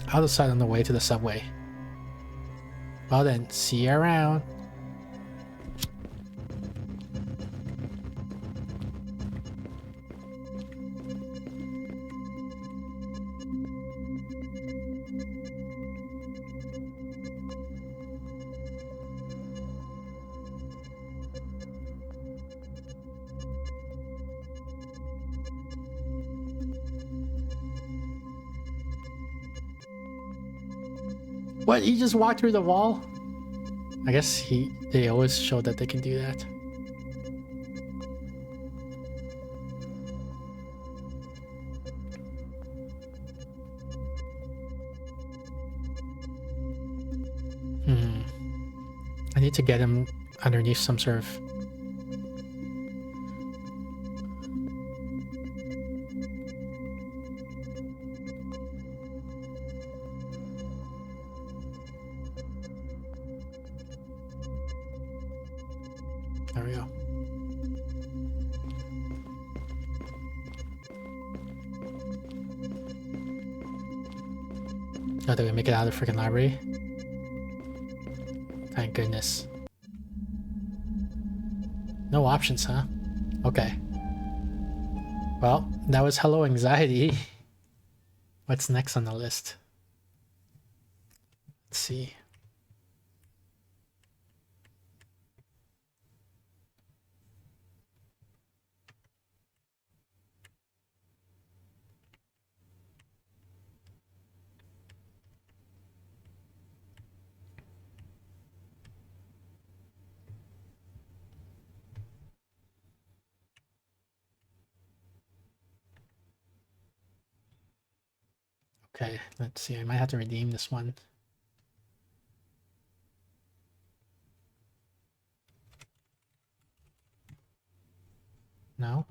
I'll decide on the way to the subway. Well then, see you around. What? He just walked through the wall? I guess they always show that they can do that. I need to get him underneath some sort of... There we go. Oh, did we make it out of the freaking library? Thank goodness. No options, huh? Okay. Well, that was Hello Anxiety. What's next on the list? Let's see. Okay, let's see. I might have to redeem this one. No?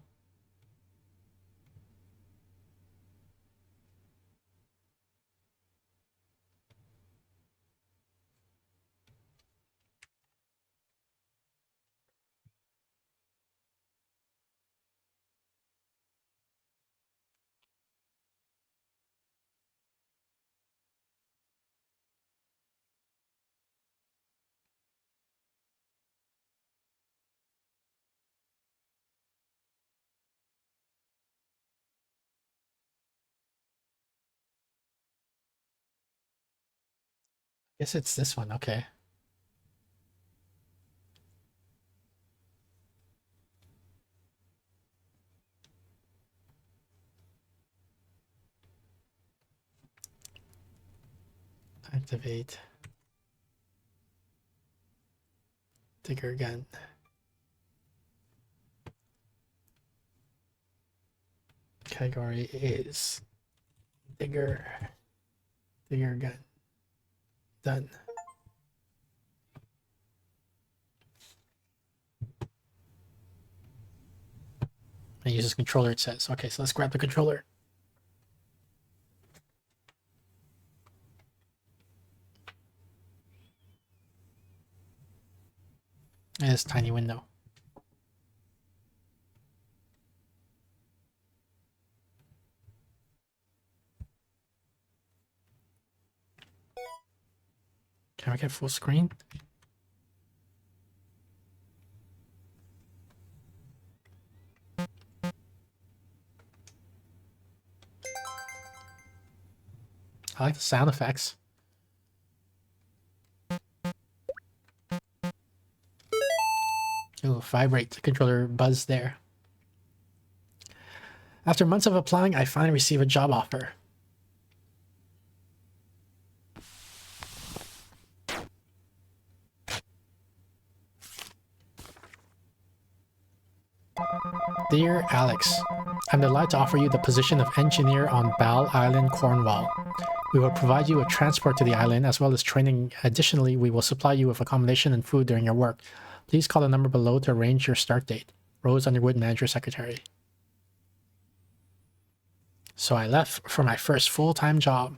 Guess it's this one. Okay. Activate. Diggergun. Category is Diggergun. Done. I use this controller, it says. Okay, so let's grab the controller. And this tiny window. Can I get full screen? I like the sound effects. Ooh, vibrate. The controller buzzed there. After months of applying, I finally received a job offer. Dear Alex, I'm delighted to offer you the position of engineer on Bal Island, Cornwall. We will provide you with transport to the island as well as training. Additionally, we will supply you with accommodation and food during your work. Please call the number below to arrange your start date. Rose Underwood, Manager Secretary. So I left for my first full-time job.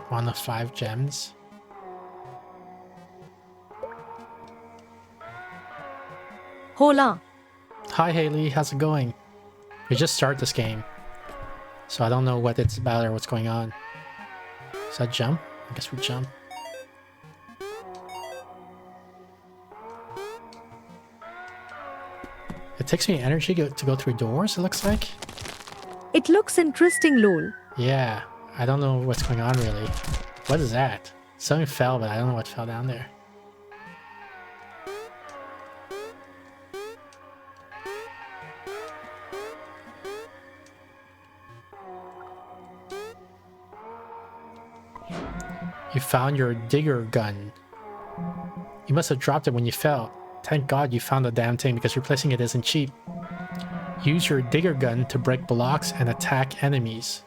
One of 5 gems. Hola. Hi Haley, how's it going? We just started this game, so I don't know what it's about or what's going on. Is that jump? I guess we jump. It takes me energy to go through doors, it looks like. It looks interesting, lol. Yeah, I don't know what's going on really. What is that? Something fell, but I don't know what fell down there. You found your digger gun. You must have dropped it when you fell. Thank God you found the damn thing because replacing it isn't cheap. Use your digger gun to break blocks and attack enemies.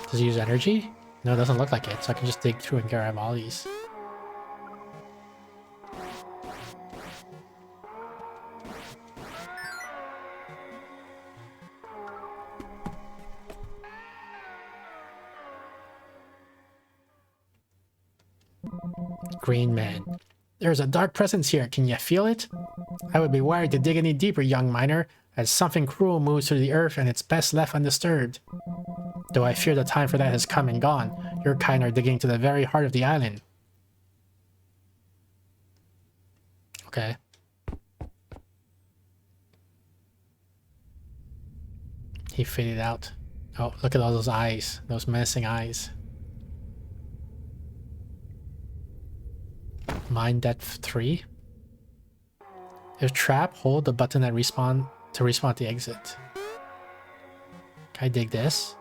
Does it use energy? No, it doesn't look like it, so I can just dig through and grab all these. Green man. There's a dark presence here, can you feel it? I would be worried to dig any deeper, young miner, as something cruel moves through the earth and it's best left undisturbed. Though I fear the time for that has come and gone, your kind are digging to the very heart of the island. Okay. He faded out. Oh, look at all those eyes. Those menacing eyes. Mine depth 3. If trap, hold the button at respawn to respawn at the exit. Can I dig this?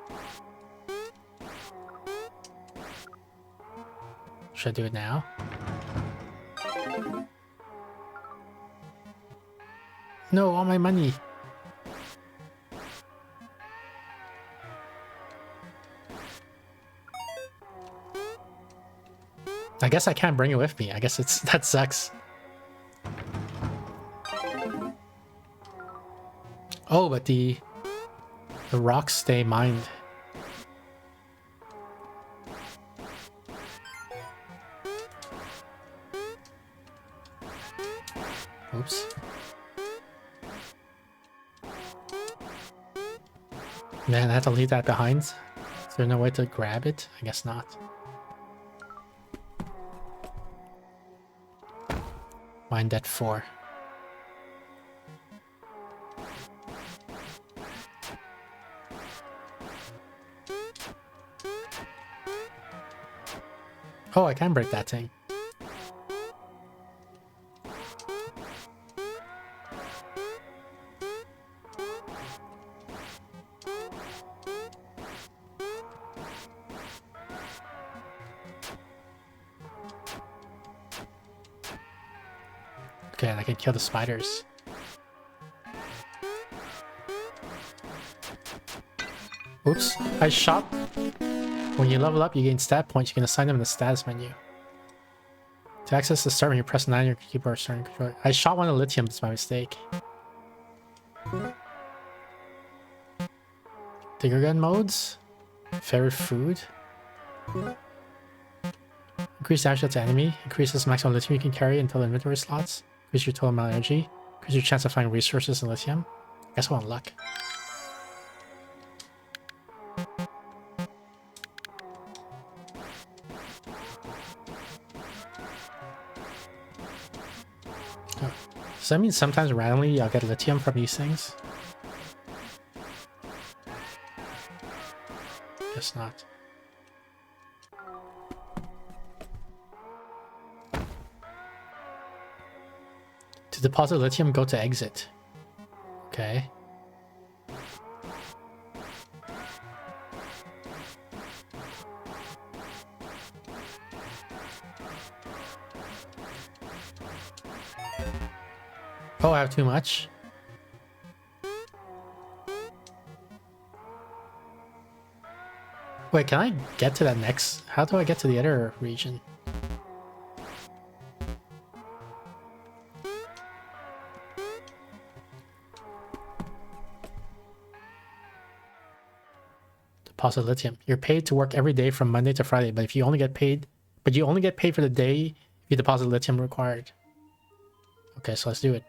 Should I do it now? No, all my money. I guess I can't bring it with me. I guess that sucks. Oh, but the rocks stay mined. Oops. Man, I have to leave that behind. Is there no way to grab it? I guess not. Mine debt 4. Oh, I can break that thing. Okay, and I can kill the spiders. Oops, I shot. When you level up, you gain stat points. You can assign them in the status menu. To access the start menu, press 9 on your keyboard starting controller. I shot one of the lithiums by mistake. Diggergun modes. Favorite food. Increase damage to enemy. Increases maximum lithium you can carry until the inventory slots. Increase your total amount of energy. Increase your chance of finding resources in lithium. I guess I want luck. Does that mean sometimes randomly I'll get lithium from these things? Guess not. To deposit lithium, go to exit. Okay. Oh, I have too much? Wait, can I get to that next? How do I get to the other region? Deposit lithium. You're paid to work every day from Monday to Friday, but you only get paid for the day if you deposit lithium required. Okay, so let's do it.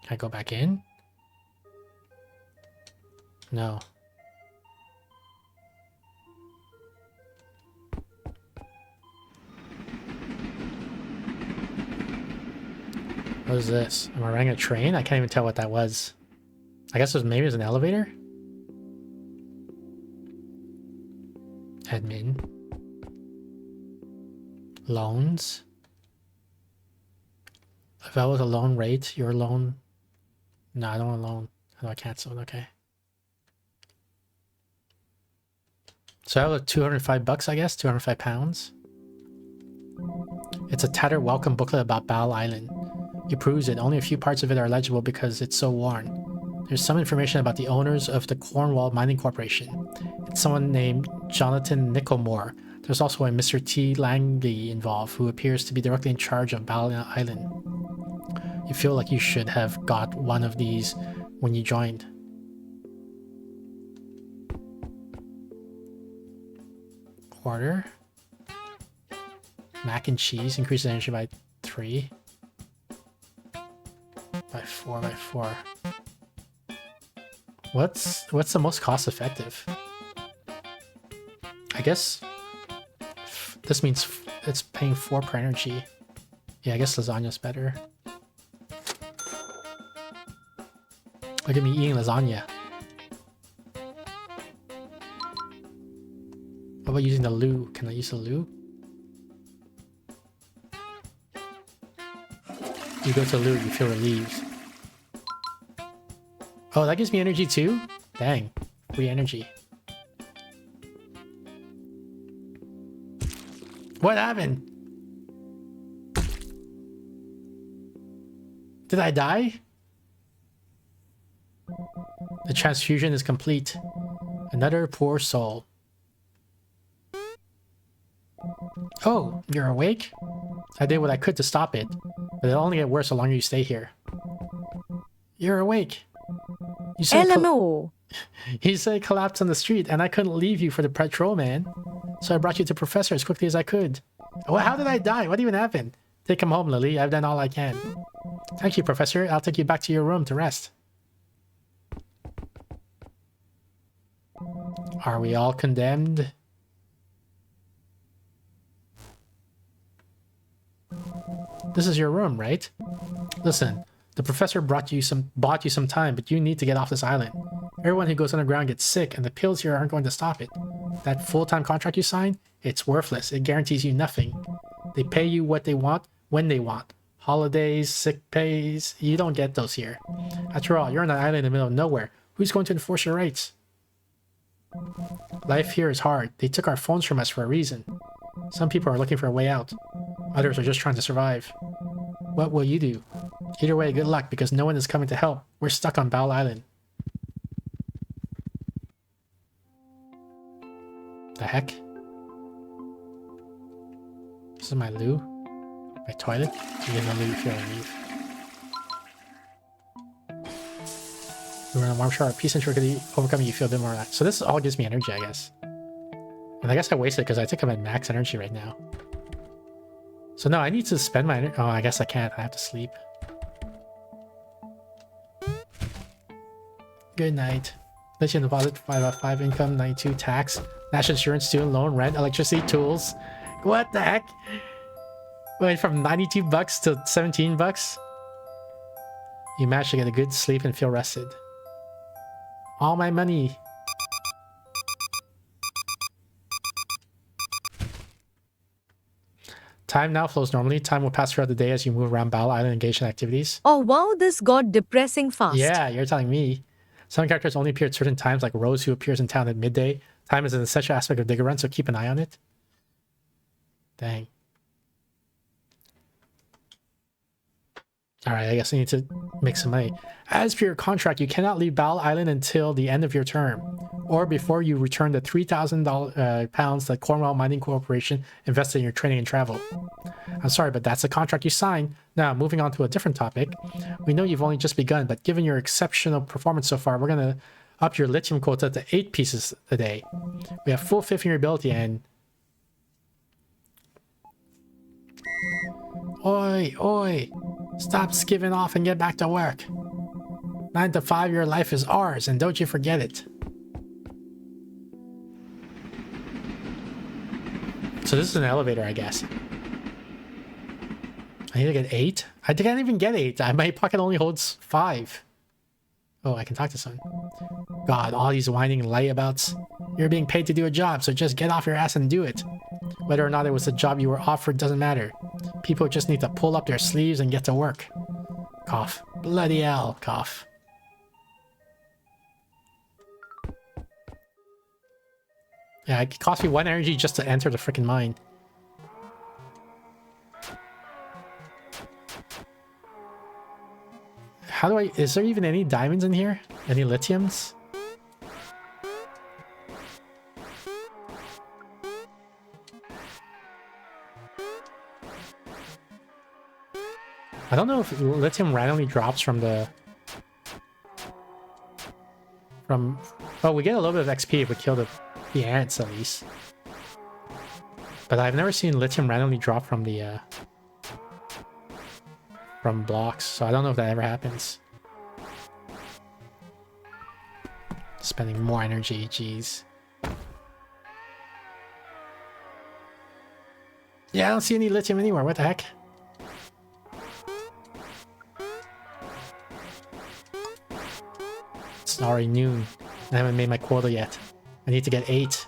Can I go back in? No. What is this? Am I riding a train? I can't even tell what that was. I guess maybe it was an elevator? Admin. Loans. If I was a loan rate, your loan... No, I don't want a loan. How do I cancel it? Okay. So I have like 205 bucks, I guess. 205 pounds. It's a tattered welcome booklet about Bal Island. You peruse it, only a few parts of it are legible because it's so worn. There's some information about the owners of the Cornwall Mining Corporation. It's someone named Jonathan Nickelmore. There's also a Mr. T. Langley involved, who appears to be directly in charge of Bal Island. You feel like you should have got one of these when you joined. Order. Mac and cheese increases energy by 3. By 4 by 4. What's the most cost effective? I guess this means it's paying 4 per energy. Yeah, I guess lasagna's better. Look at me eating lasagna. What about using the loo? Can I use the loo? You go to the loo, you feel relieved. Oh, that gives me energy too? Dang. Free energy. What happened? Did I die? The transfusion is complete. Another poor soul. Oh, you're awake? I did what I could to stop it, but it'll only get worse the longer you stay here. You're awake. You said LMO. you said collapsed on the street, and I couldn't leave you for the patrol, man. So I brought you to Professor as quickly as I could. Well, how did I die? What even happened? Take him home, Lily. I've done all I can. Thank you, Professor. I'll take you back to your room to rest. Are we all condemned? This is your room, right? Listen, the professor bought you some time, but you need to get off this island. Everyone who goes underground gets sick, and the pills here aren't going to stop it. That full-time contract you signed, it's worthless. It guarantees you nothing. They pay you what they want, when they want. Holidays, sick pays, you don't get those here. After all, you're on an island in the middle of nowhere. Who's going to enforce your rights? Life here is hard. They took our phones from us for a reason. Some people are looking for a way out. Others are just trying to survive. What will you do? Either way, good luck, because no one is coming to help. We're stuck on Bal Island. The heck? This is my loo? My toilet? You get no loo if you leave. We're in a warm shower. Peace and tranquility overcoming, you feel a bit more relaxed. So this all gives me energy, I guess. And I guess I wasted it because I think I'm at max energy right now. So no, I need to spend my energy. Oh, I guess I can't. I have to sleep. Good night. Lithium deposit, 5 out of 5 income, 92 tax, national insurance, student loan, rent, electricity, tools. What the heck? Wait, from 92 bucks to 17 bucks? You managed to get a good sleep and feel rested. All my money. Time now flows normally. Time will pass throughout the day as you move around Bal Island and engage in activities. Oh wow, this got depressing fast. Yeah, you're telling me. Some characters only appear at certain times, like Rose, who appears in town at midday. Time is an essential aspect of Diggergun, so keep an eye on it. Dang. Alright, I guess I need to make some money. As per your contract, you cannot leave Bal Island until the end of your term, or before you return the £3,000 that Cornwall Mining Corporation invested in your training and travel. I'm sorry, but that's the contract you signed. Now, moving on to a different topic. We know you've only just begun, but given your exceptional performance so far, we're going to up your lithium quota to 8 pieces a day. We have full faith in your ability and... Oi, oi! Stop skiving off and get back to work. 9 to 5, your life is ours, and don't you forget it. So this is an elevator, I guess. I need to get 8? I can't even get 8. My pocket only holds 5. Oh, I can talk to someone. God, all these whining layabouts. You're being paid to do a job, so just get off your ass and do it. Whether or not it was the job you were offered doesn't matter. People just need to pull up their sleeves and get to work. Cough. Bloody hell, cough. Yeah, it cost me 1 energy just to enter the freaking mine. How do I... Is there even any diamonds in here? Any lithiums? I don't know if lithium randomly drops from the... Oh, we get a little bit of XP if we kill the ants, at least. But I've never seen lithium randomly drop from the... from blocks, so I don't know if that ever happens. Spending more energy, jeez. Yeah, I don't see any lithium anywhere, what the heck? It's already noon. I haven't made my quota yet. I need to get 8.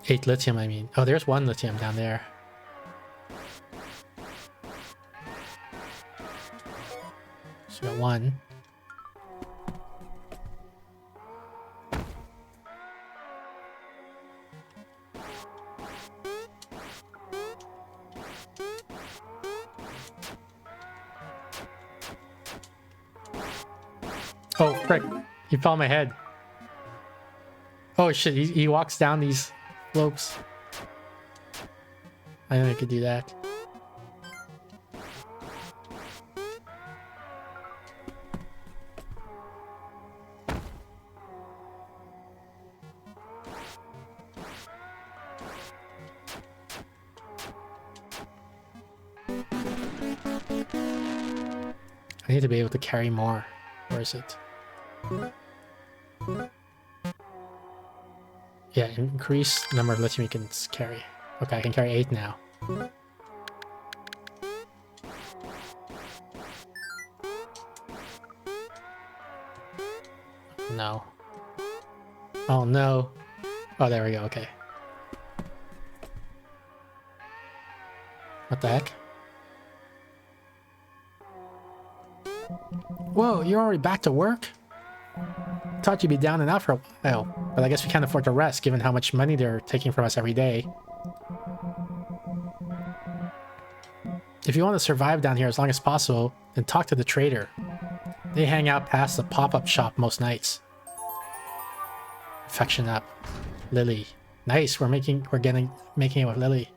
8 lithium, I mean. Oh, there's 1 lithium down there. So we got 1. Oh, frick. He fell on my head. Oh, shit. He walks down these slopes. I think I could do that. I need to be able to carry more. Where is it? Yeah, increase number of lithium you can carry. Okay, I can carry 8 now. No. Oh no. Oh, there we go, okay. What the heck? Whoa, you're already back to work? Thought you'd be down and out for a while, but I guess we can't afford to rest given how much money they're taking from us every day. If you want to survive down here as long as possible, then talk to the trader. They hang out past the pop-up shop most nights. Affection up. Lily. Nice, we're making it with Lily.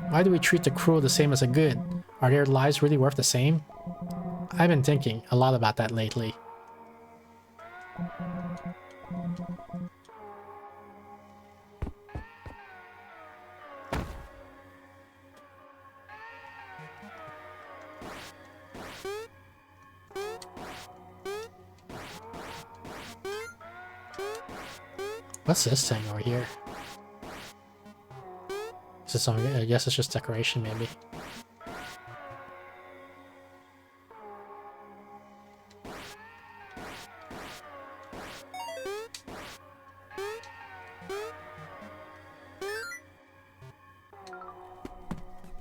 Why do we treat the cruel the same as the good? Are their lives really worth the same? I've been thinking a lot about that lately. What's this thing over here? Is this something? I guess it's just decoration, maybe.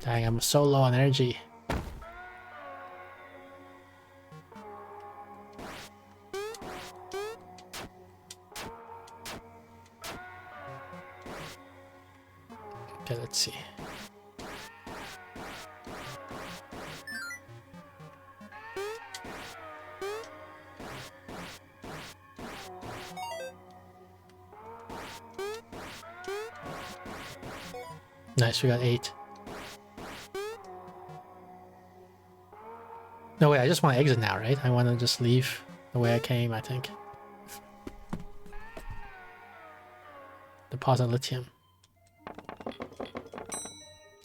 Dang, I'm so low on energy. Okay, let's see. Nice, we got 8. No, wait, I just want to exit now, right? I want to just leave the way I came, I think. Deposit lithium.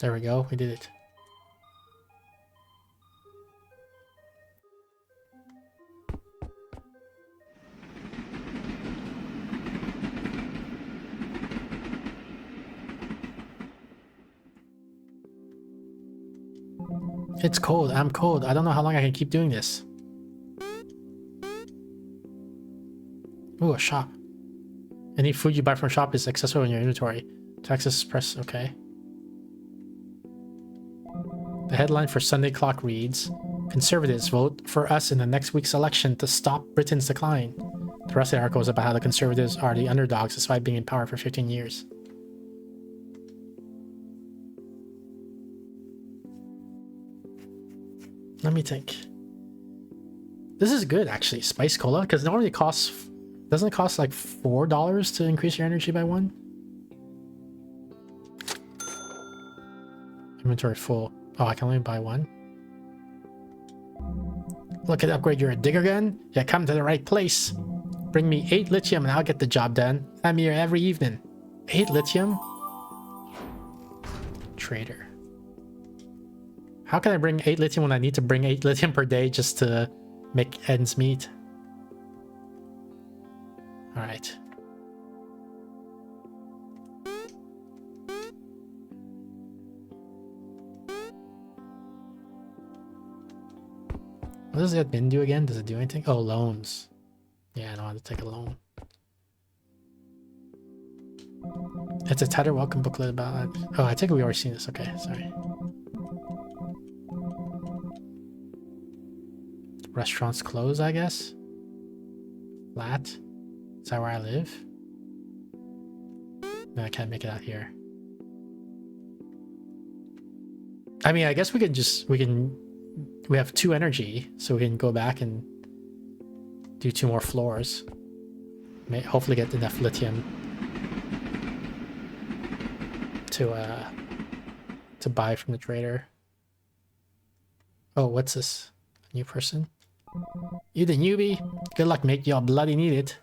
There we go, we did it. It's cold, I'm cold. I don't know how long I can keep doing this. Ooh, a shop. Any food you buy from a shop is accessible in your inventory. To access, press OK. The headline for Sunday Clock reads, Conservatives vote for us in the next week's election to stop Britain's decline. The rest of the article is about how the Conservatives are the underdogs despite being in power for 15 years. Let me think. This is good actually, Spice Cola, because normally it costs, doesn't it cost like $4 to increase your energy by 1? Inventory full. Oh, I can only buy 1. Look at upgrade your Diggergun. Yeah, come to the right place. Bring me 8 lithium and I'll get the job done. I'm here every evening. 8 lithium? Trader. How can I bring 8 lithium when I need to bring 8 lithium per day just to make ends meet? Alright. What does the admin do again? Does it do anything? Oh, loans. Yeah, I know how to take a loan. It's a tighter welcome booklet about it. Oh, I think we already seen this. Okay, sorry. Restaurants close, I guess. Flat. Is that where I live? No, I can't make it out here. I mean, I guess we have 2 energy, so we can go back and do 2 more floors. Hopefully get enough lithium to buy from the trader. Oh, what's this? A new person? You the newbie? Good luck, mate. You'll bloody need it.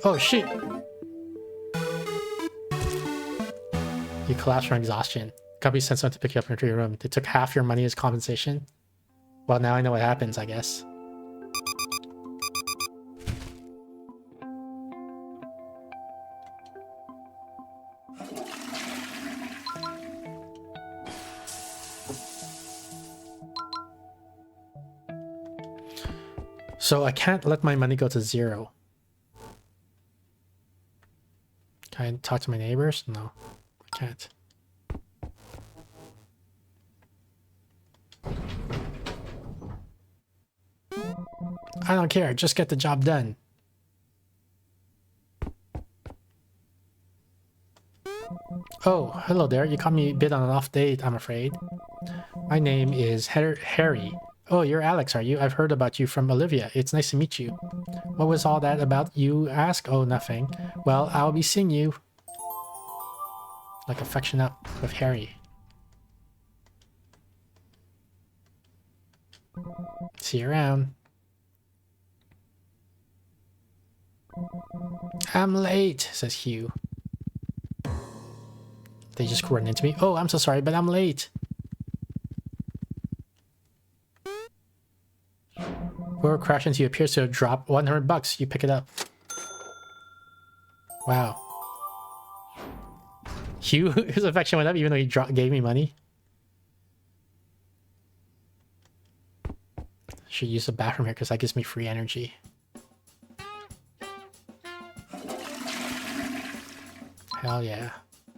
Oh shit! You collapsed from exhaustion. Company sent someone to pick you up into your room. They took half your money as compensation. Well, now I know what happens, I guess. So I can't let my money go to 0. Can I talk to my neighbors? No, I can't. I don't care, just get the job done. Oh, hello there. You caught me a bit on an off date, I'm afraid. My name is Harry. Oh, you're Alex, are you? I've heard about you from Olivia. It's nice to meet you. What was all that about, you ask? Oh, nothing. Well, I'll be seeing you. Like affection up with Harry. See you around. I'm late, says Hugh. They just run into me. Oh, I'm so sorry, but I'm late. Whoever crashed into you appears to have dropped $100. You pick it up. Wow. Hugh, his affection went up even though he gave me money. Should use the bathroom here because that gives me free energy. Hell yeah.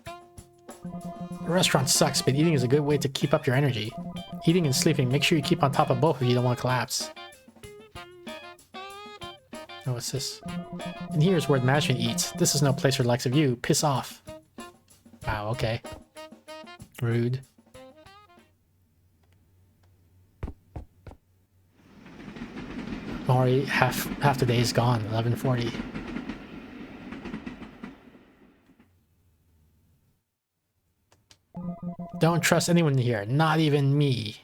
The restaurant sucks, but eating is a good way to keep up your energy. Eating and sleeping, make sure you keep on top of both if you don't want to collapse. Oh, what's this? And here's where the management eats. This is no place for the likes of you. Piss off. Wow, okay. Rude. Already half the day is gone. 11:40. Don't trust anyone here, not even me.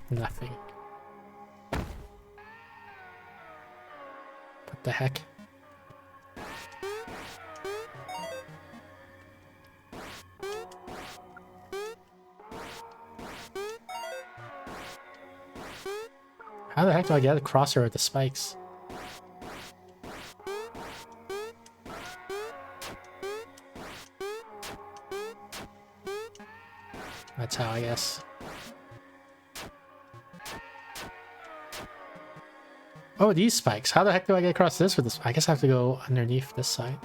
Nothing. What the heck? How the heck do I get across her with the spikes? That's how, I guess. Oh, these spikes. How the heck do I get across this with this? I guess I have to go underneath this side.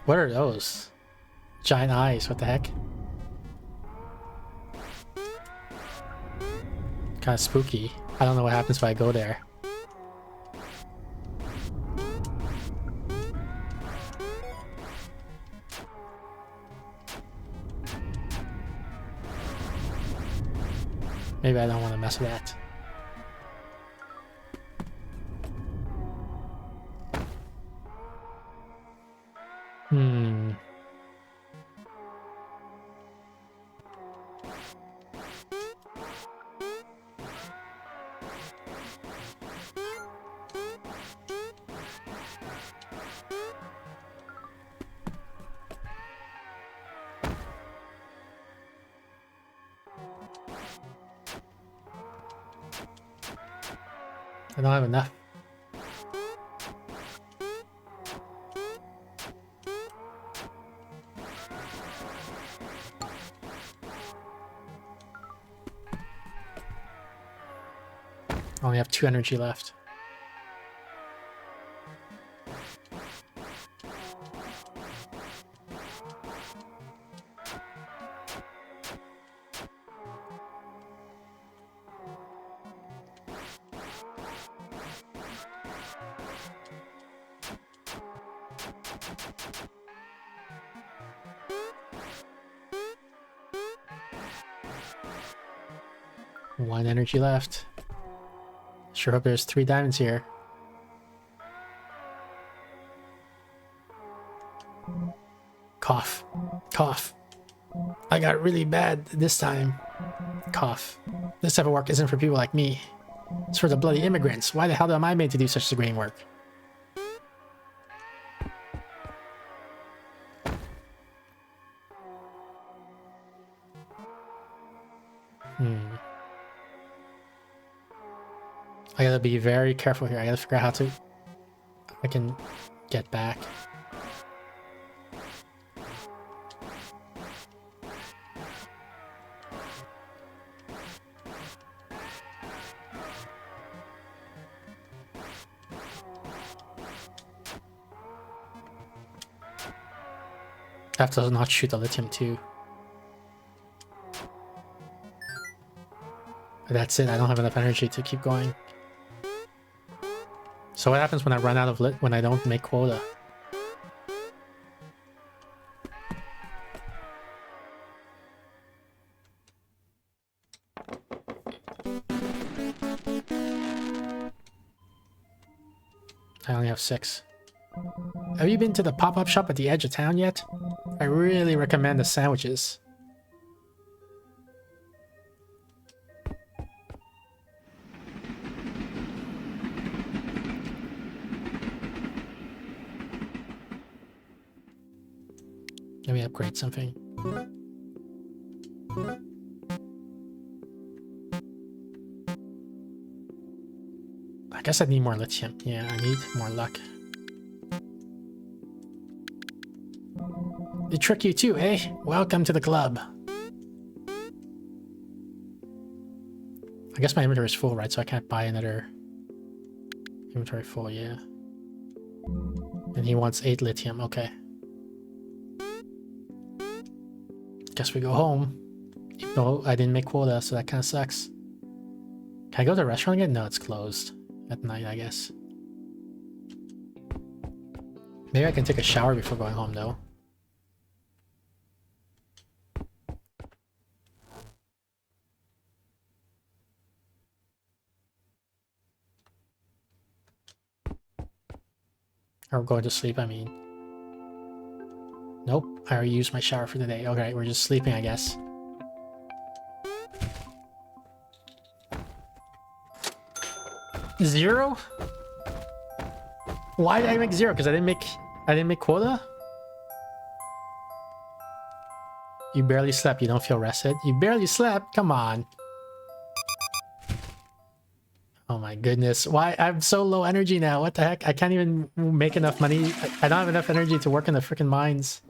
What are those? Giant eyes, what the heck? Kind of spooky. I don't know what happens if I go there. Maybe I don't want to mess with that. I don't have enough. I only have 2 energy left. One energy left. Sure hope there's 3 diamonds here. Cough. Cough. I got really bad this time. Cough. This type of work isn't for people like me. It's for the bloody immigrants. Why the hell am I made to do such degrading work? I gotta be very careful here. I gotta figure out how I can get back. I have to not shoot the lithium too. But that's it. I don't have enough energy to keep going. So what happens when I run out of when I don't make quota? I only have 6. Have you been to the pop-up shop at the edge of town yet? I really recommend the sandwiches. Let me upgrade something. I guess I need more lithium. Yeah, I need more luck. They trick you too, eh? Welcome to the club. I guess my inventory is full, right? So I can't buy another inventory full, yeah. And he wants 8 lithium, okay. Guess we go home. Even though I didn't make quota, so that kind of sucks. Can I go to the restaurant again? No, it's closed at night, I guess. Maybe I can take a shower before going home, though. Or going to sleep, I mean. Nope, I already used my shower for the day. Okay, we're just sleeping, I guess. Zero? Why did I make 0? Because I didn't make quota? You barely slept. You don't feel rested. You barely slept. Come on. Oh my goodness. Why? I'm so low energy now. What the heck? I can't even make enough money. I don't have enough energy to work in the freaking mines.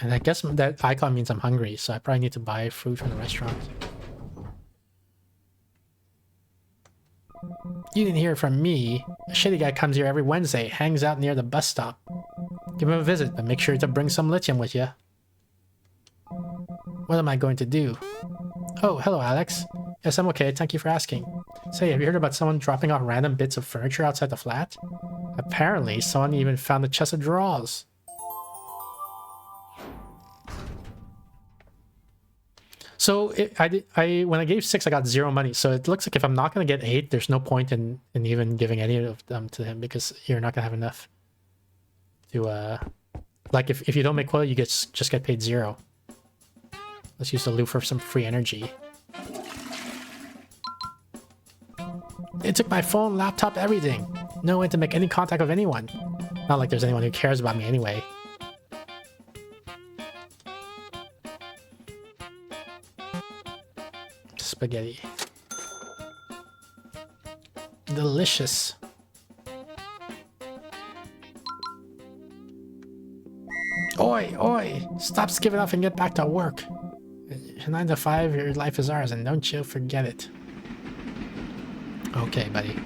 And I guess that icon means I'm hungry, so I probably need to buy food from the restaurant. You didn't hear from me. A shitty guy comes here every Wednesday, hangs out near the bus stop. Give him a visit, but make sure to bring some lithium with you. What am I going to do? Oh, hello, Alex. Yes, I'm okay. Thank you for asking. Say, have you heard about someone dropping off random bits of furniture outside the flat? Apparently, someone even found a chest of drawers. So when I gave 6, I got 0 money. So it looks like if I'm not going to get 8, there's no point in even giving any of them to him because you're not going to have enough to like if you don't make quota, you just get paid 0. Let's use the loot for some free energy. They took my phone, laptop, everything. No way to make any contact with anyone. Not like there's anyone who cares about me anyway. Spaghetti. Delicious. Oi, oi! Stop skipping off and get back to work. 9 to 5, your life is ours, and don't you forget it. Okay, buddy.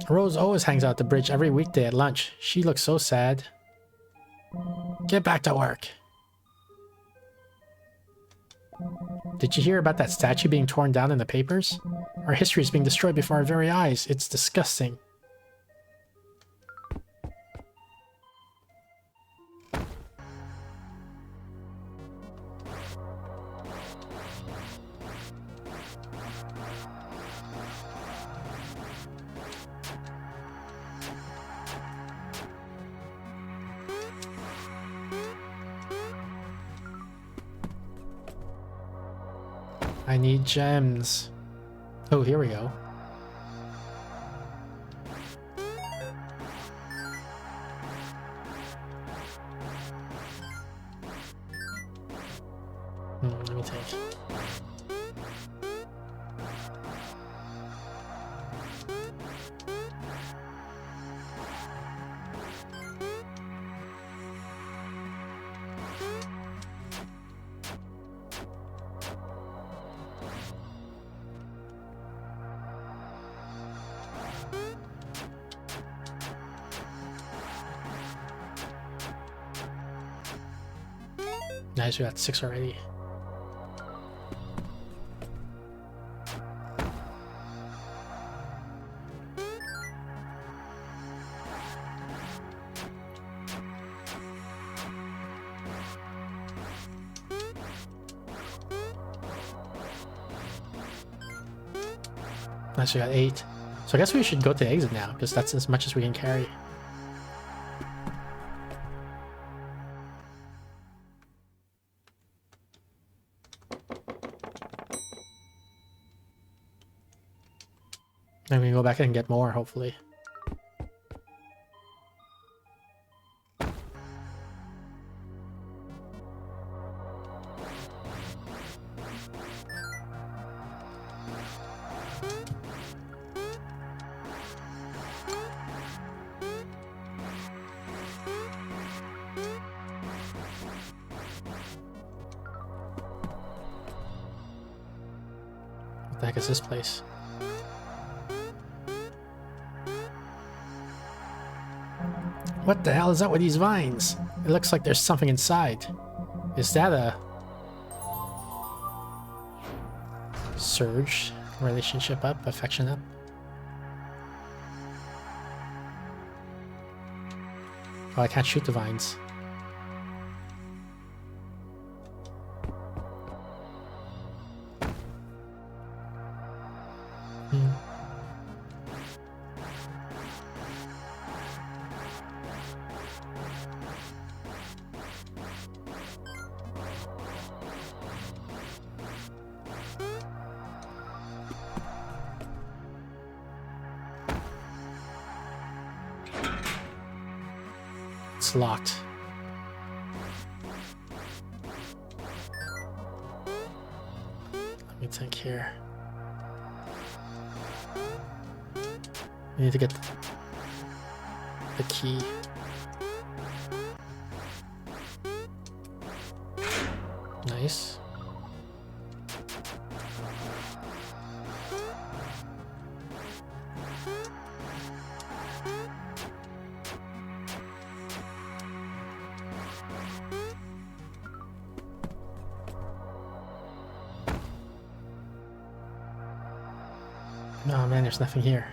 Rose always hangs out at the bridge every weekday at lunch. She looks so sad. Get back to work. Did you hear about that statue being torn down in the papers? Our history is being destroyed before our very eyes. It's disgusting. I need gems. Oh, here we go. Let me take. Nice, we got 6 already. Nice, we got 8. So I guess we should go to the exit now, because that's as much as we can carry. And we can go back and get more, hopefully. What the heck is this place? What the hell is up with these vines? It looks like there's something inside. Is that a surge? Relationship up? Affection up? Oh, I can't shoot the vines. It's locked. Let me think here. I need to get the key. Nice. Oh man, there's nothing here.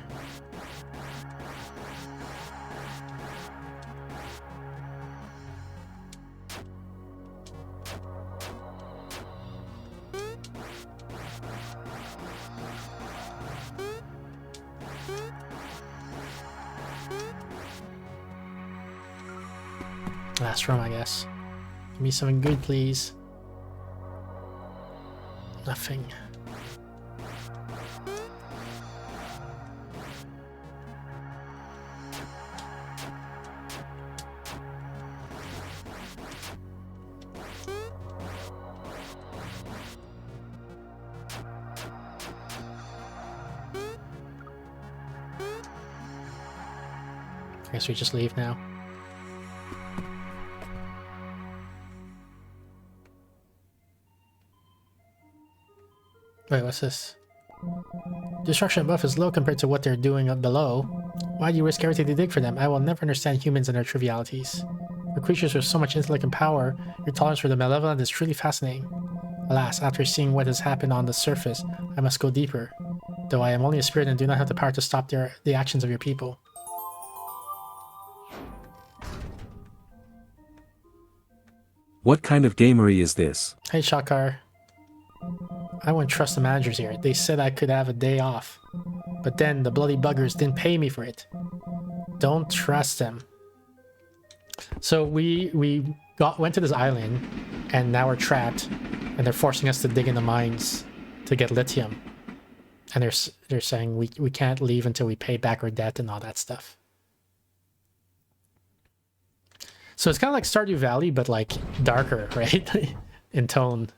Last room, I guess. Give me something good, please. Nothing. I guess we just leave now. Wait, what's this? Destruction above is low compared to what they're doing up below. Why do you risk everything to dig for them? I will never understand humans and their trivialities. For creatures with so much intellect and power, your tolerance for the malevolent is truly fascinating. Alas, after seeing what has happened on the surface, I must go deeper. Though I am only a spirit and do not have the power to stop the actions of your people. What kind of gamery is this? Hey, Shakar. I wouldn't trust the managers here. They said I could have a day off. But then the bloody buggers didn't pay me for it. Don't trust them. So we went to this island, and now we're trapped, and they're forcing us to dig in the mines to get lithium. And they're saying we can't leave until we pay back our debt and all that stuff. So it's kind of like Stardew Valley, but like darker, right? In tone.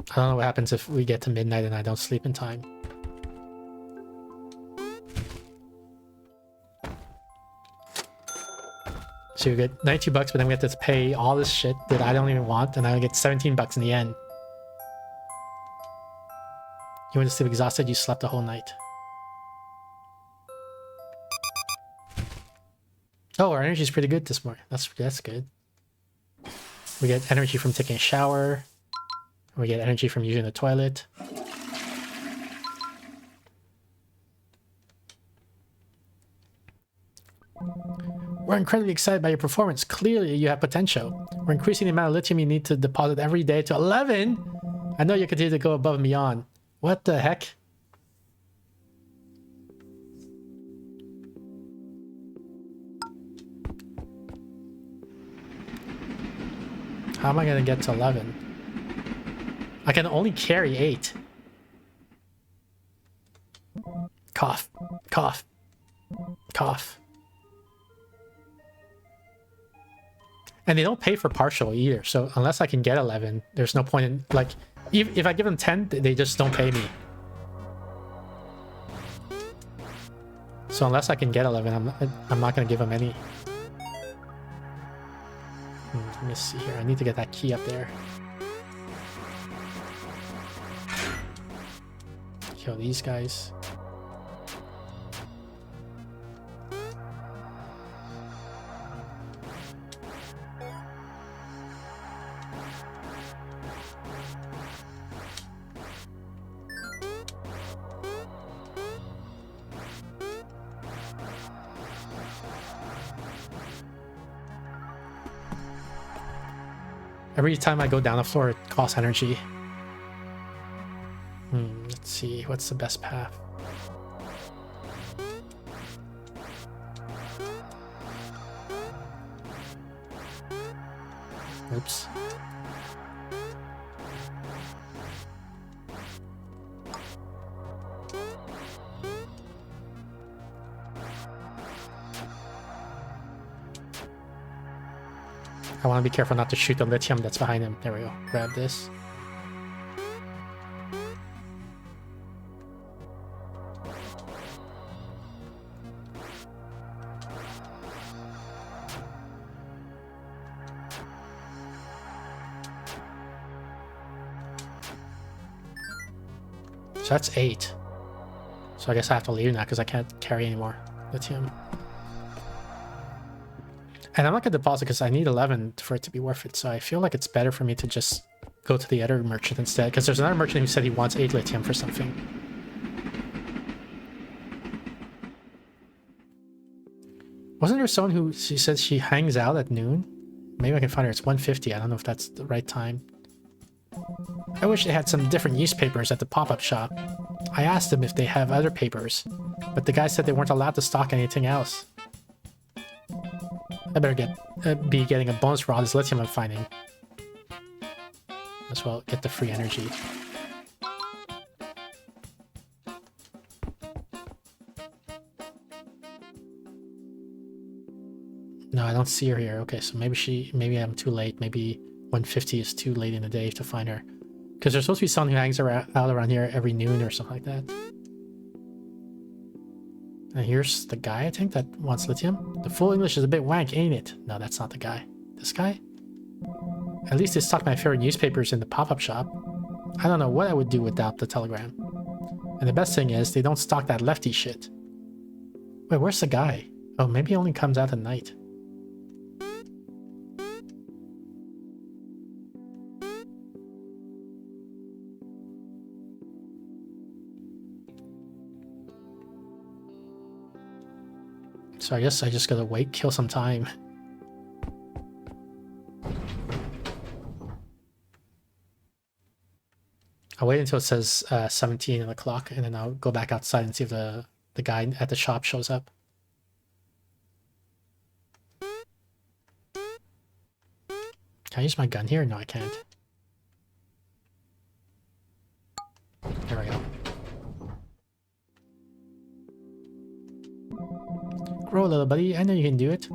I don't know what happens if we get to midnight and I don't sleep in time. So we get 92 bucks, but then we have to pay all this shit that I don't even want, and I get 17 bucks in the end. You went to sleep exhausted, you slept the whole night. Oh, our energy is pretty good this morning. That's good. We get energy from taking a shower. We get energy from using the toilet. We're incredibly excited by your performance. Clearly, you have potential. We're increasing the amount of lithium you need to deposit every day to 11. I know you continue to go above and beyond. What the heck? How am I going to get to 11? I can only carry 8. Cough. Cough. Cough. And they don't pay for partial either, so unless I can get 11, there's no point in, like, if I give them 10, they just don't pay me. So unless I can get 11, I'm not going to give them any. Let me see here. I need to get that key up there. Kill these guys. Every time I go down the floor, it costs energy. Let's see, what's the best path? Oops. I want to be careful not to shoot the lithium that's behind him. There we go. Grab this. So that's 8. So I guess I have to leave now because I can't carry anymore lithium. And I'm not going to deposit because I need 11 for it to be worth it. So I feel like it's better for me to just go to the other merchant instead. Because there's another merchant who said he wants 8 lithium for something. Wasn't there someone who she said she hangs out at noon? Maybe I can find her. It's 1:50. I don't know if that's the right time. I wish they had some different newspapers at the pop-up shop. I asked them if they have other papers, but the guy said they weren't allowed to stock anything else. I better be getting a bonus for all this lithium I'm finding. As well, get the free energy. No, I don't see her here. Okay, so maybe I'm too late. Maybe 1:50 is too late in the day to find her. Because there's supposed to be someone who hangs out around here every noon or something like that. And here's the guy, I think, that wants lithium. The full English is a bit wank, ain't it? No, that's not the guy. This guy? At least they stock my favorite newspapers in the pop-up shop. I don't know what I would do without the telegram. And the best thing is, they don't stock that lefty shit. Wait, where's the guy? Oh, maybe he only comes out at night. So I guess I just gotta wait, kill some time. I'll wait until it says 17 o'clock, and then I'll go back outside and see if the guy at the shop shows up. Can I use my gun here? No, I can't. There we go. Grow, little buddy. I know you can do it.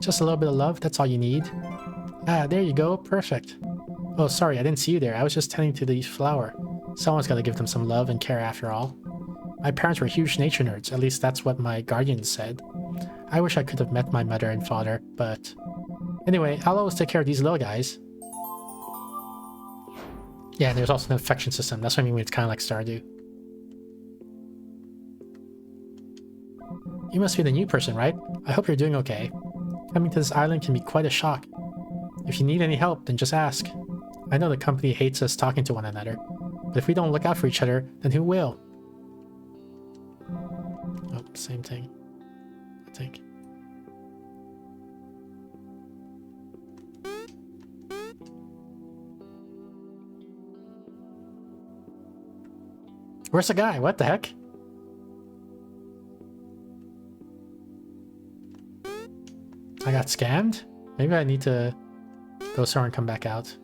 Just a little bit of love. That's all you need. Ah, there you go. Perfect. Oh, sorry. I didn't see you there. I was just tending to the flower. Someone's got to give them some love and care after all. My parents were huge nature nerds. At least that's what my guardian said. I wish I could have met my mother and father, but... Anyway, I'll always take care of these little guys. Yeah, and there's also an affection system. That's what I mean when it's kind of like Stardew. You must be the new person, right? I hope you're doing okay. Coming to this island can be quite a shock. If you need any help, then just ask. I know the company hates us talking to one another, but if we don't look out for each other, then who will? Oh, same thing, I think. Where's the guy? What the heck? I got scammed? Maybe I need to go somewhere and come back out.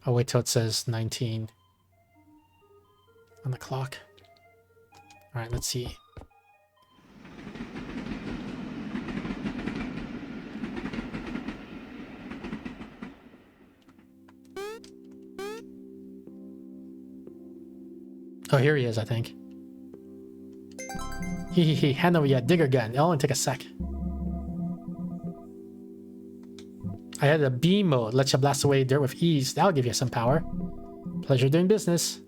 I'll wait till it says 19 on the clock. Alright, let's see. Oh, here he is, I think. Hee, hand over your digger gun. It'll only take a sec. I had a beam mode. Let you blast away dirt with ease. That'll give you some power. Pleasure doing business.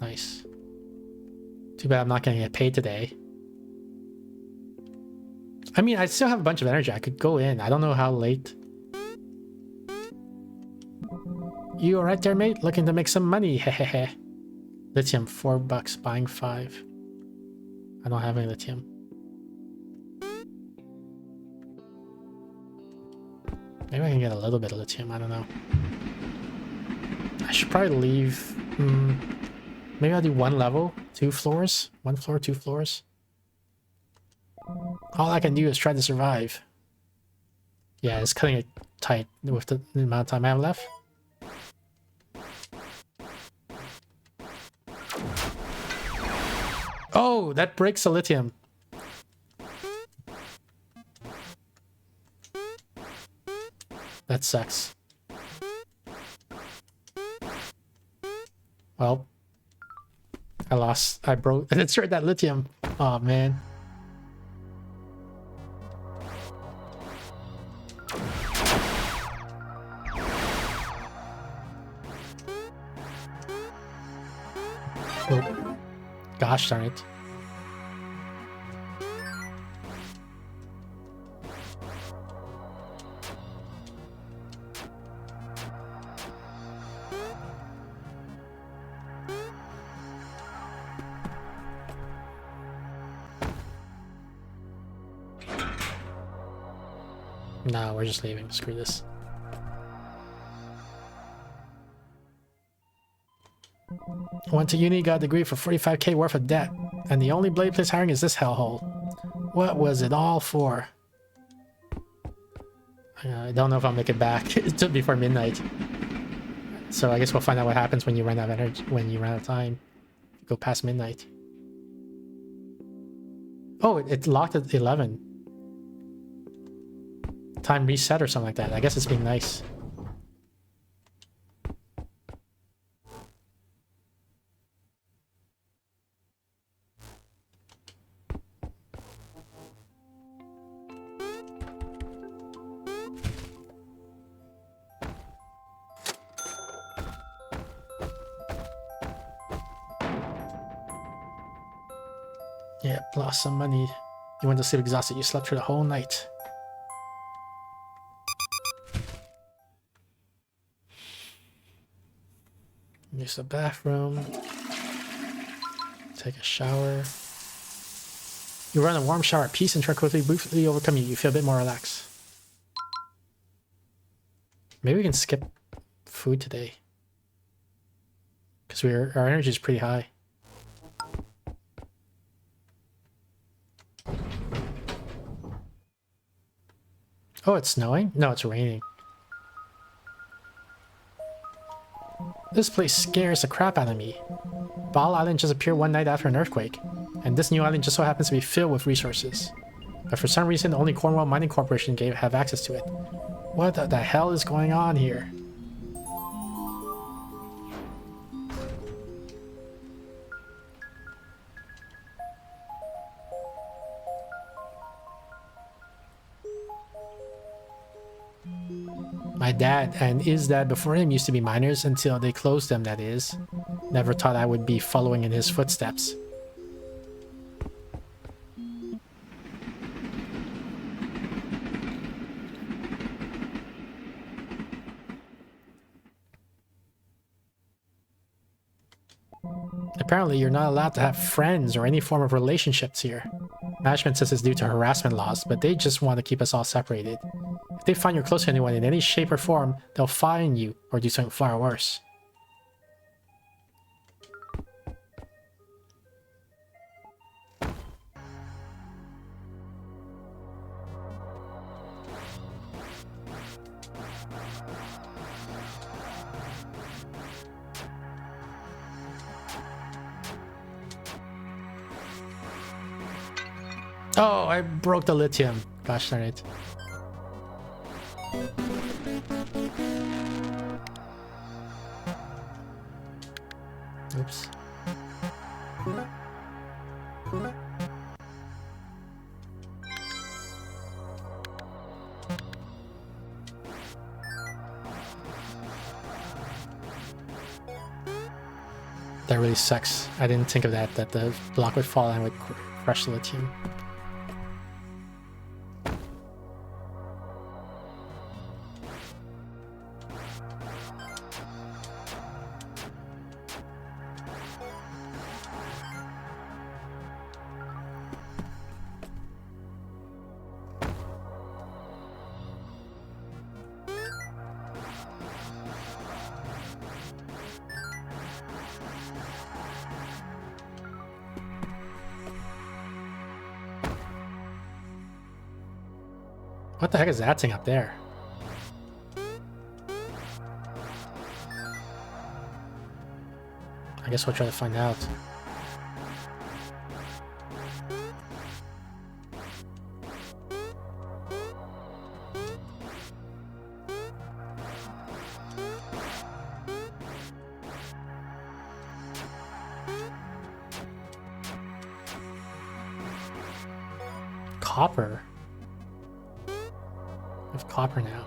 Nice. Too bad I'm not gonna get paid today. I mean, I still have a bunch of energy. I could go in. I don't know how late. You alright there, mate? Looking to make some money, hehehe. Lithium, $4, buying 5. I don't have any lithium. Maybe I can get a little bit of lithium, I don't know. I should probably leave... maybe I'll do 1 level, 2 floors? 1 floor, 2 floors? All I can do is try to survive. Yeah, it's cutting it tight with the amount of time I have left. Oh, that breaks the lithium. That sucks. Well, I broke, I destroyed that lithium. Oh man. Oh, gosh darn it. No, we're just leaving. Screw this. Went to uni, got a degree for 45k worth of debt, and the only blade place hiring is this hellhole. What was it all for? I don't know if I'll make it back. It took before midnight. So I guess we'll find out what happens when you run out of energy, when you run out of time. Go past midnight. Oh, it locked at 11. Time reset or something like that. I guess it's being nice. Yeah, lost some money. You went to sleep exhausted. You slept through the whole night. Use the bathroom. Take a shower. You run a warm shower. Peace and tranquility briefly overcome you. You feel a bit more relaxed. Maybe we can skip food today. Because our energy is pretty high. Oh, it's snowing? No, it's raining. This place scares the crap out of me. Ball Island just appeared one night after an earthquake, and this new island just so happens to be filled with resources. But for some reason, only Cornwall Mining Corporation have access to it. What the hell is going on here? My dad and his dad before him used to be miners until they closed them, that is. Never thought I would be following in his footsteps. Apparently, you're not allowed to have friends or any form of relationships here. Management says it's due to harassment laws, but they just want to keep us all separated. If they find you're close to anyone in any shape or form, they'll fine you or do something far worse. Oh, I broke the lithium. Gosh darn it. Oops. That really sucks. I didn't think of that the block would fall and would crush the lithium. What the heck is that thing up there? I guess we'll try to find out. copper. I have copper now.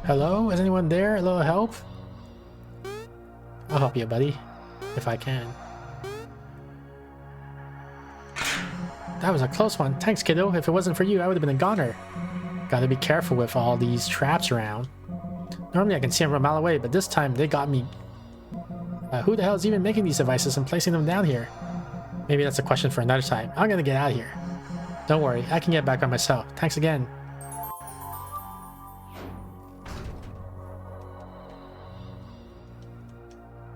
Hello? Is anyone there? A little help? I'll help you, buddy. If I can. That was a close one. Thanks, kiddo. If it wasn't for you, I would have been a goner. Gotta be careful with all these traps around. Normally I can see them from a mile away, but this time they got me. Who the hell is even making these devices and placing them down here? Maybe that's a question for another time. I'm gonna get out of here. Don't worry, I can get back by myself. Thanks again.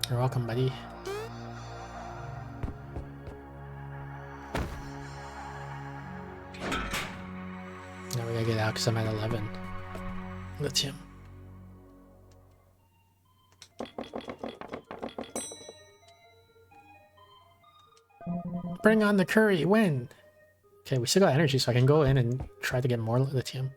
You're welcome, buddy. Now we gotta get out because I'm at 11. Lithium. Bring on the curry. When? Okay, we still got energy, so I can go in and try to get more lithium.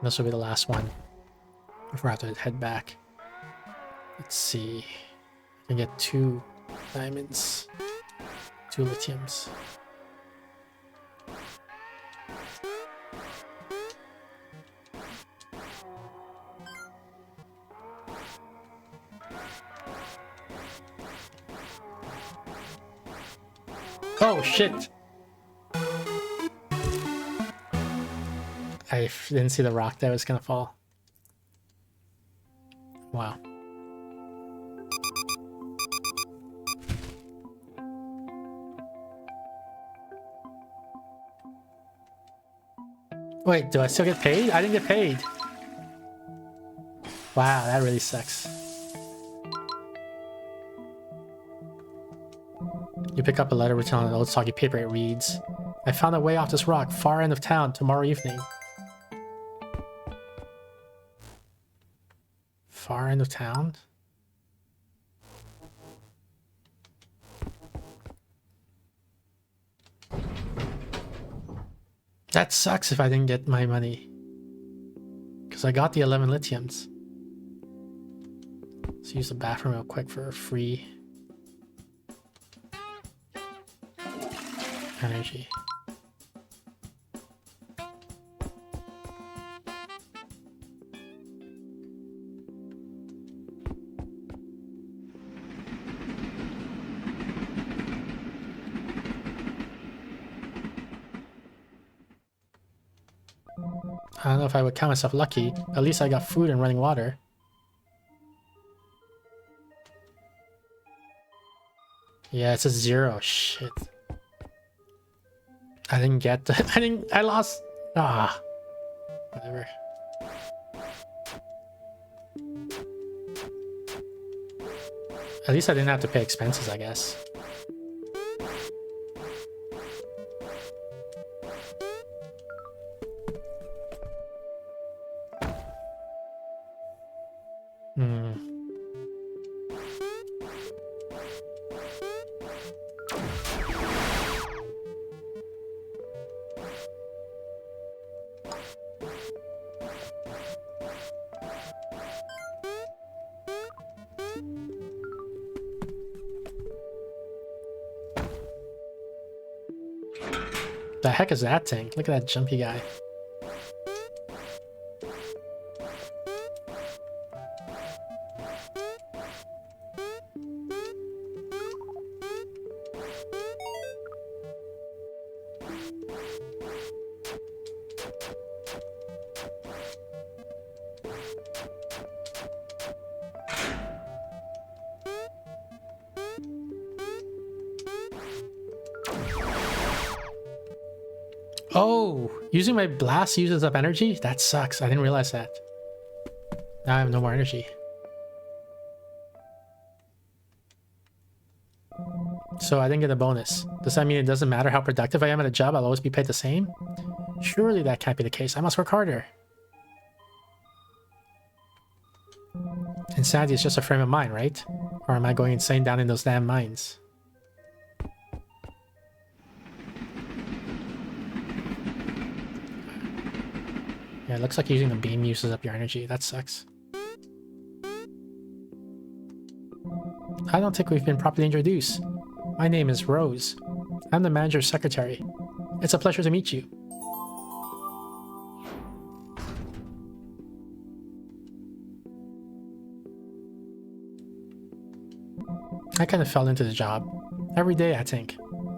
This will be the last one before I have to head back. Let's see. I can get 2 diamonds, 2 lithiums. Oh shit! I didn't see the rock that was gonna fall. Wow. Wait, do I still get paid? I didn't get paid. Wow, that really sucks. You pick up a letter written on an old soggy paper. It reads, I found a way off this rock, far end of town, tomorrow evening. Far end of town? That sucks if I didn't get my money. Because I got the 11 lithiums. Let's use the bathroom real quick for free energy. I don't know if I would count myself lucky. At least I got food and running water. Yeah, it's a 0. Shit. I didn't get the... I lost... Ah. Whatever. At least I didn't have to pay expenses, I guess. The heck is that thing? Look at that jumpy guy. Oh, using my blast uses up energy? That sucks. I didn't realize that. Now I have no more energy. So I didn't get a bonus. Does that mean it doesn't matter how productive I am at a job, I'll always be paid the same? Surely that can't be the case. I must work harder. Insanity is just a frame of mind, right? Or am I going insane down in those damn mines? Yeah, it looks like using the beam uses up your energy. That sucks. I don't think we've been properly introduced. My name is Rose. I'm the manager's secretary. It's a pleasure to meet you. I kind of fell into the job. Every day I think,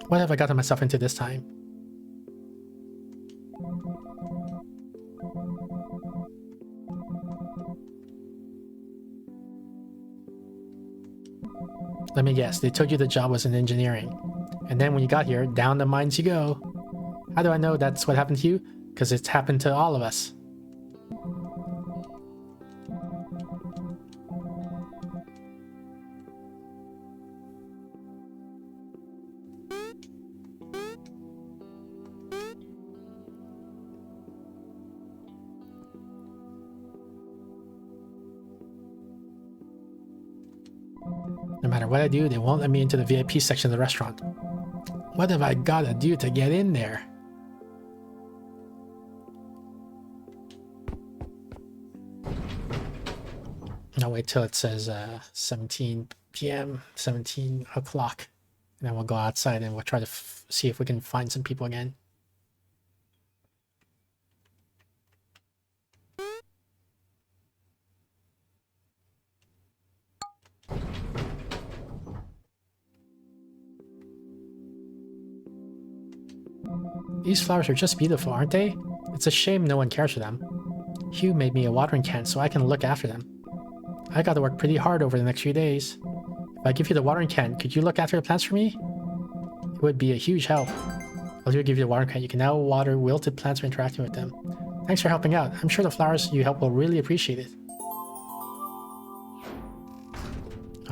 what have I gotten myself into this time? Let me guess, they told you the job was in engineering. And then when you got here, down the mines you go. How do I know that's what happened to you? Because it's happened to all of us. No matter what I do, they won't let me into the VIP section of the restaurant. What have I gotta do to get in there? I'll wait till it says 17 p.m., 17 o'clock. And then we'll go outside and we'll try to see if we can find some people again. These flowers are just beautiful, aren't they? It's a shame no one cares for them. Hugh made me a watering can so I can look after them. I gotta work pretty hard over the next few days. If I give you the watering can, could you look after the plants for me? It would be a huge help. I'll give you the watering can. You can now water wilted plants by interacting with them. Thanks for helping out. I'm sure the flowers you help will really appreciate it.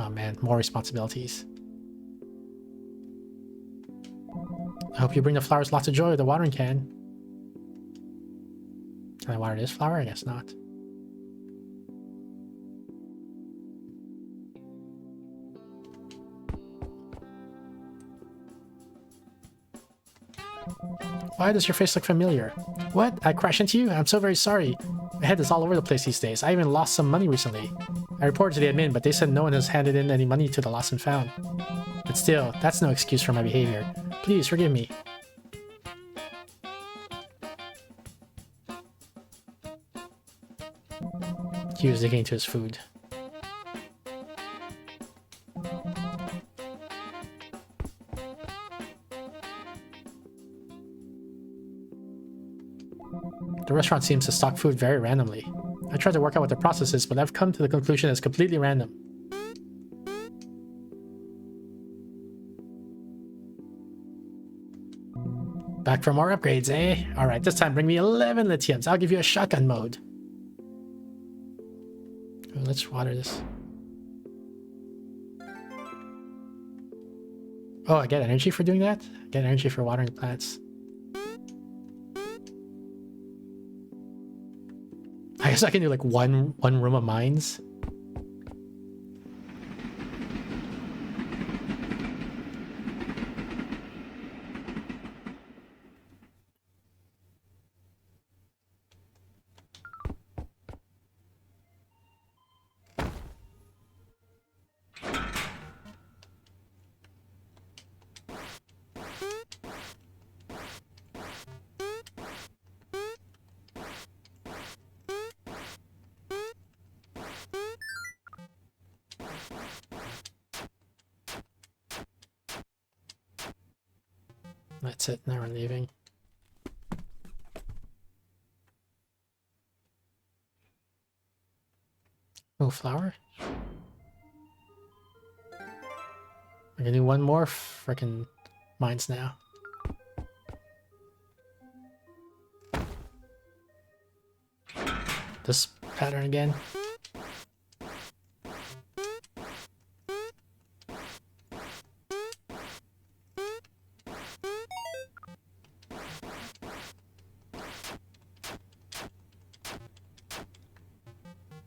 Oh man, more responsibilities. I hope you bring the flowers lots of joy with the watering can. Can I water this flower? I guess not. Why does your face look familiar? What? I crashed into you? I'm so very sorry. My head is all over the place these days. I even lost some money recently. I reported to the admin, but they said no one has handed in any money to the lost and found. But still, that's no excuse for my behavior. Please forgive me. He was digging into his food. The restaurant seems to stock food very randomly. I tried to work out what the process is, but I've come to the conclusion it's completely random. Back for more upgrades, eh? Alright, this time bring me 11 lithiums. I'll give you a shotgun mode. Oh, let's water this. Oh, I get energy for doing that? I get energy for watering plants. I guess I can do like one room of mines. That's it, now we're leaving. Oh, flower? We're gonna do one more frickin' mines now. this pattern again.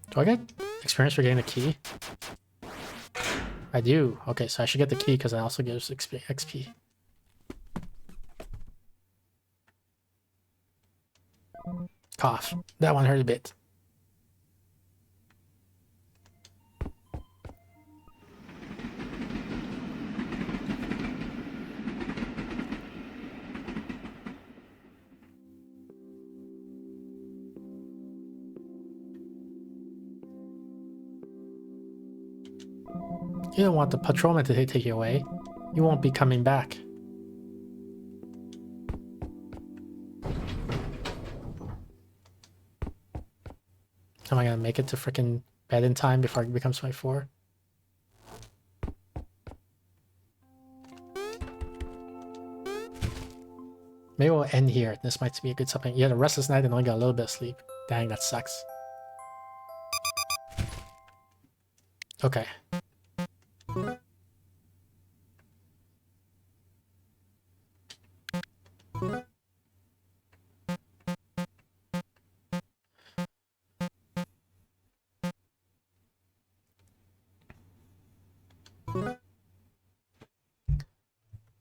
Do I get experience for getting the key? I do. Okay, so I should get the key because it also gives XP. Cough. That one hurt a bit. You don't want the patrolman to take you away. You won't be coming back. Am I gonna make it to freaking bed in time before it becomes my 4? Maybe we'll end here. This might be a good something. You had a restless night and only got a little bit of sleep. Dang, that sucks. Okay.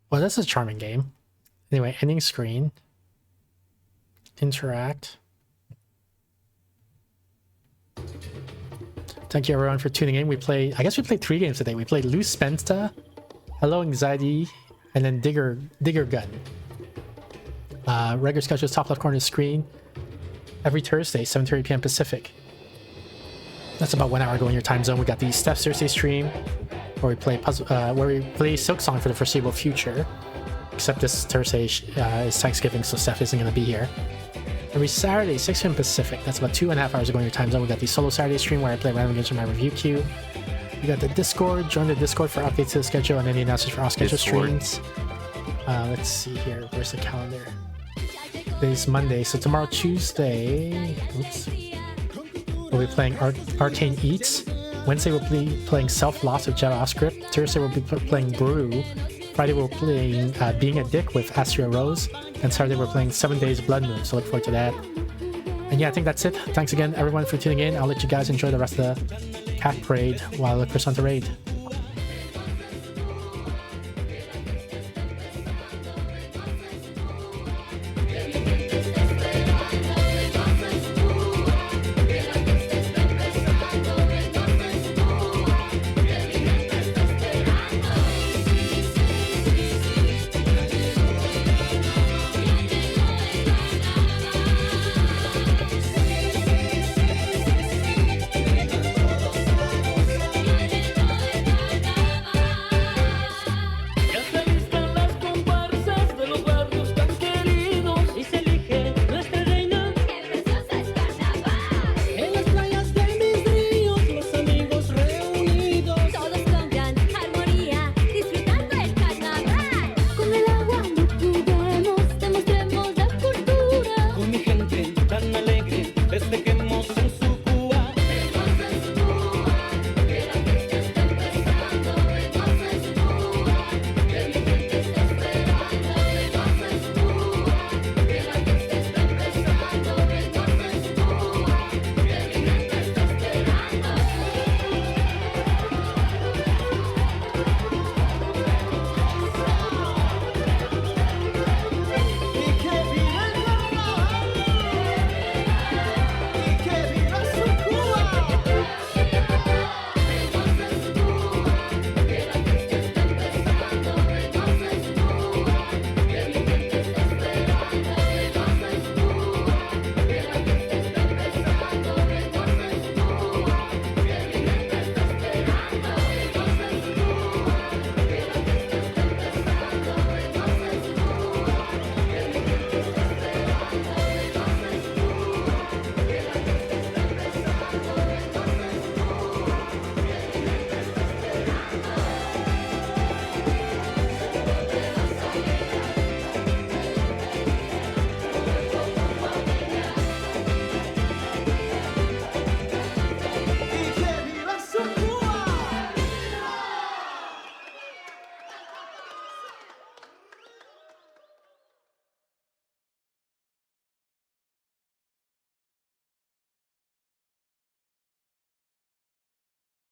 Well, this is a charming game. Anyway, ending screen. Interact. Thank you everyone for tuning in. I guess we played 3 games today. We played Luce Spenta, Hello Anxiety, and then Diggergun. Regular schedule is top left corner of the screen. Every Thursday, 7:30 p.m. Pacific. That's about 1 hour ago in your time zone. We got the Steph's Thursday stream, where we play Silk Song for the foreseeable future. Except this Thursday is Thanksgiving, so Steph isn't going to be here. Every Saturday, 6 p.m. Pacific. That's about 2.5 hours ago in your time zone. We got the Solo Saturday stream where I play random games from my review queue. We got the Discord. Join the Discord for updates to the schedule and any announcements for off-schedule streams. Let's see here. Where's the calendar? Today's Monday, so tomorrow, Tuesday. Oops. We'll be playing Arcane Eats. Wednesday, we'll be playing Self-Loss with JavaScript. Thursday, we'll be playing Brew. Friday, we're playing Being a Dick with Astria Rose. And Saturday, we're playing 7 Days Blood Moon, so look forward to that. And yeah, I think that's it. Thanks again, everyone, for tuning in. I'll let you guys enjoy the rest of the Cat Parade while I look for Santa Raid.